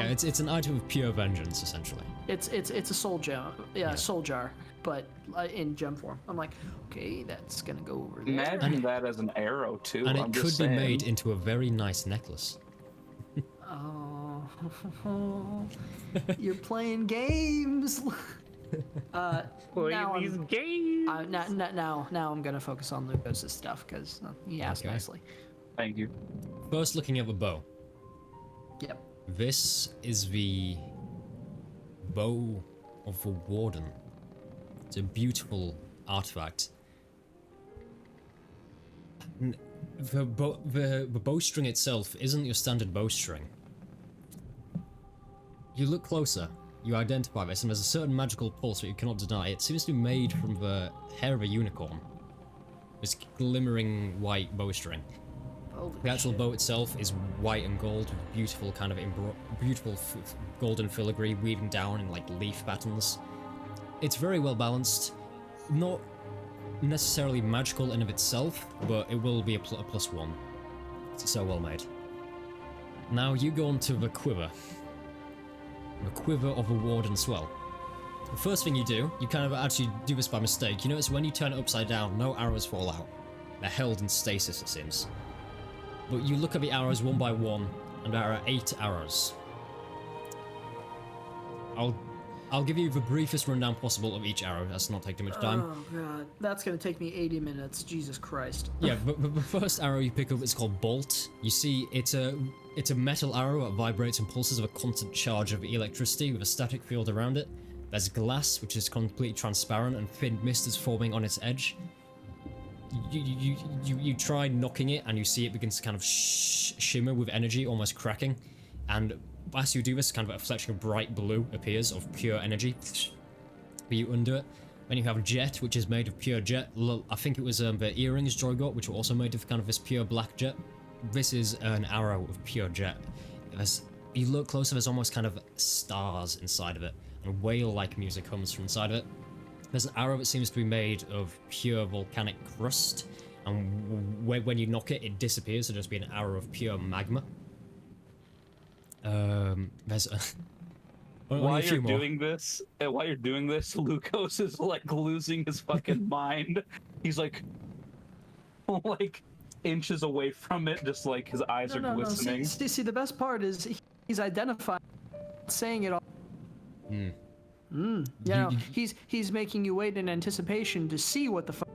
it's an item of pure vengeance, essentially. It's a soul gem, soul jar, but in gem form. I'm like, okay, that's gonna go over there. Imagine that as an arrow too. And I'm it just could be saying. made into a very nice necklace. Oh, you're playing games. Playing now these I'm- games. now I'm gonna focus on Lucas' stuff because he asked Okay. nicely. Thank you. First, looking at the bow. Yep. This is the bow of the Warden. It's a beautiful artifact. The bowstring itself isn't your standard bowstring. You look closer, you identify this, and there's a certain magical pulse that you cannot deny. It seems to be made from the hair of a unicorn. This glimmering white bowstring. Holy The actual shit. bow itself is white and gold, with beautiful kind of beautiful golden filigree weaving down in like leaf patterns. It's very well balanced, not necessarily magical in of itself, but it will be a +1. It's so well made. Now you go on to the quiver of a Warden Swell. The first thing you do, you kind of actually do this by mistake. You notice when you turn it upside down, no arrows fall out. They're held in stasis, it seems. But you look at the arrows one by one, and there are 8 arrows. I'll give you the briefest rundown possible of each arrow. That's not take too much time. Oh god, that's gonna take me 80 minutes. Jesus Christ. Yeah, but the first arrow you pick up is called Bolt. You see, it's a metal arrow that vibrates and pulses with a constant charge of electricity with a static field around it. There's glass, which is completely transparent, and thin mist is forming on its edge. You try knocking it, and you see it begins to kind of shimmer with energy, almost cracking. And as you do this, kind of a fletching of bright blue appears of pure energy. But you undo it. Then you have Jet, which is made of pure jet. I think it was the earrings Joy got, which were also made of kind of this pure black jet. This is an arrow of pure jet. You look closer, there's almost kind of stars inside of it, and whale-like music comes from inside of it. There's an arrow that seems to be made of pure volcanic crust, and when you knock it, it disappears. It'll just be an arrow of pure magma. There's a... While you're doing this, Lukos is like losing his fucking mind. He's like inches away from it, just like his eyes are glistening. No. See, the best part is he's identifying, saying it all. He's making you wait in anticipation to see what the fuck.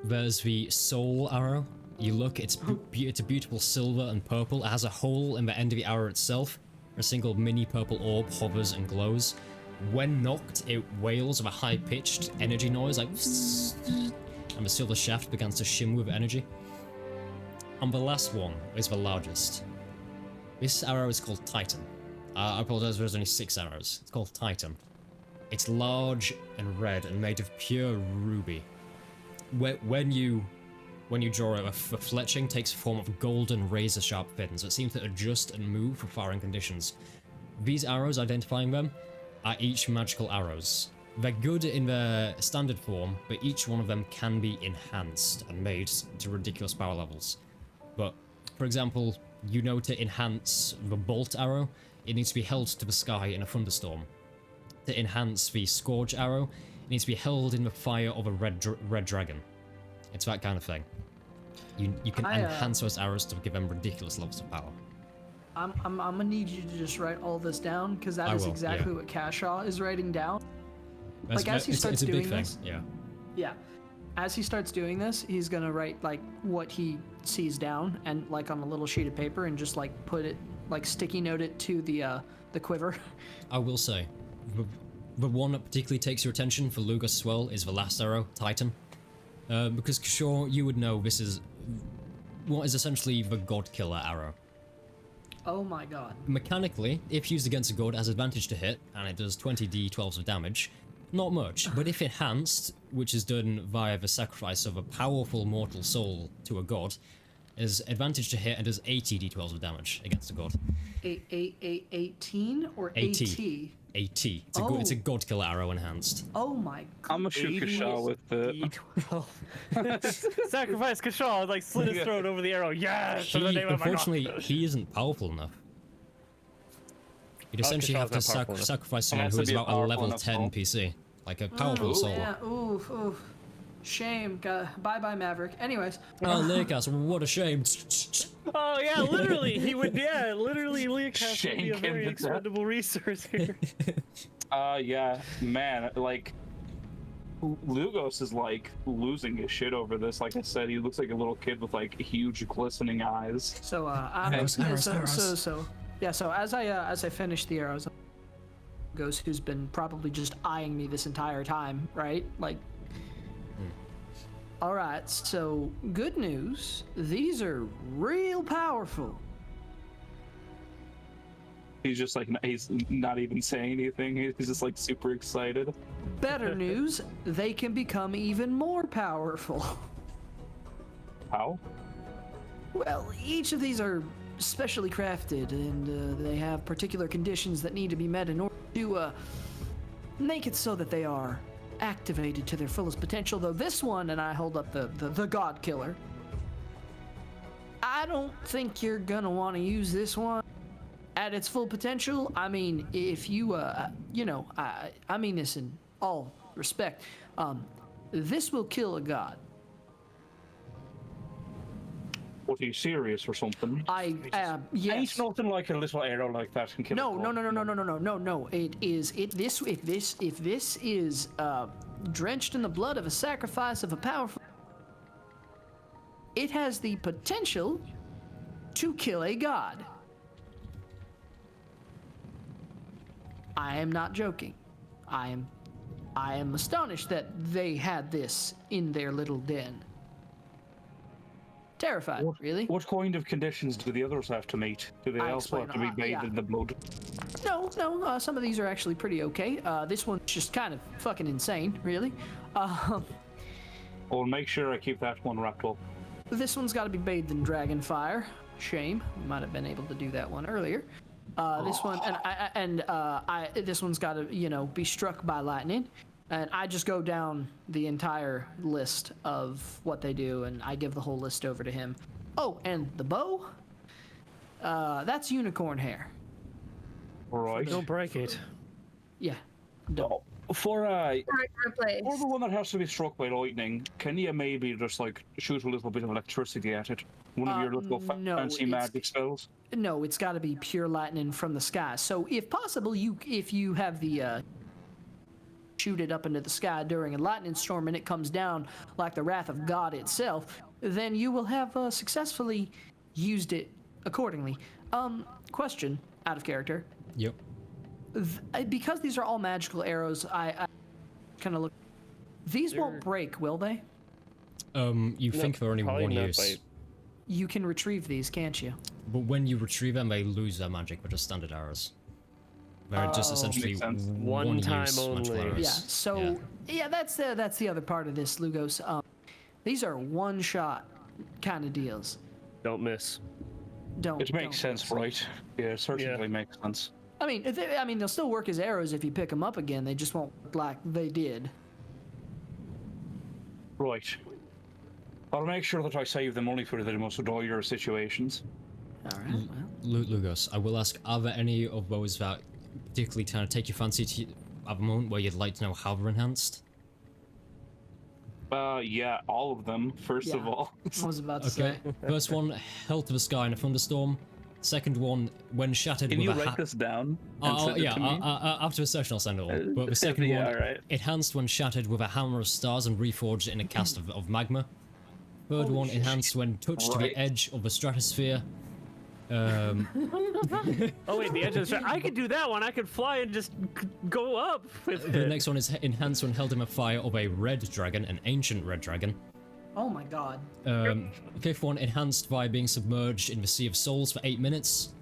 There's the soul arrow. You look, it's a beautiful silver and purple. It has a hole in the end of the arrow itself. A single mini purple orb hovers and glows. When knocked, it wails with a high-pitched energy noise, like and the silver shaft begins to shimmer with energy. And the last one is the largest. This arrow is called Titan. I apologize, there's only 6 arrows. It's called Titan. It's large and red and made of pure ruby. When you draw it, the fletching takes the form of golden razor-sharp fins that seem to adjust and move for firing conditions. These arrows, identifying them, are each magical arrows. They're good in their standard form, but each one of them can be enhanced and made to ridiculous power levels. But, for example, you know, to enhance the bolt arrow, it needs to be held to the sky in a thunderstorm. To enhance the scourge arrow, it needs to be held in the fire of a red dragon. It's that kind of thing. You can enhance those arrows to give them ridiculous levels of power. I'm gonna need you to just write all this down, because that is exactly what Kashaw is writing down. Like as he starts doing this, yeah. As he starts doing this, he's gonna write like what he sees down and like on a little sheet of paper and just like put it, like sticky note it to the quiver. I will say, the one that particularly takes your attention for Lugos as well is the last arrow, Titan. Because sure, you would know this is what is essentially the God Killer arrow. Oh my god. Mechanically, if used against a god, it has advantage to hit, and it does 20 d12s of damage. Not much, but if enhanced, which is done via the sacrifice of a powerful mortal soul to a god, is advantage to hit and does 80 d12s of damage against a god. 18 or 80? 80. It's a God Killer arrow enhanced. Oh my god. I'm gonna shoot Kashaw with the D12. Sacrifice Kashaw, like slit his throat over the arrow. Yes! Unfortunately, he isn't powerful enough. You'd essentially have to sacrifice someone who is about a level 10 PC. Like a powerful soul. Yeah, oof. Shame. Bye-bye, Maverick. Anyways. Oh, Leocast, what a shame. Oh, yeah, literally. He would, literally, Leocast would be a very expendable resource here. Yeah, man, like, Lugos is, like, losing his shit over this. Like I said, he looks like a little kid with, like, huge glistening eyes. So, so as I finish the arrows, Ghost, who's been probably just eyeing me this entire time, right? Like, all right, so good news. These are real powerful. He's just like, he's not even saying anything. He's just like super excited. Better news, they can become even more powerful. How? Well, each of these are specially crafted, and they have particular conditions that need to be met in order to make it so that they are activated to their fullest potential. Though this one, and I hold up the God Killer, I don't think you're gonna want to use this one at its full potential. I mean, if you I mean this in all respect, this will kill a god. Was he serious or something? Ain't Yes. nothing like a little arrow like that can kill No, a no, dog. no, no, no, no, no, no, no, no. If this is drenched in the blood of a sacrifice of a powerful, it has the potential to kill a god. I am not joking. I am astonished that they had this in their little den. Terrified, really. What kind of conditions do the others have to meet? Do they I also have to be explain, bathed yeah. in the blood? No, some of these are actually pretty okay. This one's just kind of fucking insane, really. I'll make sure I keep that one wrapped up. This one's got to be bathed in dragon fire. Shame, we might have been able to do that one earlier. This one, this one's got to, be struck by lightning. And I just go down the entire list of what they do, and I give the whole list over to him. Oh, and the bow? That's unicorn hair. Right. Don't break it. Yeah. Don't. For Replace. the one that has to be struck by lightning, can you maybe just like shoot a little bit of electricity at it? One of your little no, fancy it's- magic spells? No, it's got to be pure lightning from the sky. So, if possible, if you have the shoot it up into the sky during a lightning storm and it comes down like the wrath of God itself, then you will have successfully used it accordingly. Question, out of character. Yep. Because these are all magical arrows, I kind of look. These won't break, will they? You think they're only probably one not use. by- You can retrieve these, can't you? But when you retrieve them, they lose their magic, but just standard arrows. They're just essentially makes sense. one time use magical only. arrows. Yeah. So that's the other part of this, Lugos. These are one-shot kind of deals. Don't miss. It makes sense, right? Yeah, it certainly makes sense. I mean, they'll still work as arrows if you pick them up again. They just won't work like they did. Right. I'll make sure that I save the money for the most dire situations. All right. Well, Lugos, I will ask, are there any of those that particularly kind of take your fancy at the moment where you'd like to know how they're enhanced? Yeah, all of them, first of Yeah. all. I was about to Okay. say. First one, hell to the sky in a thunderstorm. Second one, when shattered Can with you a write this down and Oh, send it yeah, to me? after the session I'll send it all. But the second yeah, one, alright. enhanced when shattered with a hammer of stars and reforged in a cast of magma. Third one, enhanced when touched to Right. the edge of the stratosphere. Oh wait, the edge of the I could do that one. I could fly and just go up with The it. next one is enhanced when held in the fire of a red dragon, an ancient red dragon. Oh my God. Fifth one, enhanced by being submerged in the Sea of Souls for 8 minutes.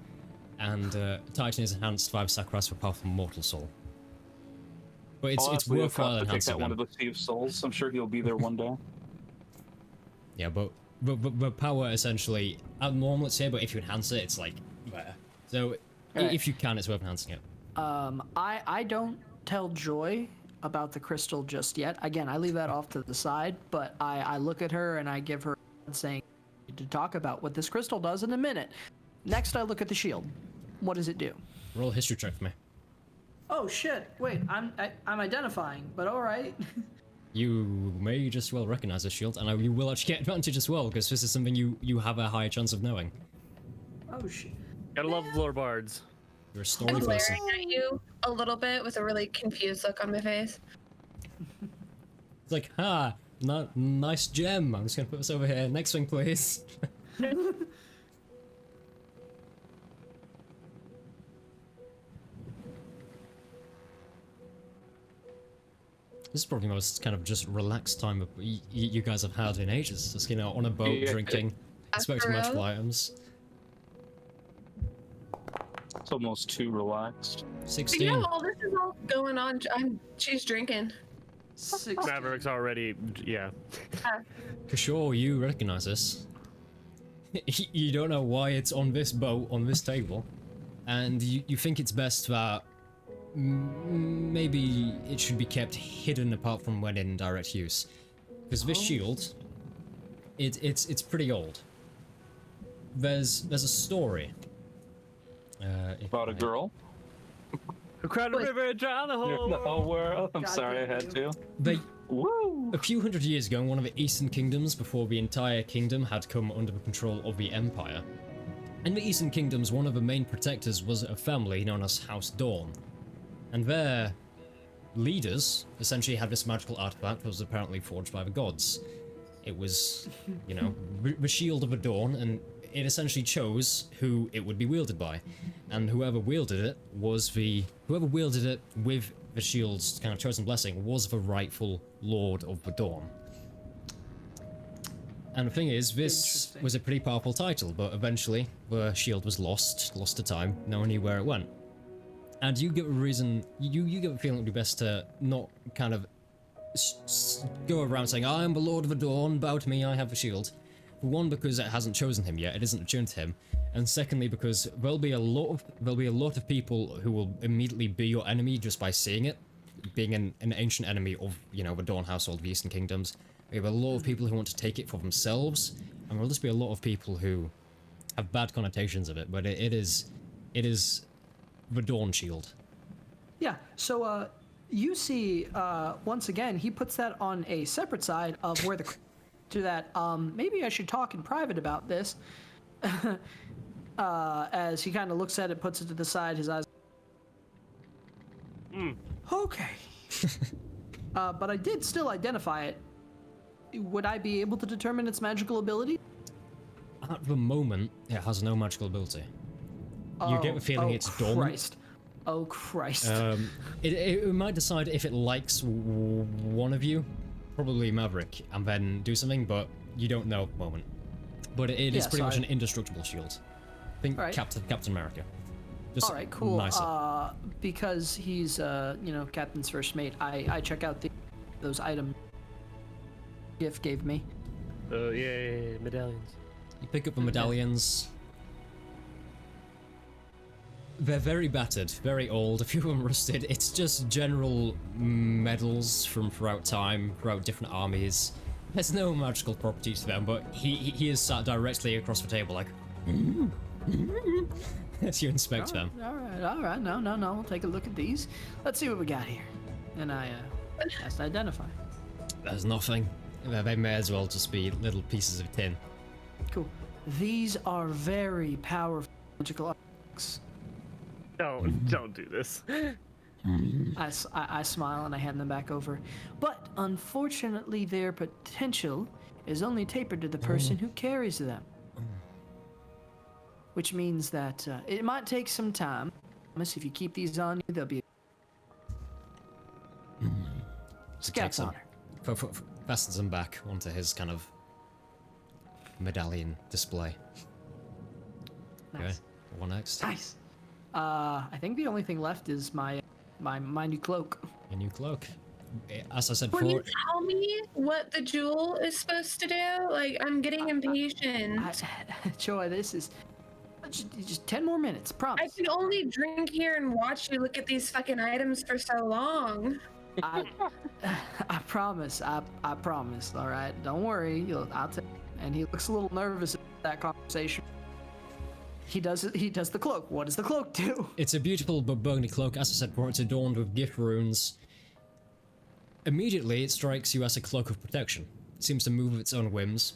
And Titan is enhanced by the sacrifice of a powerful mortal soul. But it's Honestly, I'll worthwhile have to take enhancing that one them. to the Sea of Souls. I'm sure he'll be there one day. Yeah, but power essentially, normal it's here, but if you enhance it, it's like there. So Right. if you can, it's worth enhancing it. I don't tell Joy about the crystal just yet. Again, I leave that off to the side, but I look at her and I give her saying to talk about what this crystal does in a minute. Next, I look at the shield. What does it do? Roll a history check for me. Oh shit! Wait, I'm identifying, but all right. You may just well recognize the shield, and you will actually get advantage as well, because this is something you have a higher chance of knowing. Oh shit! Gotta love lore bards. You're a story I'm person. glaring at you a little bit with a really confused look on my face. It's like, nice gem. I'm just gonna put this over here. Next thing, please. This is probably the most kind of just relaxed time you guys have had in ages. Just, on a boat, Yeah. drinking, inspecting After magical all? items. It's almost too relaxed. But 16. yeah, while this is all going on, she's drinking. 16. Maverick's already, yeah. For sure, you recognize this. You don't know why it's on this boat, on this table. And you think it's best that maybe it should be kept hidden apart from when in direct use. Because this shield, it's pretty old. There's a story. About a girl. A crowded river, drown the whole The whole world. I'm God sorry I damn had to. Woo! A few hundred years ago, in one of the Eastern Kingdoms, before the entire kingdom had come under the control of the Empire. In the Eastern Kingdoms, one of the main protectors was a family known as House Dawn. And their leaders essentially had this magical artifact that was apparently forged by the gods. It was, you know, the Shield of the Dawn, and it essentially chose who it would be wielded by. And whoever wielded it with the shield's kind of chosen blessing was the rightful Lord of the Dawn. And the thing is, this was a pretty powerful title, but eventually the shield was lost to time, no one knew where it went. And you get a reason, you get a feeling it would be best to not kind of go around saying, I am the Lord of the Dawn, bow to me, I have the shield. For one, because it hasn't chosen him yet, it isn't attuned to him. And secondly, because there'll be a lot of people who will immediately be your enemy just by seeing it, being an ancient enemy of, you know, the Dawn household, the Eastern Kingdoms. We have a lot of people who want to take it for themselves, and there'll just be a lot of people who have bad connotations of it, but it is the Dawn Shield. Yeah, so you see, once again, he puts that on a separate side of where the to that, maybe I should talk in private about this. As he kind of looks at it, puts it to the side, his eyes. Okay. But I did still identify it. Would I be able to determine its magical ability? At the moment, it has no magical ability. You get the feeling it's dormant. Oh Christ. It might decide if it likes one of you, probably Maverick, and then do something, but you don't know at the moment. But it is pretty much an indestructible shield. Think Captain America. Just Alright, cool. Nicer. Because he's, you know, Captain's first mate, I check out those items Gift gave me. Oh, yeah, medallions. You pick up the medallions. They're very battered, very old, a few of them rusted. It's just general medals from throughout time, throughout different armies. There's no magical properties to them, but he is sat directly across the table like... as you inspect them. Alright, no, we'll take a look at these. Let's see what we got here. And I has to identify. There's nothing. They may as well just be little pieces of tin. Cool. These are very powerful magical artifacts. Don't do this. I smile and I hand them back over. But unfortunately, their potential is only tapered to the person who carries them. Which means that it might take some time. If you keep these on you, they'll be Scout's honor. Fastens them back onto his kind of medallion display. Nice. Okay, what next? Nice. I think the only thing left is my new cloak. A new cloak. As I said Will before... you tell me what the jewel is supposed to do? Like, I'm getting impatient. Joy, this is just 10 more minutes, promise. I can only drink here and watch you look at these fucking items for so long. I promise. I promise. All right, don't worry. I'll tell. And he looks a little nervous at that conversation. He does the cloak. What does the cloak do? It's a beautiful burgundy cloak. As I said before, it's adorned with gift runes. Immediately, it strikes you as a cloak of protection. It seems to move of its own whims.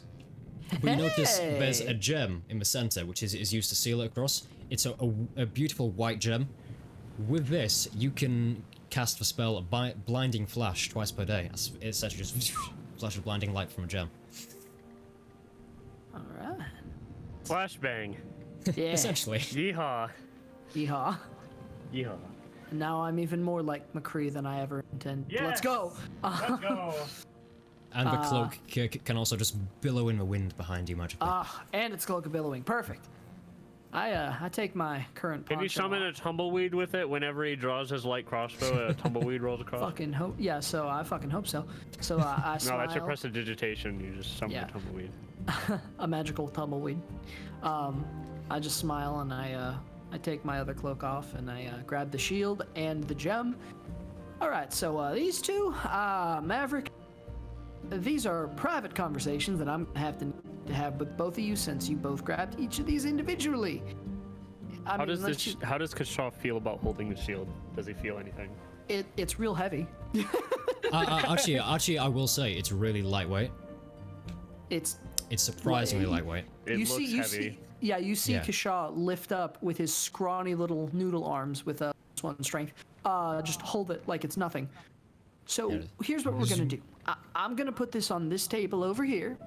But you notice there's a gem in the center, which is used to seal it across. It's a beautiful white gem. With this, you can cast the spell Blinding Flash twice per day. It's essentially just flash of blinding light from a gem. All right. Flashbang. Yeah. Essentially. Yeehaw. Yeehaw. Yeehaw. Now I'm even more like McCree than I ever intended. Yes! Let's go. Let's go. And the cloak can also just billow in the wind behind you magically. And it's cloak of billowing. Perfect. I take my current Can you poncho summon off. a tumbleweed with it whenever he draws his light crossbow? A tumbleweed rolls across. Fucking hope. Yeah. So I fucking hope so. So I No, smile. that's your prestidigitation. You just summon Yeah. a tumbleweed. A magical tumbleweed. I just smile and I take my other cloak off and I grab the shield and the gem. All right. So these two, Maverick. These are private conversations that I'm gonna have to have with both of you since you both grabbed each of these individually. How does Kashaw feel about holding the shield? Does he feel anything? It's real heavy. Actually, I will say it's really lightweight. It's It's surprisingly lightweight. It you looks see, you heavy. see, yeah, you see Yeah. Kashaw lift up with his scrawny little noodle arms with a +1 strength. Just hold it like it's nothing. So Yeah. here's what we're gonna do. I'm gonna put this on this table over here,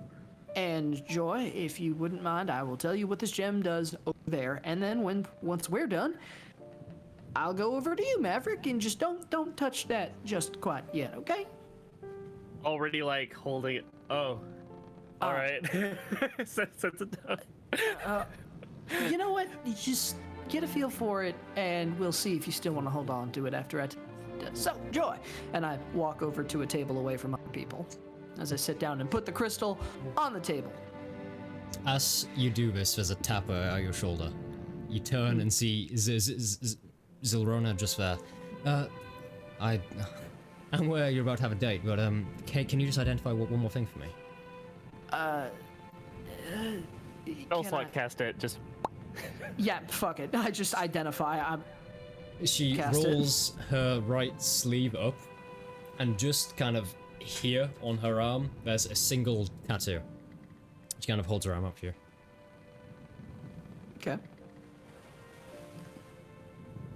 and Joy, if you wouldn't mind, I will tell you what this gem does over there, and then once we're done, I'll go over to you, Maverick, and just don't touch that just quite yet, okay? Already like holding it. Oh. All right. Set it down. You know what? You just get a feel for it, and we'll see if you still want to hold on to it after I. So, Joy! And I walk over to a table away from other people as I sit down and put the crystal on the table. As you do this, there's a tapper at your shoulder. You turn and see Zilrona just there. I'm aware you're about to have a date, but can you just identify one more thing for me? Spell Can slot I- cast it. Just Yeah, fuck it. I just identify. She Cast it. rolls her right sleeve up, and just kind of here on her arm, there's a single tattoo. She kind of holds her arm up here. Okay.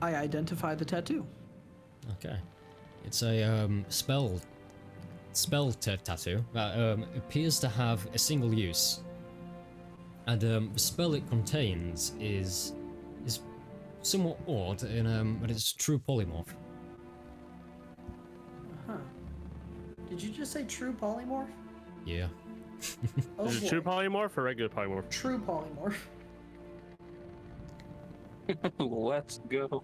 I identify the tattoo. Okay. It's a spell tattoo that appears to have a single use. And the spell it contains is somewhat odd, but it's true polymorph. Huh. Did you just say true polymorph? Yeah. Oh, is it boy. true polymorph or regular polymorph? True polymorph. Let's go.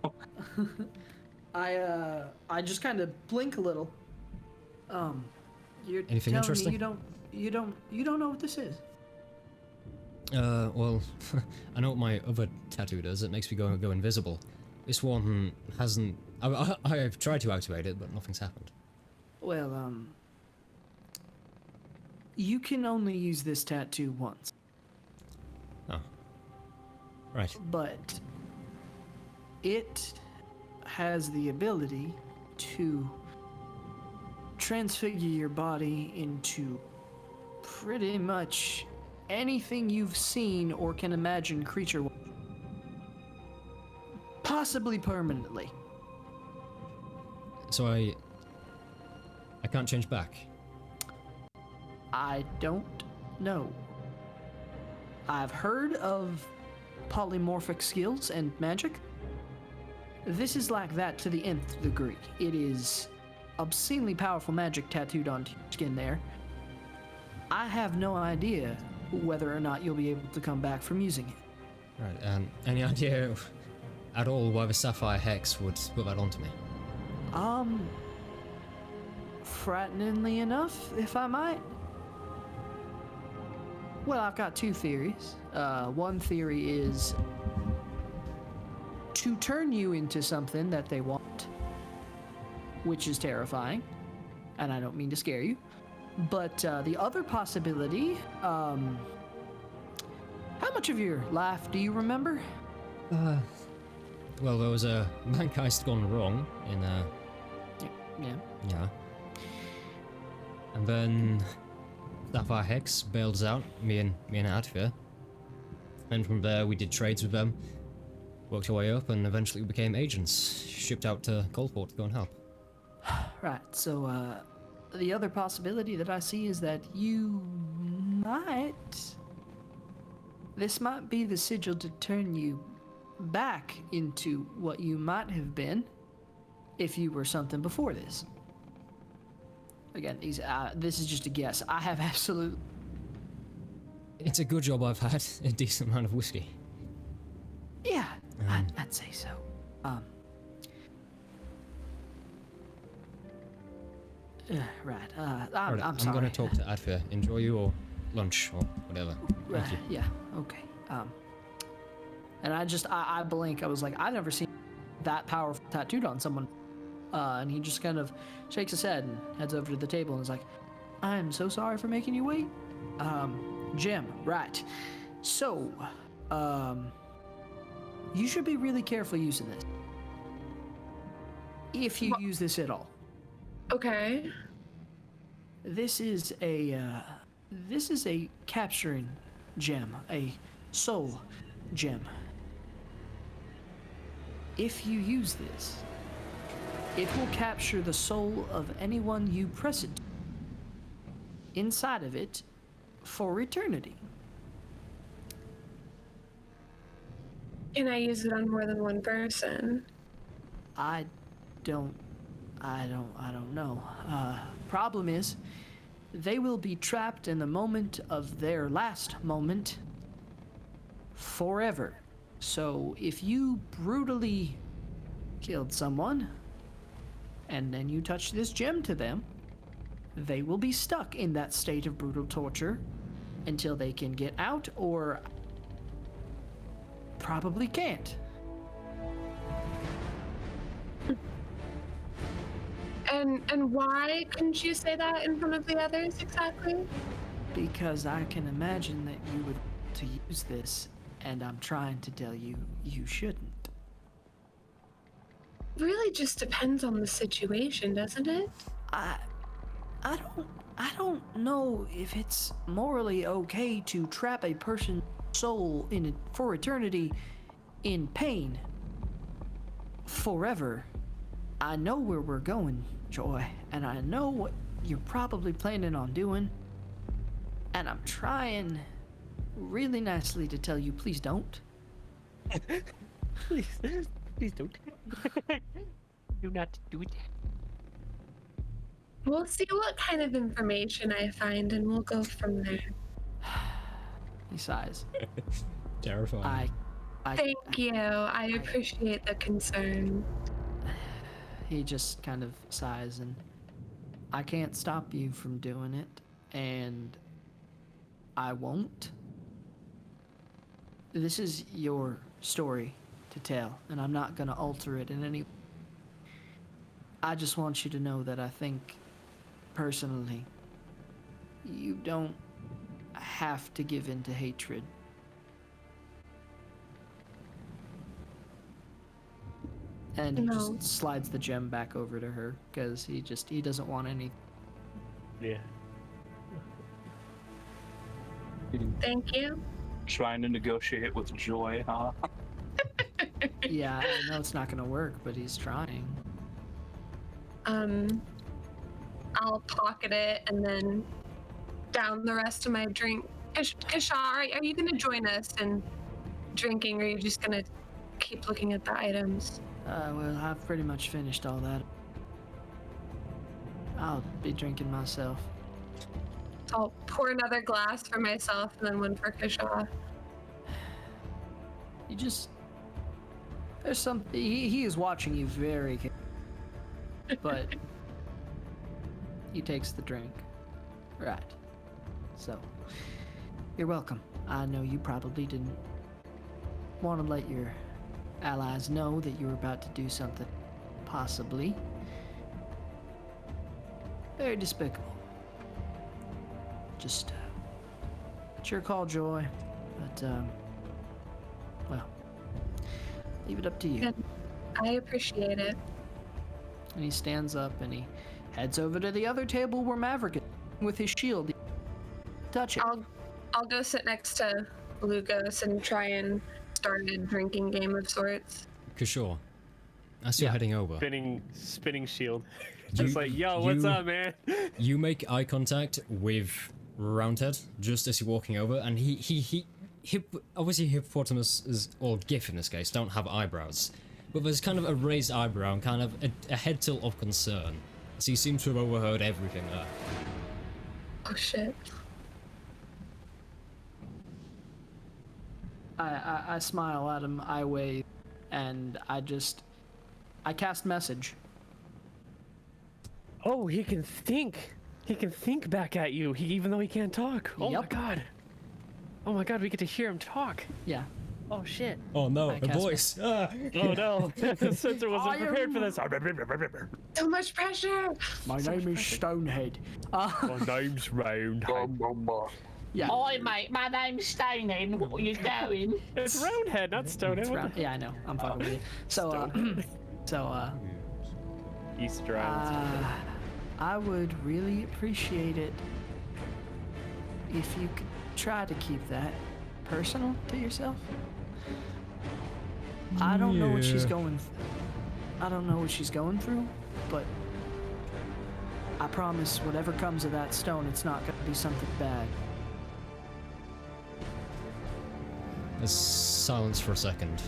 I just kind of blink a little. You're Anything telling interesting? me you don't know what this is. Well, I know what my other tattoo does. It makes me go invisible. This one hasn't. I've tried to activate it, but nothing's happened. Well, you can only use this tattoo once, Oh. Right. but it has the ability to transfigure your body into pretty much anything you've seen or can imagine creature, possibly permanently. So I can't change back. I don't know. I've heard of polymorphic skills and magic. This is like that to the nth degree. It is obscenely powerful magic tattooed onto your skin there. I have no idea whether or not you'll be able to come back from using it. Right. Any idea at all why the Sapphire Hex would put that onto me? Frighteningly enough, if I might. Well, I've got two theories. One theory is to turn you into something that they want, which is terrifying, and I don't mean to scare you. But the other possibility, how much of your life do you remember? Well, there was a bank heist gone wrong in Yeah. yeah. And then Sapphire Hex bailed us out, me and Atfia. And from there we did trades with them, worked our way up, and eventually we became agents, shipped out to Coldport to go and help. Right, so the other possibility that I see is that you might. This might be the sigil to turn you back into what you might have been if you were something before this. Again, this is just a guess. I have absolute. It's a good job I've had a decent amount of whiskey. Yeah, I'd say so. Right. I'm I'm sorry. gonna talk to Atfia. Enjoy your lunch or whatever. Thank you. Yeah. Okay. And I blink. I was like, I've never seen that powerful tattooed on someone. And he just kind of shakes his head and heads over to the table and is like, I'm so sorry for making you wait. Jim, right. So, you should be really careful using this. If you use this at all. Okay. This is a capturing gem, a soul gem. If you use this, it will capture the soul of anyone you press it inside of it for eternity. Can I use it on more than one person? I don't know. Problem is, they will be trapped in the moment of their last moment forever. So if you brutally killed someone and then you touch this gem to them, they will be stuck in that state of brutal torture until they can get out or probably can't. And why couldn't you say that in front of the others exactly? Because I can imagine that you would want to use this, and I'm trying to tell you, you shouldn't. Really just depends on the situation, doesn't it? I don't know if it's morally okay to trap a person's soul in it for eternity in pain forever. I know where we're going, Joy, and I know what you're probably planning on doing, and I'm trying really nicely to tell you, please don't. Please don't. Do not do it. We'll see what kind of information I find and we'll go from there. He sighs. Terrifying. Thank you. I appreciate the concern. He just kind of sighs, and I can't stop you from doing it, and I won't. This is your story to tell, and I'm not gonna alter it in any. I just want you to know that I think, personally, you don't have to give in to hatred. And he No. just slides the gem back over to her because he doesn't want any. Yeah. Thank you. Trying to negotiate with Joy, huh? Yeah, I know it's not gonna work, but he's trying. I'll pocket it and then down the rest of my drink. Kashar, are you gonna join us in drinking, or are you just gonna keep looking at the items? Well, I've pretty much finished all that. I'll be drinking myself. I'll pour another glass for myself and then one for Kashar. You just... There's some... He is watching you very carefully. But... he takes the drink. Right. So... You're welcome. I know you probably didn't want to let your allies know that you were about to do something possibly very despicable. Just it's your call, Joy, but well, leave it up to you. And I appreciate it. And he stands up and he heads over to the other table where Maverick is with his shield. Touch it. I'll go sit next to Lugos and try and start a drinking game of sorts. Kishore, as you're heading over, Spinning shield. You- Just like, yo, what's you- up, man? you make eye contact with Roundhead just as you're walking over, and he obviously hippopotamus or GIF in this case don't have eyebrows, but there's kind of a raised eyebrow and kind of a head tilt of concern. So you seem to have overheard everything there. Oh shit. I smile at him, I wave, and I cast message. Oh, he can think. He can think back at you, even though he can't talk. Oh my Yep. god. Oh my god, we get to hear him talk. Yeah. Oh shit. Oh no, I a cast voice! Ah. Oh no. The sensor wasn't prepared for this. So much pressure. My name is Stonehead. My name's Roundhead. Yeah. Oi, mate, my name's Stonehead. What are you doing? It's Roundhead, not Stonehead. It's What round- yeah, I know. I'm fucking with you. So, Easter uh, Island. I would really appreciate it if you could try to keep that personal to yourself. I don't know what she's Yeah. going I don't know what she's going through, but I promise whatever comes of that stone, it's not going to be something bad. There's silence for a second.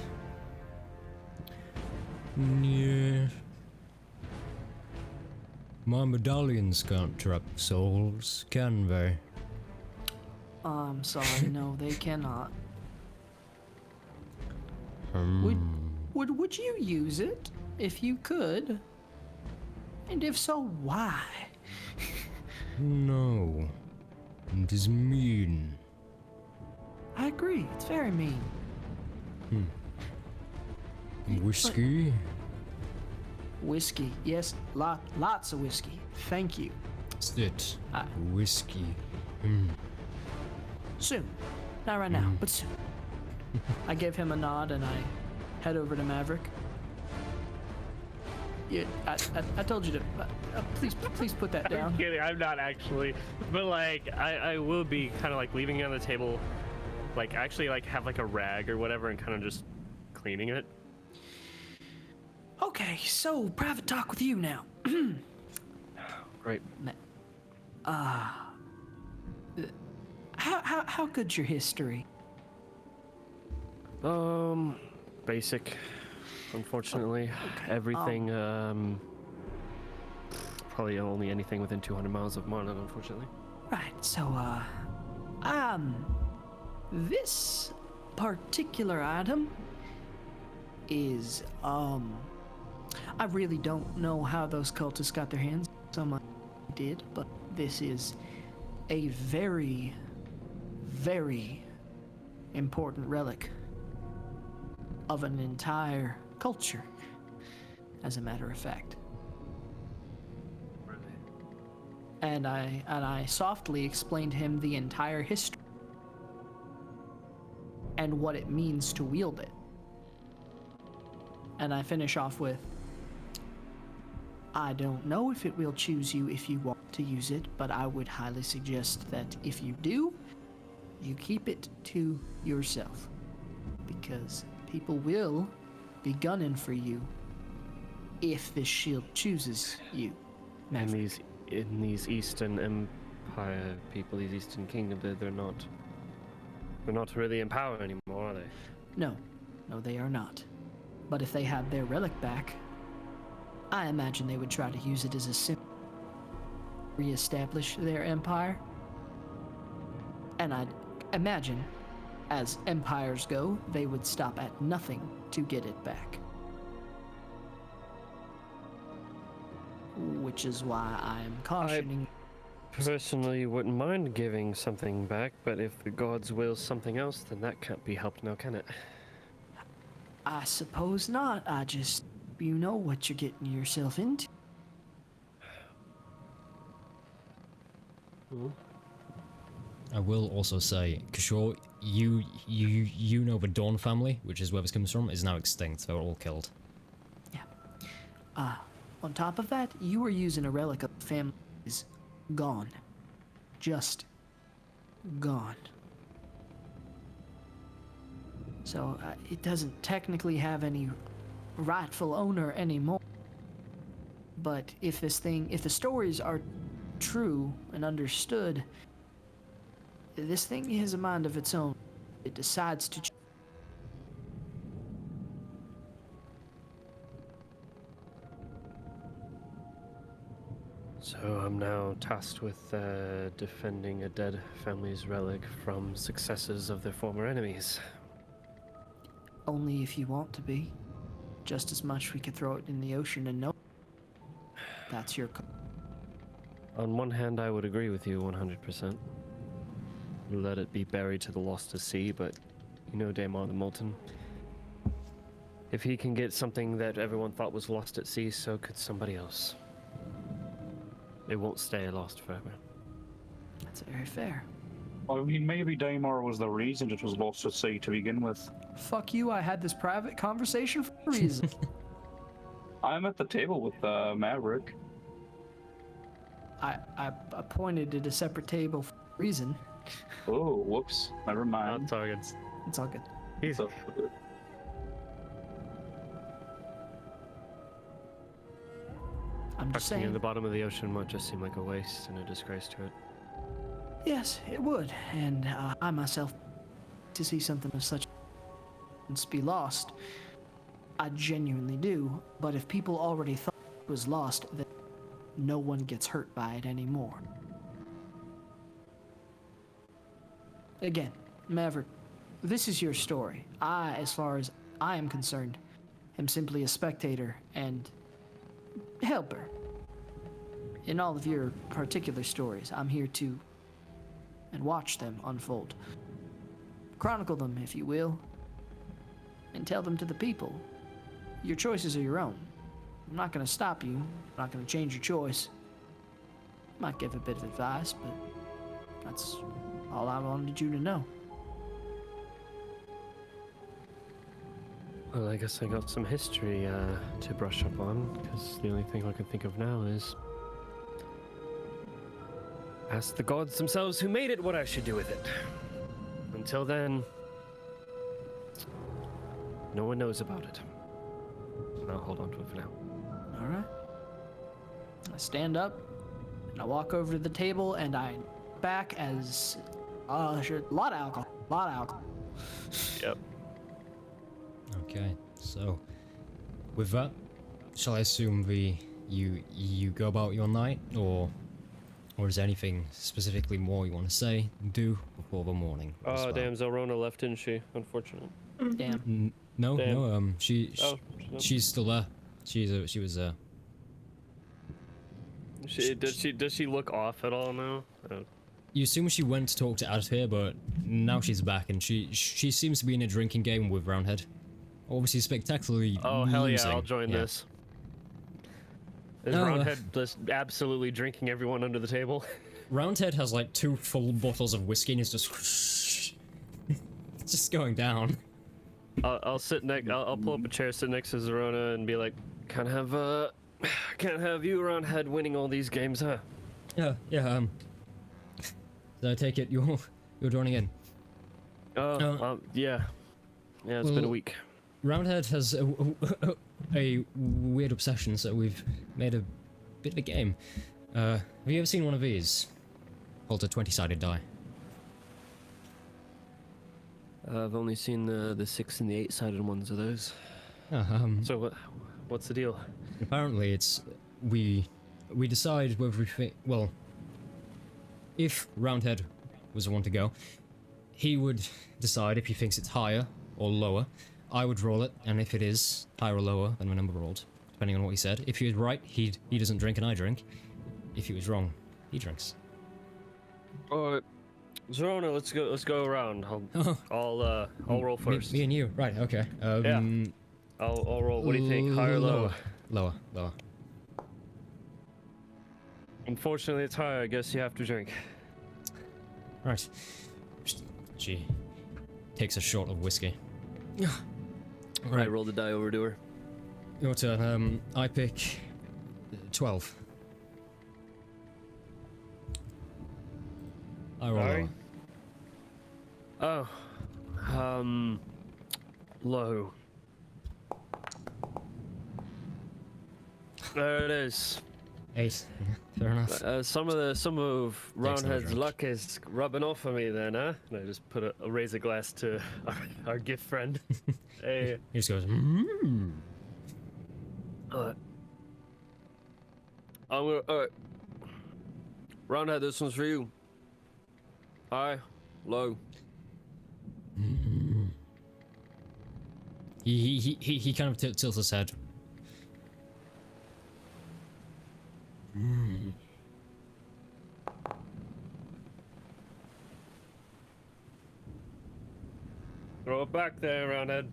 Yeah. My medallions can't trap souls, can they? I'm sorry, no, they cannot. Hmm. Would you use it if you could? And if so, why? No. It is mean. I agree, it's very mean. Whiskey? Whiskey, yes, lots of whiskey. Thank you. Sit. Ah. Whiskey. Soon. Not right now, but soon. I give him a nod and I head over to Maverick. Yeah, I told you to. Please put that I'm down. kidding, I'm not actually. But like, I will be kind of like leaving it on the table, like actually like have like a rag or whatever and kind of just cleaning it. Okay, so private talk with you now. Great. How good's your history? Basic. Unfortunately, everything. Probably only anything within 200 miles of Marlin, unfortunately. Right, so, this particular item is, I really don't know how those cultists got their hands on it. Did, but this is a very, very important relic of an entire culture, as a matter of fact. And I softly explained to him the entire history and what it means to wield it. And I finish off with, I don't know if it will choose you if you want to use it, but I would highly suggest that if you do, you keep it to yourself. Because people will be gunning for you if this shield chooses you. And Maverick. these Eastern Empire people, these Eastern Kingdom, they're not really in power anymore, are they? No, they are not. But if they had their relic back, I imagine they would try to use it as a symbol to reestablish their empire. And I'd imagine, as empires go, they would stop at nothing to get it back. Which is why I'm cautioning. Personally, wouldn't mind giving something back, but if the gods will something else, then that can't be helped now, can it? I suppose not. I just, you know what you're getting yourself into. I will also say, Kishore, you know the Dawn family, which is where this comes from, is now extinct. They were all killed. Yeah. On top of that, you were using a relic of the family is gone. Just gone. So it doesn't technically have any rightful owner anymore. But if the stories are true and understood, this thing has a mind of its own. It decides to. So I'm now tasked with defending a dead family's relic from successors of their former enemies. Only if you want to be. Just as much we could throw it in the ocean and know. That's your call. On one hand, I would agree with you 100%. Let it be buried to the lost to sea, but you know Daemar the Molten. If he can get something that everyone thought was lost at sea, so could somebody else. It won't stay lost forever. That's very fair. I mean, maybe Daemar was the reason it was lost at sea to begin with. Fuck you, I had this private conversation for a reason. I'm at the table with Maverick. I pointed at a separate table for a reason. Oh, whoops. Never Not mind. targets. It's all good. So, I'm just Tucking in saying. the bottom of the ocean might just seem like a waste and a disgrace to it. Yes, it would, and I myself, to see something of such be lost, I genuinely do. But if people already thought it was lost, then no one gets hurt by it anymore. Again, Maverick, this is your story. I, as far as I am concerned, am simply a spectator and helper. In all of your particular stories, I'm here to and watch them unfold. Chronicle them, if you will, and tell them to the people. Your choices are your own. I'm not going to stop you. I'm not going to change your choice. Might give a bit of advice, but that's all I wanted you to know. Well, I guess I got some history to brush up on, because the only thing I can think of now is ask the gods themselves who made it what I should do with it. Until then, no one knows about it. And I'll hold on to it for now. All right. I stand up, and I walk over to the table, and I back as sure, a lot of alcohol. Yep. Okay, so with that, shall I assume you go about your night, or is there anything specifically more you want to say, do before the morning? as Oh, well? damn, Zelrona left, didn't she? Unfortunate. Damn. No, Damn. she's still there. She was Does she look off at all now? Oh. You assume she went to talk to Adfir, but now she's back, and she seems to be in a drinking game with Roundhead. Obviously, spectacularly. Oh, hell yeah, losing. I'll join Yeah. this. Is No, Roundhead just absolutely drinking everyone under the table? Roundhead has like 2 full bottles of whiskey, and he's just it's just going down. I'll sit next. I'll pull up a chair, sit next to Zerona, and be like, "Can't have you, Roundhead, winning all these games, huh?" Yeah. So I take it you're joining in. Yeah. Yeah, it's been a Well, week. Roundhead has a weird obsession, so we've made a bit of a game. Have you ever seen one of these? Called a 20-sided die. I've only seen the 6 and the 8-sided ones of those. So what's the deal? Apparently, it's we decide whether we think. Well, if Roundhead was the one to go, he would decide if he thinks it's higher or lower. I would roll it, and if it is higher or lower than the number rolled, depending on what he said. If he was right, he doesn't drink and I drink. If he was wrong, he drinks. Alright. Zerona, let's go around. I'll roll first. Me and you, right? Okay. Yeah. I'll roll. What do you think? Higher or lower? Lower. Unfortunately, it's higher. I guess you have to drink. Right. She takes a shot of whiskey. Right. I roll the die over to her. Your turn. I pick 12. I roll Alright. lower. Oh. Low. There it is. 8. Fair enough. Some of Roundhead's drink. luck is rubbing off on me then, huh? And I just put a raise a glass to our gift friend. Hey. He just goes, Alright. Roundhead, this one's for you. High, low. He kind of tilts his head. Throw it back there, Roundhead.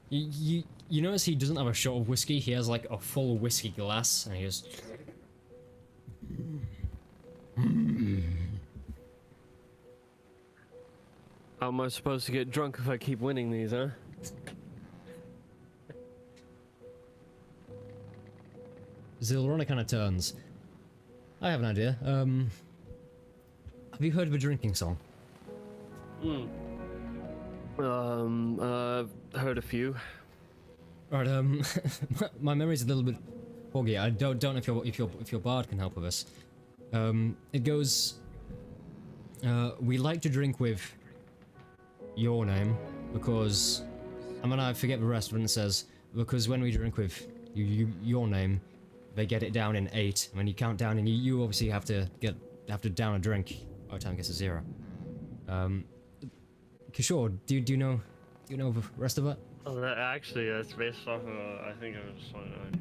You notice he doesn't have a shot of whiskey, he has like a full whiskey glass, and he just... How am I supposed to get drunk if I keep winning these, huh? Zilrona kind of turns. I have an idea. Have you heard of a drinking song? Heard a few. Right, my memory's a little bit foggy. I don't know if your bard can help with this. It goes, we like to drink with your name because, I forget the rest, but it says, because when we drink with your name, they get it down in 8. When you count down, and you obviously have to down a drink by the time it gets to 0. Kishore, do you know the rest of it? Oh, actually, that's based off of, I think it was song.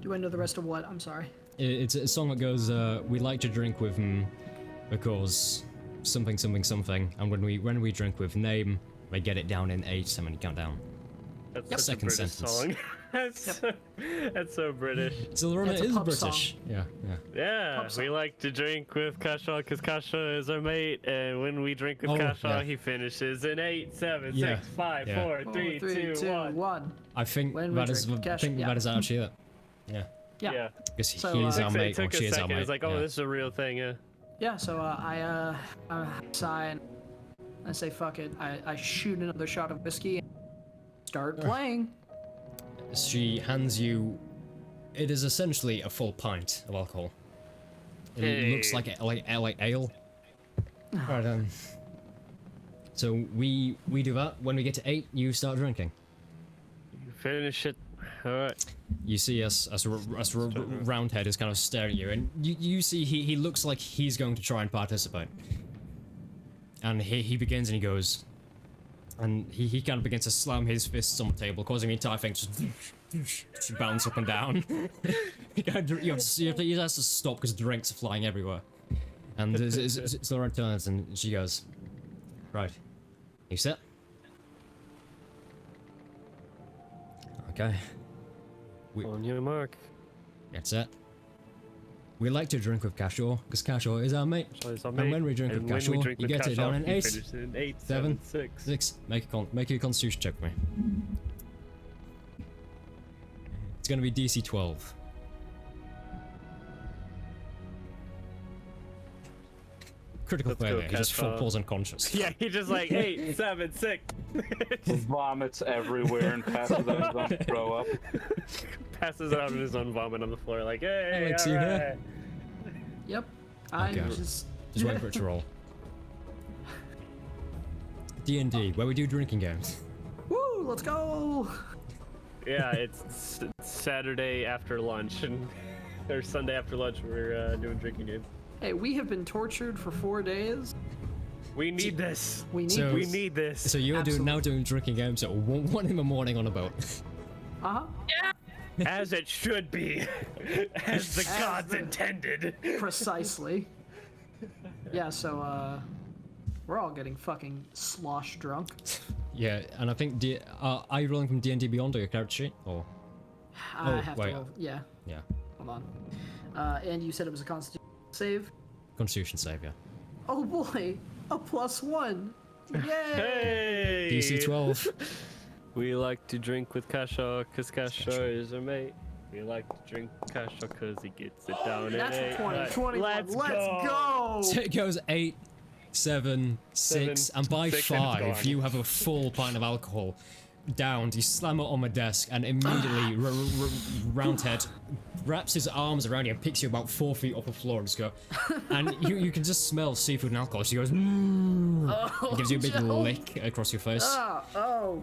Do I know the rest of what? I'm sorry. It's a song that goes, we like to drink with because something, and when we drink with name, they get it down in 8, and when you count down. That's such Second a British sentence. song. That's so British. So Lorna It's a is pub British. song. Yeah. Yeah, Pub song. we like to drink with Kasha because Kasha is our mate, and when we drink with Oh, Kasha, yeah. he finishes in 8, 7, Yeah, 6, 5, yeah. 4, 3, 2, 1. I think When we that is drink cash- yeah. that is actually it. Yeah. Yeah. Because So, he is uh, our It mate, or took she a is our second. mate. It's like, oh, yeah. this is a real thing, yeah. Yeah, so I sigh and I say fuck it. I shoot another shot of whiskey and start playing. She hands you. It is essentially a full pint of alcohol. It looks Hey. like ale. Right. So we do that. When we get to 8, you start drinking. You finish it. All right. You see us Roundhead is kind of staring at you, and you see he looks like he's going to try and participate. And he begins and he goes, and he kind of begins to slam his fists on the table, causing the entire thing to bounce up and down. he has to stop because drinks are flying everywhere. And Laura turns and she goes, right, you set? Okay. On your mark. Get set. We like to drink with Kashor, because Kashor is our mate. And when we drink with Kashor, you get it down in 8, 7, 6. Make a constitution check with me. It's gonna be DC 12. Critical Let's go, failure, he just Kashor. falls unconscious. Yeah, he just like 8, 7, 6. Vomits everywhere and passes out his own throw up. Passes out in his own vomit on the floor, like, hey, Alex, all you right. here? Yep. I Okay. just Just wait for it to roll. D&D, where we do drinking games. woo, let's go. Yeah, it's Saturday after lunch, and or Sunday after lunch. We're doing drinking games. Hey, we have been tortured for 4 days. We need this. We need So- We this. need this. So you're now doing drinking games at 1 in the morning on a boat. Uh-huh. As it should be, as the gods intended. Precisely. Yeah, so we're all getting fucking slosh drunk. Yeah, and I think are you rolling from D&D Beyond or your character sheet? Or I have wait. to roll. Yeah, yeah, hold on. And you said it was a constitution save. Constitution save, yeah. Oh boy, a +1. Yay! Hey. DC 12. We like to drink with Kasha, cause Kasha is our mate. We like to drink Kasha, cause he gets it down in That's 8. a 20. 21. Let's go. So it goes 8, 7, 6, and by 6 and it's 5 gone. you have a full pint of alcohol downed. You slam it on the desk, and immediately Roundhead wraps his arms around you and picks you about 4 feet off the floor and just go. And you can just smell seafood and alcohol. She goes, Oh, gives you a big Joe. lick across your face. Oh,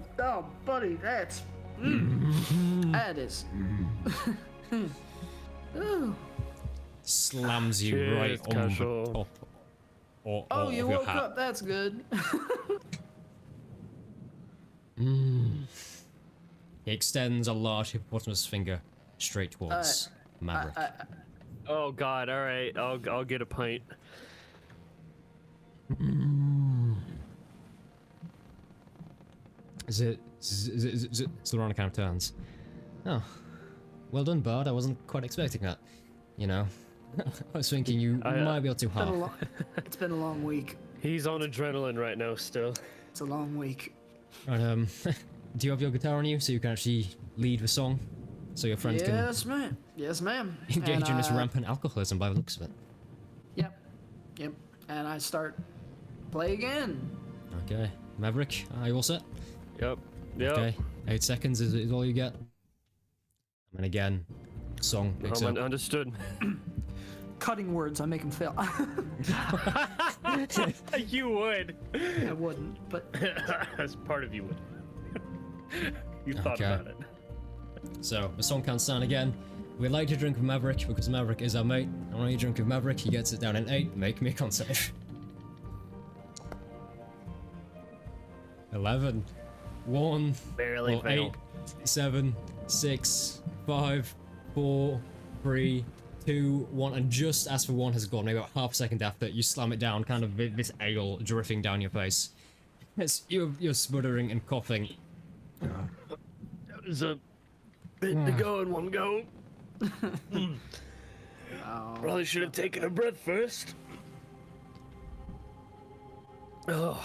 buddy, that's. That is. Ooh. Slams you Cheers, right on the Kasha. top or Oh, of you your woke hat. up. That's good. He extends a large hippopotamus finger straight towards Maverick. Oh God! All right, I'll get a pint. Is it still on account of turns? Oh, well done, Bard. I wasn't quite expecting that. You know, I was thinking you might be able to half. It's been a long week. He's on adrenaline right now still. It's a long week. Right, do you have your guitar on you so you can actually lead the song? So your friends can Yes, ma'am. Yes, ma'am. engage And, in this rampant alcoholism by the looks of it. Yep. Yep. And I start play again. Okay. Maverick, are you all set? Yep. Yep. Okay. 8 seconds is all you get. And again, song picks up. Understood. Cutting words, I make him fail. You would. I wouldn't, but As part of you would. You thought Okay. about it. So, the song counts down again. We'd like to drink with Maverick because Maverick is our mate. And when you drink with Maverick, he gets it down in 8. Make me a con save. 11. 1. Barely Or failed. 8, 7, 6, 5, 4, 3, 2, 1, and just as for 1 has gone, maybe about half a second after, you slam it down, kind of this ale drifting down your face. As you're sputtering and coughing. That was a bit to go in one go. Probably should have taken a breath first. Oh,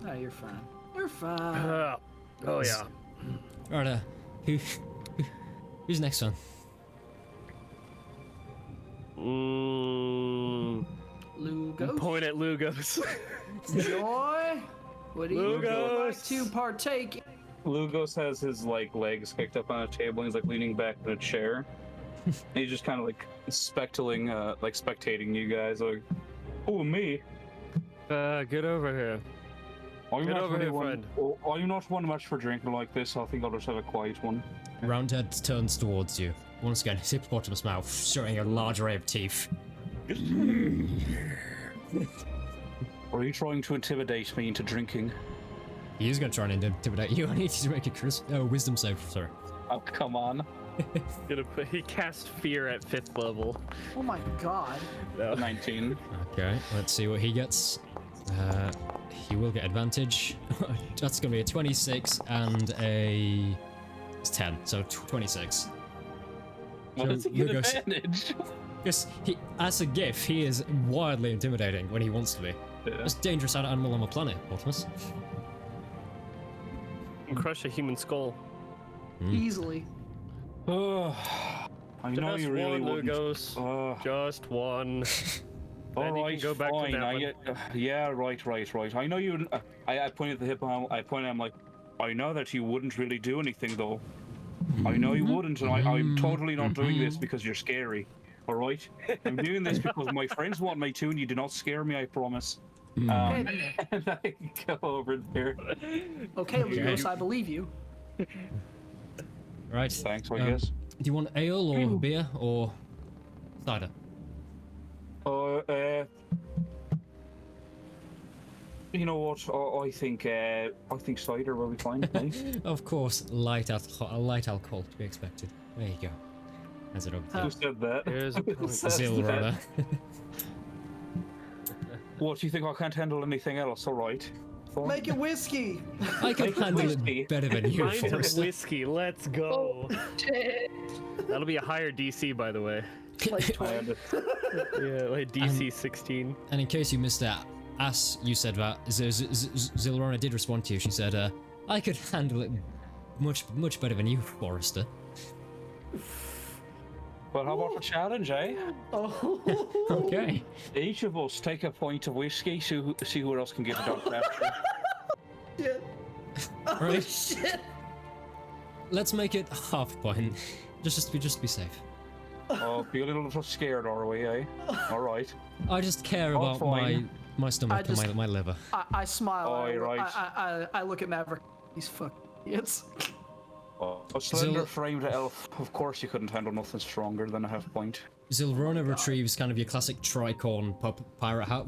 oh, you're fine. You're fine. oh yeah. Right, who's next one? Lugos. Point at Lugos. Joy. What do you would like Lugos. to partake in? Lugos has his like legs kicked up on a table. And he's like leaning back in a chair. And he's just kind of like spectating you guys. Like, oh me. Get over here. Are you Get not over really here, one? friend. Are you not one much for drinking like this? I think I'll just have a quiet one. Roundhead turns towards you. Once again, his hippopotamus mouth showing a large array of teeth. Are you trying to intimidate me into drinking? He is going to try and intimidate you. I need you to make a wisdom save, sorry. Oh, come on. He cast fear at 5th level. Oh my god. 19. Okay, let's see what he gets. He will get advantage. That's going to be a 26 and a... It's 10, so 26. Well, that's a good Lugos- advantage. Yes, as a GIF, he is wildly intimidating when he wants to be. Yeah. Most dangerous animal on the planet, Optimus. You can crush a human skull. Easily. I know Just you really one, wouldn't. Lugos. Just one. All Then you right, can go back to fine. that Yeah, right. I know you. I pointed at the hippo. I pointed. I'm like, I know that you wouldn't really do anything though. I know you wouldn't, and I'm totally not doing this because you're scary. All right, I'm doing this because my friends want me to, and you do not scare me. I promise. Okay, And I go over there. okay, Lugos, I believe you. Right. Thanks, I guess. Do you want ale or beer or cider? You know what? I think cider will be fine. Right? Of course, light alcohol to be expected. There you go. As it up. Who said that? Here's a point. Says Zil, that? rather. What, do you think I can't handle anything else? All right. Fine. Make it whiskey. I can handle whiskey. it better than you, Pint of Forrester. whiskey, let's go. Shit. That'll be a higher DC, by the way. Like I had to- Yeah, like DC 16. And in case you missed that, as you said that, Zilrona did respond to you. She said, I could handle it much better than you, Forrester. Well, how about a challenge, eh? Okay. Each of us take a pint of whiskey, see who else can get it out faster. Shit. Oh Right. shit. Let's make it half a point. Just be safe. Oh, feel a little scared, are we, eh? All right. I just care Oh, about fine. my stomach I and my liver. I smile. Oh, I, you're right. I look at Maverick. He's fucking idiots. A slender-framed elf. Of course, you couldn't handle nothing stronger than a half pint. Zilrona retrieves kind of your classic tricorn pirate hat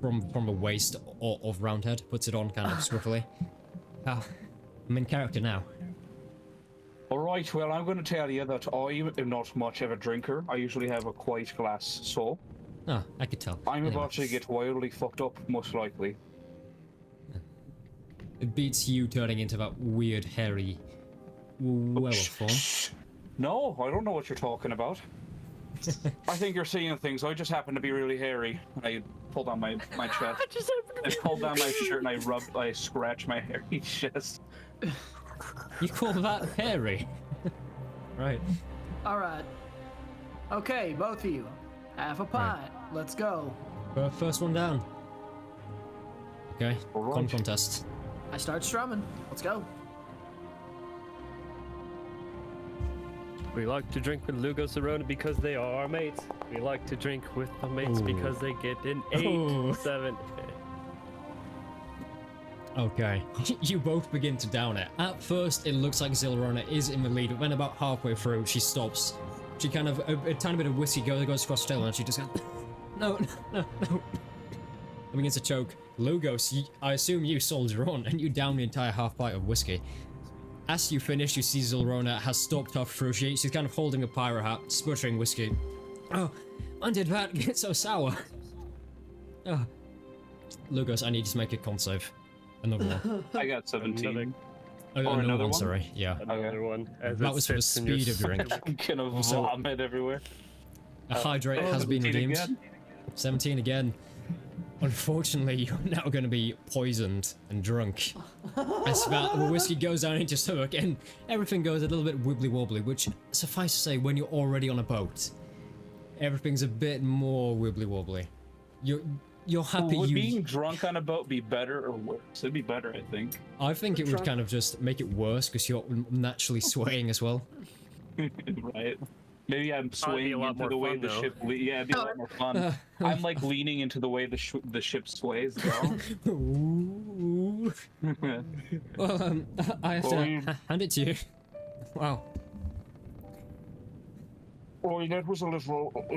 from the waist of Roundhead, puts it on kind of scruffily. I'm in character now. All right. Well, I'm going to tell you that I am not much of a drinker. I usually have a quiet glass, so Ah, I could tell. I'm Anyway, about to get wildly fucked up, most likely. It beats you turning into that weird, hairy werewolf form. No, I don't know what you're talking about. I think you're seeing things. I just happen to be really hairy. I pull down my chest. I pull down my shirt and I scratch my hairy chest. You call that hairy? Right. All right. Okay, both of you. Half a pint. Let's go. First one down. Okay. Alright. Contest. I start strumming. Let's go. We like to drink with Lugo Serrano because they are our mates. We like to drink with the mates Ooh. because they get an 8, Ooh. 7. Okay. You both begin to down it. At first, it looks like Zilrona is in the lead, but then about halfway through, she stops. She kind of, a tiny bit of whiskey goes across the tail, and she just goes, no. And begins to choke. Lugos, I assume you soldier on, and you down the entire half pint of whiskey. As you finish, you see Zilrona has stopped off through. She's kind of holding a pirate hat, sputtering whiskey. Oh, when did that get so sour? Oh. Lugos, I need you to make a con save. Another one. I got 17. Another one, one? sorry. Yeah. Another one. As That it was for the sits in your speed of your drink. I'm gonna Also- vomit everywhere. A hydrate has been 17 redeemed. again? 17 again. Unfortunately, you're now going to be poisoned and drunk. As the whiskey goes down into your stomach and everything goes a little bit wibbly wobbly, which, suffice to say, when you're already on a boat, everything's a bit more wibbly wobbly. You're happy Would you... being drunk on a boat be better or worse? It'd be better, I think. I think it would kind of just make it worse because you're naturally swaying as well. Right. Maybe I'm Probably be a swaying lot into more the way fun, the though. ship. Yeah, it'd be a lot more fun. I'm like leaning into the way the ship sways. Though. Ooh. Well, I have to hand it to you. Wow. Oh, that was a little, a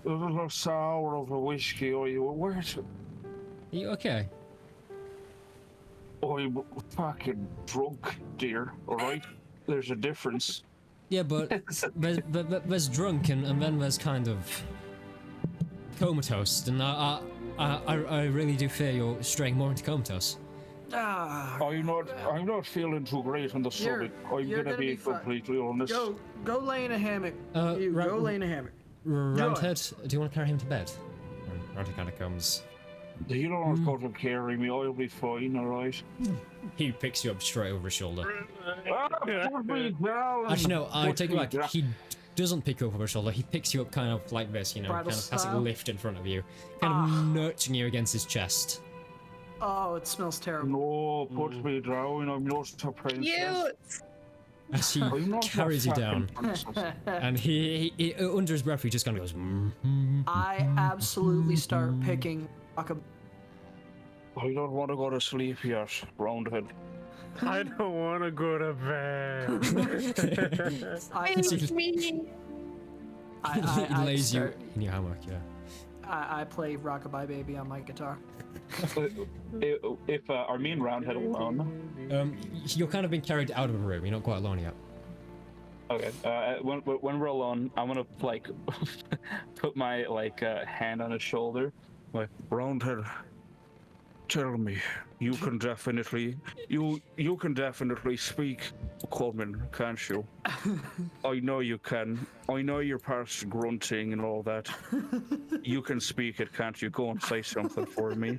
little sour of a whiskey. Oh, you where's? Are you okay? Oh, you fucking drunk, dear. All right, there's a difference. Yeah, but there's drunk and then there's kind of comatose, and I really do fear you're straying more into comatose. Ah, I'm not feeling too great on the You're- stomach. I'm you're gonna gonna be be fine. completely honest. go lay in a hammock. You Ra- go lay in a hammock. Roundhead, do you want to carry him to bed? Roundhead kind of comes. You don't have to carry me. I'll be fine. All right. He picks you up straight over his shoulder. Put me down. Actually, no, I Put take it me back. down. He doesn't pick you up over his shoulder. He picks you up kind of like this, you know, Bridal kind of has it style? lift in front of you, kind of nurturing you against his chest. Oh, it smells terrible. No, put me down. I'm not a princess. You. As he I'm not a carries you fucking down, princess. and he under his breath, he just kind of goes. I absolutely start picking I don't want to go to sleep yet, Roundhead. I don't want to go to bed. I, It's me. He I lays you start- in your hammock, yeah. I play Rockabye Baby on my guitar. If are me and Roundhead alone? You're kind of being carried out of the room. You're not quite alone yet. Okay. When we're alone, I'm gonna like put my hand on his shoulder. Like, Roundhead, tell me, you can definitely speak common, can't you? I know you can. I know you're past grunting and all that. You can speak it, can't you? Go and say something for me.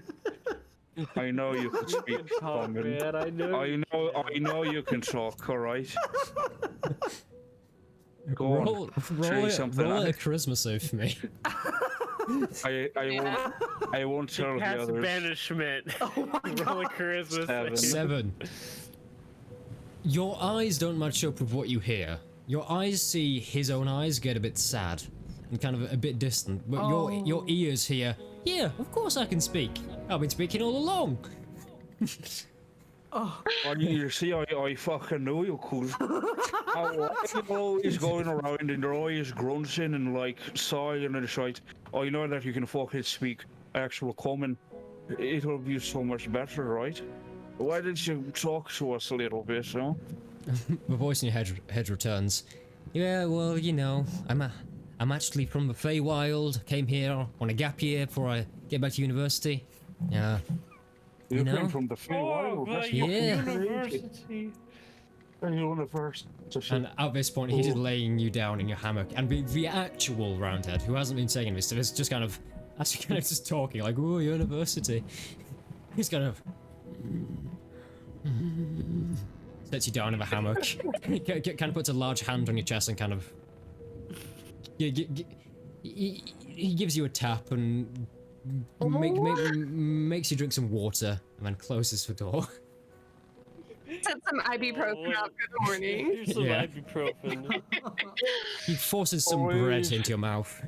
I know you can speak common. Man, I know. I know you can talk, all right? Go on, say something. roll a charisma save for me. I won't tell the Cast others. banishment. Roll a charisma Seven. save. 7. Your eyes don't match up with what you hear. Your eyes see his own eyes get a bit sad and kind of a bit distant, but your ears hear, yeah, of course I can speak. I've been speaking all along. Oh, you see, I fucking know you could. He's going around and they're always grunting and like sighing and shit. I know that you can fucking speak actual common. It'll be so much better, right? Why didn't you talk to us a little bit, huh? The voice in your head returns. Yeah, well, you know, I'm actually from the Feywild. Came here on a gap year before I get back to university. Yeah. You know? came from the Feywild. That's Yeah. University. University. And at this point, he's just laying you down in your hammock, and the actual Roundhead, who hasn't been saying this, is just kind of, actually kind of just talking, like, oh, university. He's kind of sets you down in the hammock. Kind of puts a large hand on your chest and kind of. He gives you a tap and makes you drink some water and then closes the door. Set some ibuprofen out for the morning. Here's some Yeah. ibuprofen. He forces some bread into your mouth.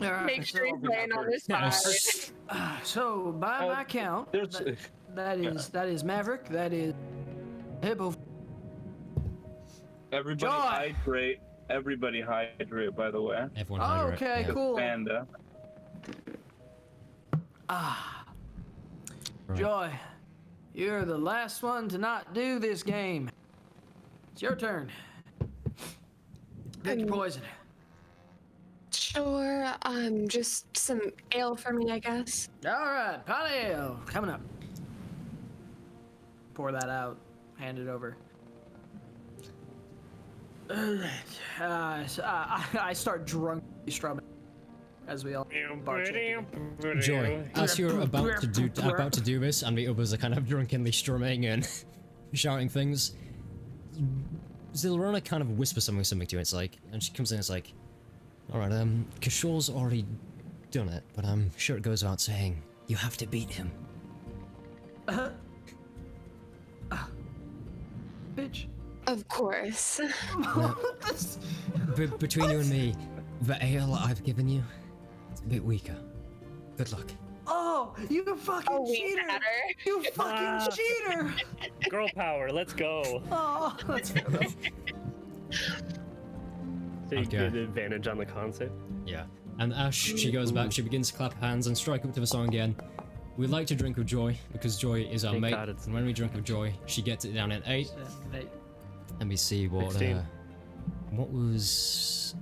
All right. Make sure he's laying on his Yes. side. So by my count, There's that is Maverick. That is Hippo. everybody Joy. hydrate. Everybody hydrate, by the way. Everyone Oh, hydrate. okay, Yeah. cool. Panda. Right. Joy, you're the last one to not do this game. It's your turn. Pick your poison. Sure, just some ale for me, I guess. All right, pot ale coming up. Pour that out. Hand it over. So I start drunk strumming as we all barge in. Joy, as you're about to do this, and the others are kind of drunkenly strumming and shouting things, Zilrona kind of whispers something to you. It's like, and she comes in. It's like, all right, Kishor's already done it, but I'm sure it goes without saying you have to beat him. Bitch. Of course. Between you and me, the ale I've given you, it's a bit weaker. Good luck. Oh, you fucking we cheater! had her. You fucking cheater! Girl power, let's go. Oh, that's fair enough. So you Okay. get advantage on the concept. Yeah. And as she goes back, she begins to clap hands and strike up to the song again. We like to drink with Joy because Joy is our Thank mate. God it's- And when we drink with Joy, she gets it down at 8. Let me see what 16. what was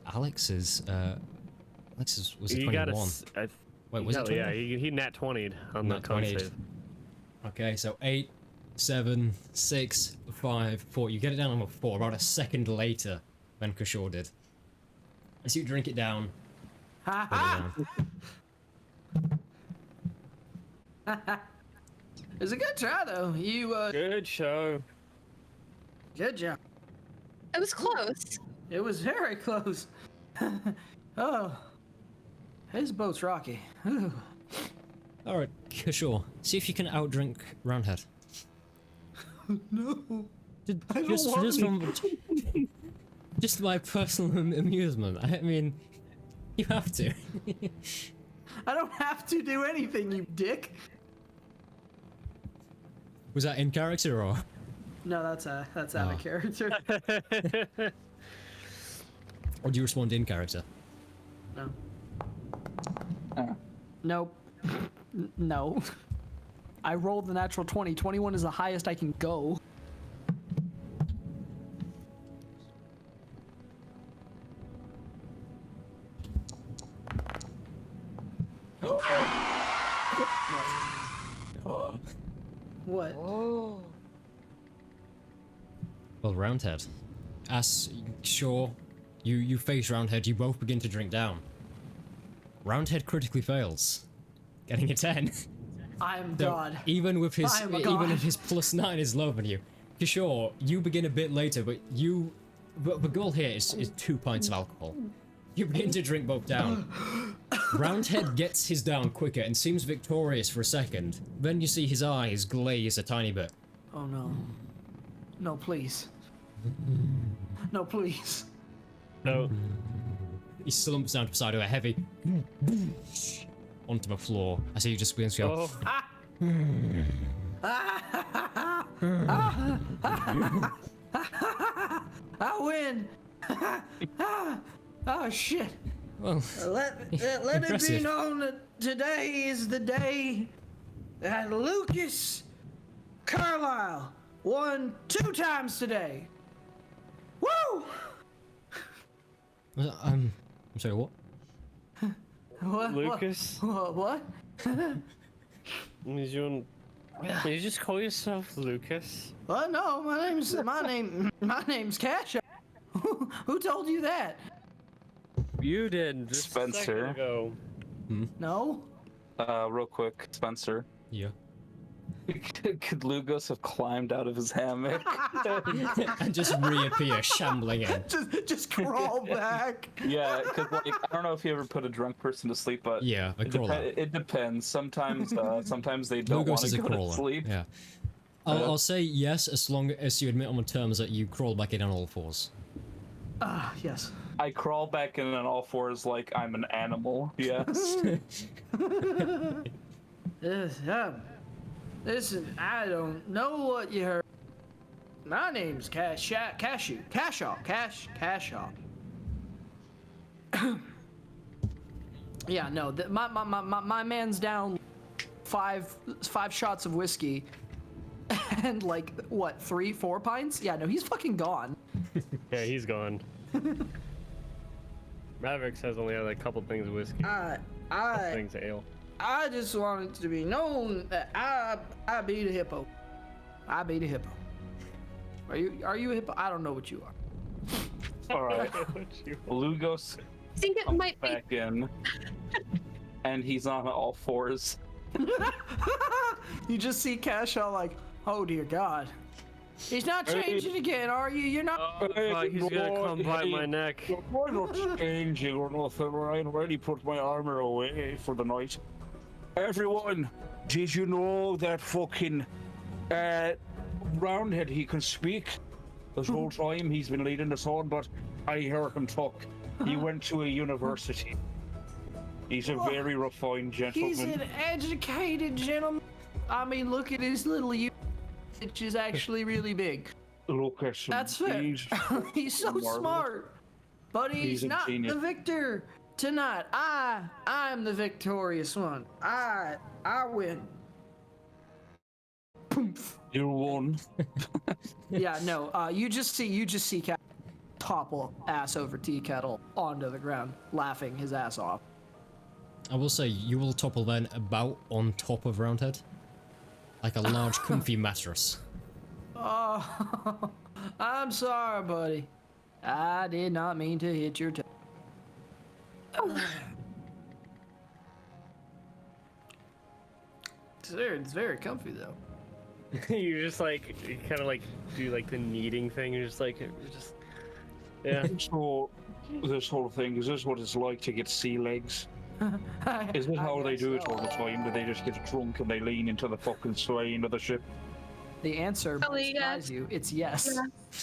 Alex's was it You got 21? Wait, was it 21? Yeah, he nat 20'd on the Nat con 20'd. save. Okay, so 8, 7, 6, 5, 4. You get it down on a 4 about a second later than Kishore did. As you drink it down, Ha put ha! it down. It's a good try though. You Good show. good job. It was close. It was very close. Oh, his boat's rocky. Ooh. All right, Kishore, see if you can outdrink Roundhead. No. Just from just my personal amusement. I mean, you have to. I don't have to do anything, you dick. Was that in character or? No, that's out Oh. of character. Or do you respond in character? No. Nope. No. I rolled the natural 20. 21 is the highest I can go. What? Well, Roundhead. As sure, you face Roundhead, you both begin to drink down. Roundhead critically fails, getting a 10. I'm So, God. even with his I am a even god. if his +9 is lower than you. Kishore, you begin a bit later, but the goal here is 2 pints of alcohol. You begin to drink both down. Roundhead gets his down quicker and seems victorious for a second. Then you see his eyes glaze a tiny bit. Oh no. No, please. No, please. No. He slumps down to the side of a heavy onto the floor. I see you just begins to go. Oh, I win. Oh shit. Well, Let it be Impressive. known that today is the day that Lucas Carlisle won 2 times today. Woo! I'm sorry, what? What? Lucas? What? Did you just call yourself Lucas? What? No, my name's Cash. Who told you that? You did. Just a second Spencer. ago. No. Real quick, Spencer. Yeah. Could Lugos have climbed out of his hammock? And just reappear shambling in. just crawl back. Yeah, because like I don't know if you ever put a drunk person to sleep, but Yeah, a it, crawler. it depends. Sometimes they don't want Lugos is to a go to crawler. sleep. Yeah. I'll say yes as long as you admit on the terms that you crawl back in on all fours. Yes. I crawl back in on all fours like I'm an animal. Yes. Listen, I don't know what you heard. My name's Cashaw. Yeah, no, my man's down 5 shots of whiskey and like what 3-4 pints. Yeah, no, he's fucking gone. Yeah, he's gone. Mavericks has only had like a couple things of whiskey. Things of ale. I just want it to be known that I beat a hippo. I beat a hippo. Are you a hippo? I don't know what you are. All right. Lugos I think it comes might be. back in, and he's on all fours. You just see Cashaw like, oh dear God. He's not changing again, are you? You're not. Oh, fuck, he's gonna come bite my neck. I'm not changing or nothing. I already put my armor away for the night. Everyone, did you know that fucking Roundhead, he can speak? This whole time he's been leading us on, but I heard him talk. He went to a university. He's a very refined gentleman. He's an educated gentleman. I mean, look at his little which is actually really big. Look at him. That's fair. He's so marvelous. smart. But he's a not genius. the victor tonight. I'm the victorious one. I win. Poof. You won. Yeah, no. You just see Cat topple ass over tea kettle onto the ground, laughing his ass off. I will say, you will topple then about on top of Roundhead. Like a large comfy mattress. Oh, I'm sorry, buddy. I did not mean to hit your toe. It's very comfy though. You just like, you kind of like do like the kneading thing. You're just like, yeah. So, this whole thing, is this what it's like to get sea legs? Is this how they do it all the time? Do they just get drunk and they lean into the fucking swaying of the ship? The answer Probably might surprise you. It's yes. Yeah.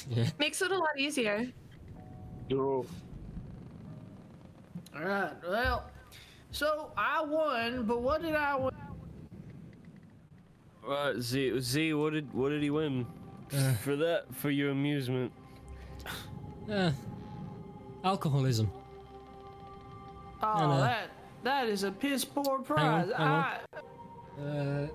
Yeah. Makes it a lot easier. You're All right. Well, so I won, but what did I win? Z, what did he win? For your amusement. Alcoholism. Oh, And, that is a piss poor prize. hang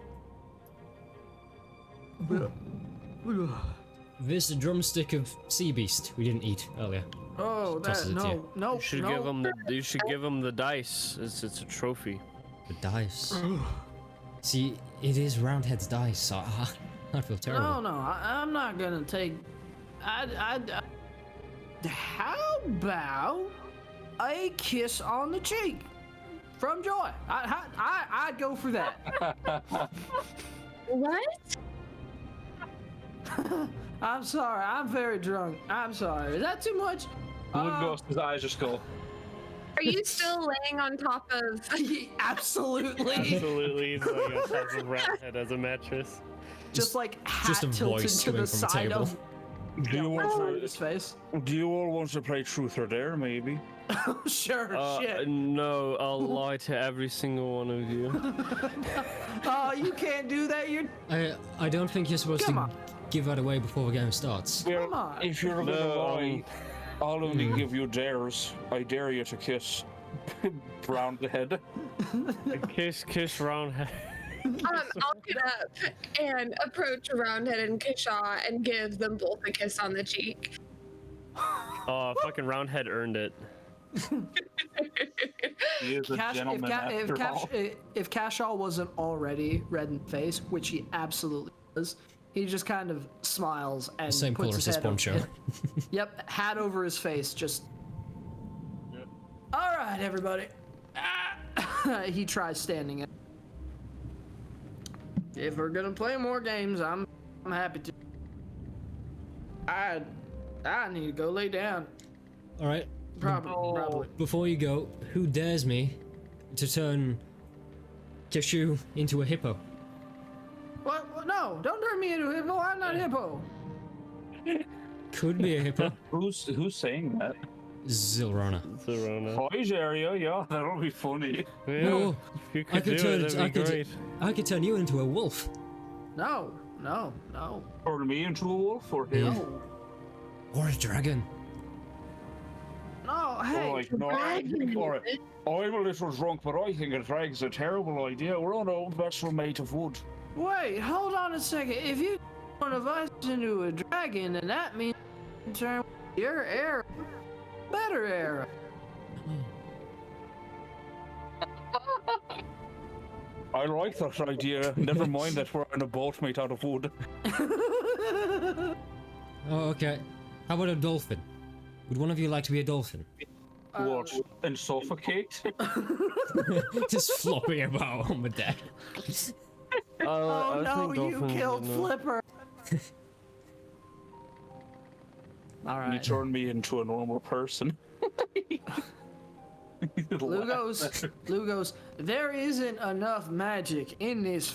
This drumstick of sea beast we didn't eat earlier. Oh, Tosses it to you. no. You should give him the dice. It's a trophy. The dice. See, it is Roundhead's dice, so I feel terrible. No, I'm not gonna take. How about a kiss on the cheek from Joy? I'd go for that. What? I'm sorry. I'm very drunk. I'm sorry. Is that too much? Lugos' eyes just go. Are you still laying on top of? Absolutely. Absolutely, he's laying on top of Roundhead as a mattress. Just like hat just a tilted voice to the coming from the side table. of Do you want side of to? his face. Do you all want to play Truth or Dare? Maybe. Sure. Shit. No, I'll lie to every single one of you. Oh, you can't do that. You're. I don't think you're supposed Come to on. give that away before the game starts. Come on. If you're gonna No, lie, I'll only give you dares. I dare you to kiss Roundhead. Kiss Roundhead. I'll get up and approach Roundhead and Kishaw and give them both a kiss on the cheek. Oh, fucking Roundhead earned it. He is a gentleman after all. If Cashaw wasn't already red in the face, which he absolutely is, he just kind of smiles and Same puts color his as his head poncho. Yep, hat over his face, just. Yep. All right, everybody. He tries standing up. if we're gonna play more games, I'm happy to. I need to go lay down. All right. Probably. Before you go, who dares me to turn Kishu into a hippo? What? No, don't turn me into a hippo. I'm not a hippo. Could be a hippo. Who's saying that? Zilrana. Corona. Toys area, yeah, that'll be funny. Yeah, Oh, if you I could could do turn it, that'd be great. I could turn you into a wolf. No. Turn me into a wolf or him? No. Or a dragon. No, hey. Alright, no, alright. I'm a little drunk, but I think a dragon's a terrible idea. We're on a vessel made of wood. Wait, hold on a second. If you turn one of us into a dragon, then that means you turn your arrow better arrow. I like that idea. Never mind that we're on a boat made out of wood. Oh, okay. How about a dolphin? Would one of you like to be a dolphin? What? And suffocate? Just flopping about on the deck. Oh no, you killed Flipper. All You right. turn me into a normal person. Lugos, there isn't enough magic in this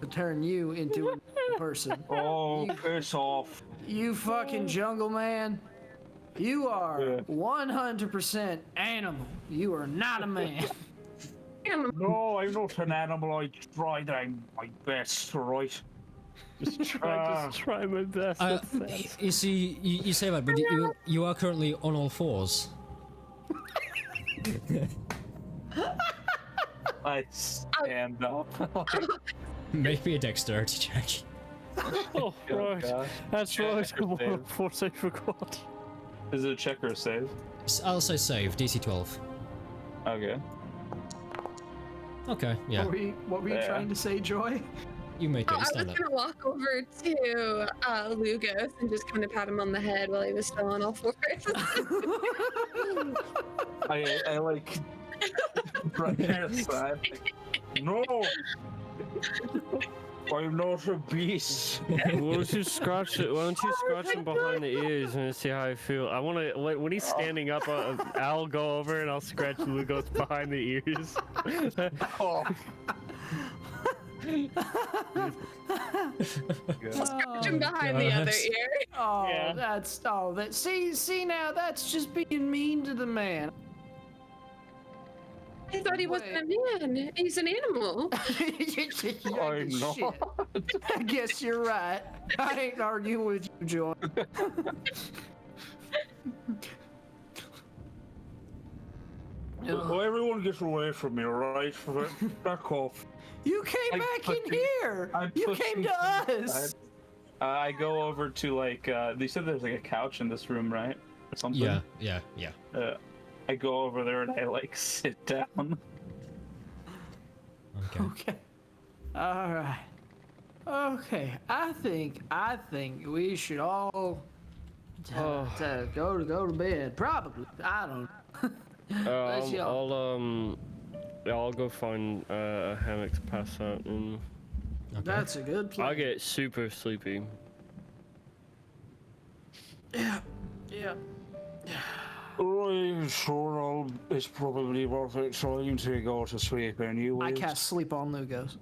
to turn you into a person. Oh, piss off. You fucking jungle man. You are Yeah. 100% animal. You are not a man. No, I'm not an animal. I tried my best, right? Just try my best. That's sad. You see, you say that, but you are currently on all fours. I stand up. Maybe a dexterity check. Oh, right. God. That's Yeah, right. checker save. Of course I forgot. Is it a check or a save? I'll say save, DC 12. Okay. Okay, yeah. What were you Yeah. trying to say, Joy? You make Oh, it, I was stand up. gonna walk over to Lugos and just kind of pat him on the head while he was still on all fours. I like right there side. No! I'm not a beast. Why don't you scratch it? Why don't you scratch him behind the ears and see how I feel? I want to. When he's standing up, I'll go over and I'll scratch Lugos behind the ears. Oh. Scratch him behind the other gosh. ear. Oh, Yeah. see now, that's just being mean to the man. I thought he wasn't a man. He's an animal. I'm not. Shit. I guess you're right. I ain't arguing with you, Joy. Oh, everyone get away from me, alright? Back off. You came I back put in you- here. I You put came you to us. I go over to like they said there's like a couch in this room, right? Or something. Yeah. I go over there and I like sit down. Okay. Okay. All right. Okay. I think we should all go to bed. Probably. I don't know. Let's go. I'll go find a hammock to pass out, and Okay. That's a good plan. I'll get super sleepy. Yeah. I'm sure it's probably worth it trying to go to sleep anyway. I cast sleep on Lugos.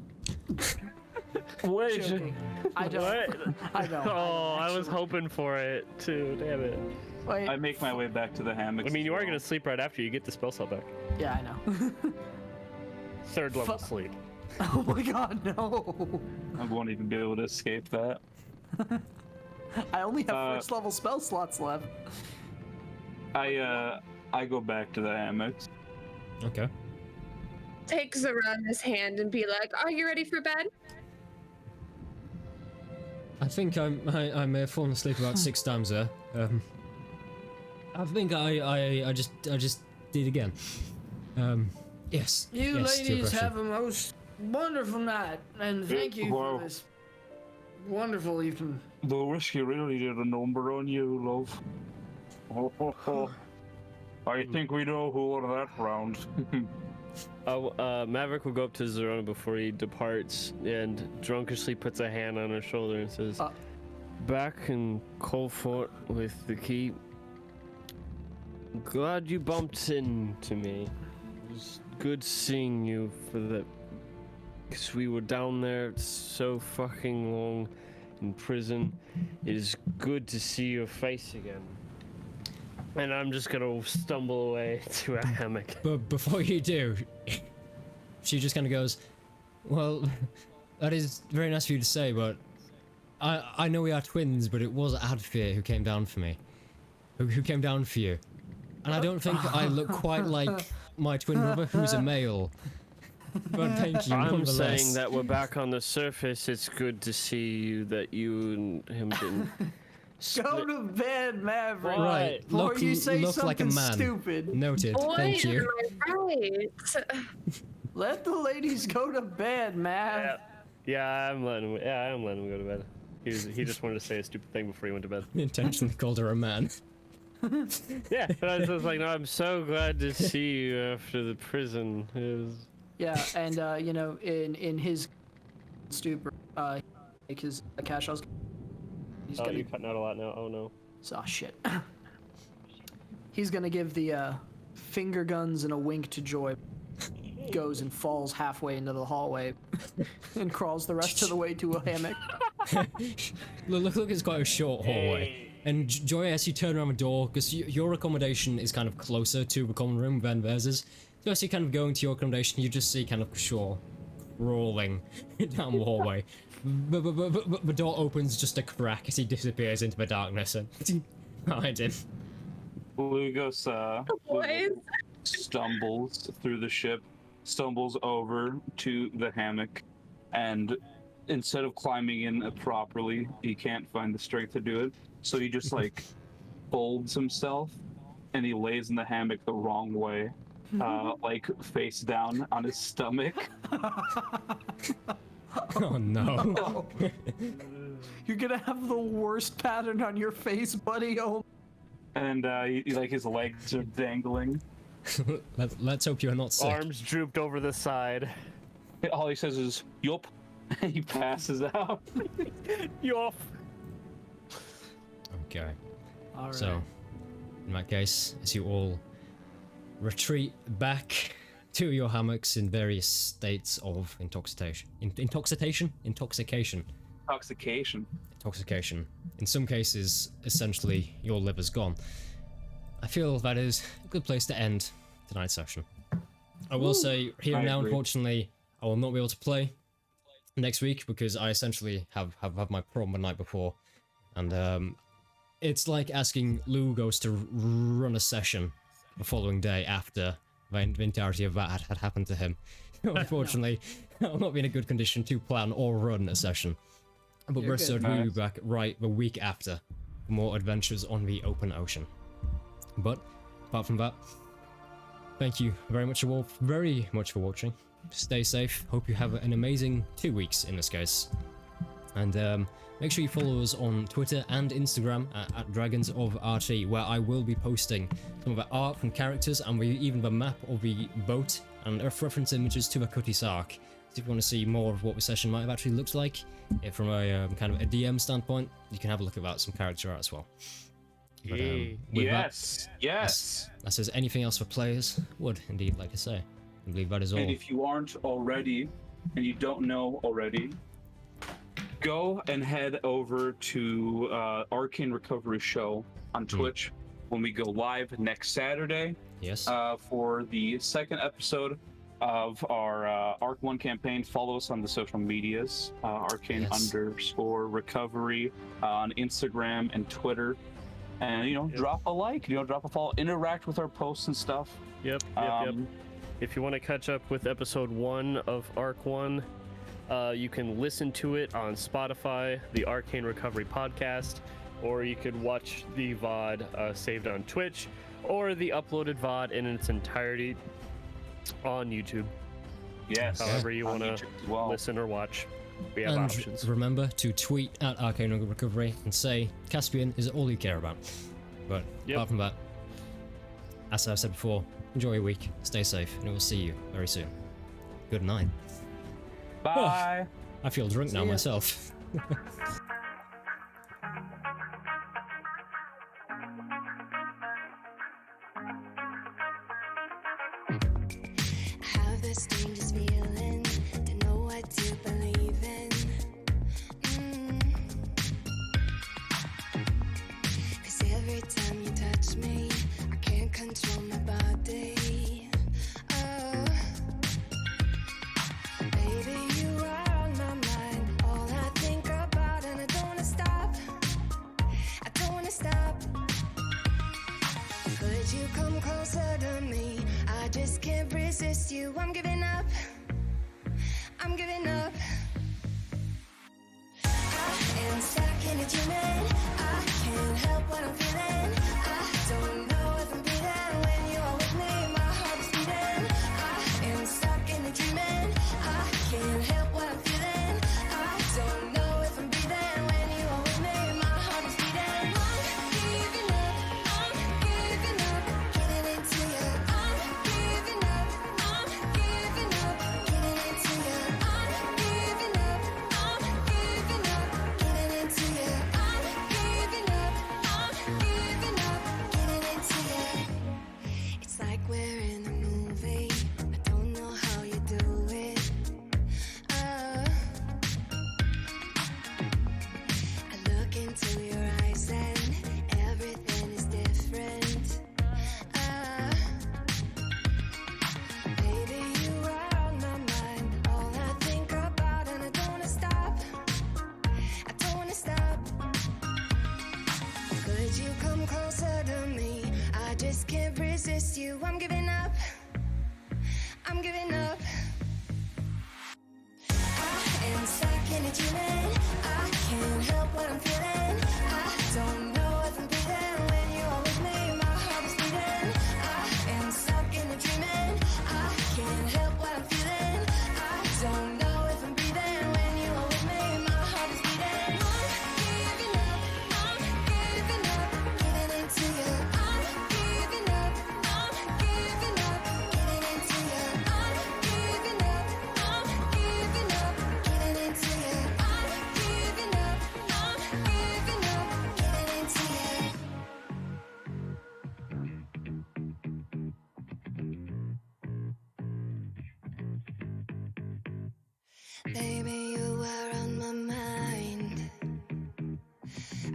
Wait, Joking. I don't. What? I don't. Oh, I was actually. hoping for it too. Damn it. Wait. I make my way back to the hammock. I mean, you are gonna sleep right after you get the spell slot back. Yeah, I know. Third level Fu- sleep. Oh my God, no! I won't even be able to escape that. I only have first level spell slots left. I go back to the hammocks. Okay. Takes around his hand and be like, "Are you ready for bed?" I think I may have fallen asleep about 6 times there. I think I just did again. Yes. You yes, to your ladies question. have a most wonderful night, and thank you Wow. for this wonderful evening. the whiskey really did a number on you, love. I think we know who won that round. Maverick will go up to Zerona before he departs and drunkishly puts a hand on her shoulder and says, "Back in Colfort with the key. Glad you bumped into me. It was good seeing you for that. Because we were down there so fucking long in prison. It is good to see your face again." And I'm just gonna stumble away to a hammock. But before you do, she just kind of goes, "Well, that is very nice of you to say, but I know we are twins, but it was Adfir who came down for me. Who came down for you. And I don't think I look quite like my twin brother, who's a male. But thank you, I'm nonetheless." saying that we're back on the surface. It's good to see you that you and him didn't Go to bed, Maverick. Right, Before look, you say look like a something man. stupid. Noted, Boy, thank you. am I right. Let the ladies go to bed, Mav. Yeah, I'm letting him go to bed. He just wanted to say a stupid thing before he went to bed. Intentionally called her a man. Yeah, but I was just like, no, I'm so glad to see you after the prison. It was... Yeah, and you know, in his stupor, because Cash, he's Oh, gonna. you're cutting out a lot now. Oh no. Oh shit. He's gonna give the finger guns and a wink to Joy. Goes and falls halfway into the hallway, and crawls the rest of the way to a hammock. Look, it's quite a short hallway. And Joy, as you turn around the door, because your accommodation is kind of closer to the common room than theirs is, so as you kind of go into your accommodation, you just see kind of Shaw crawling down the hallway. But the door opens just a crack as he disappears into the darkness and behind him. Lugos Boys. stumbles through the ship, stumbles over to the hammock, and instead of climbing in properly, he can't find the strength to do it. So he just like folds himself and he lays in the hammock the wrong way, like face down on his stomach. Oh no. You're gonna have the worst pattern on your face, buddy. Oh. And like his legs are dangling. Let's hope you're not sick. Arms drooped over the side. All he says is "yup," and he passes out. Yup. Okay. All right. So, in that case, as you all retreat back to your hammocks in various states of intoxication. Intoxication. In some cases, essentially, your liver's gone. I feel that is a good place to end tonight's session. I will say, here I and now, agree. unfortunately, I will not be able to play next week because I essentially have my prom the night before. And it's like asking Lugos to run a session the following day after the entirety of that had happened to him. Unfortunately, I'll not be in a good condition to plan or run a session. But You're rest good. assured, we will be back right the week after for more adventures on the open ocean. But apart from that, thank you very much for watching. Stay safe. Hope you have an amazing 2 weeks in this case. And make sure you follow us on Twitter and Instagram at Dragons of RT, where I will be posting some of the art and characters and even the map of the boat and reference images to the Cutty Sark. So if you want to see more of what the session might have actually looked like, from a kind of a DM standpoint, you can have a look at that, some character art as well. But, with Yes. that says anything else for players would indeed like to say. I believe that is all. And if you aren't already, and you don't know already, go and head over to Arcane Recovery Show on Twitch when we go live next Saturday Yes. for the second episode of our Arc 1 campaign. Follow us on the social medias, Arcane_Recovery on Instagram and Twitter. And, drop a like, drop a follow, interact with our posts and stuff. Yep. If you want to catch up with episode 1 of Arc 1, you can listen to it on Spotify, the Arcane Recovery podcast, or you could watch the VOD saved on Twitch, or the uploaded VOD in its entirety on YouTube. Yes. However you on want YouTube to as well. listen or watch. We have And options. remember to tweet at Arcane Recovery and say Caspian is all you care about. But Yep. apart from that, as I've said before, Enjoy your week, stay safe, and we'll see you very soon. Good night. Bye. I feel drunk now ya. myself. Have the strangest feeling, don't know what to believe in. Cause every time you touch me, I can't control my body. Oh, baby, you are on my mind. All I think about, and I don't wanna stop. I don't wanna stop. Could you come closer to me? I just can't resist you. I'm giving up. I'm giving up. I am stuck in a dreaming. I can't help what I'm feeling. I don't know if I'm breathing when you are with me. My heart is beating. I am stuck in a dreaming. I can't help what I'm feeling. I don't know if I'm breathing when you are with me. My heart is beating. I'm giving up. I'm giving up. Getting into you. I'm giving up. I'm giving up. Getting into you. I'm giving up. I'm giving up. Getting into you. I'm giving up. I'm giving up. Getting into you. It's like we're in a movie. I don't know how you do it. I look into your eyes and everything is different. Baby, you are on my mind. All I think about, and I don't wanna stop. I don't wanna stop. Could you come closer to me? I just can't resist you. I'm giving up. I'm giving up. I am stuck in a dreaming. I can't help what I'm feeling. I don't know if I'm breathing when you are with me. My heart is beating. I am stuck in a dreaming. I can't help what I'm feeling. I don't know if I'm breathing when you are with me. My heart is beating. I'm giving up. I'm giving up. Getting into you. I'm giving up. I'm giving up. Getting into you. I'm giving up. I'm giving up. Getting into you. I'm giving up. I'm giving up. Getting into you. Baby, you are on my mind.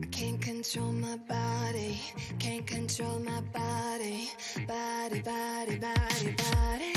I can't control my body, can't control my body, body, body, body, body.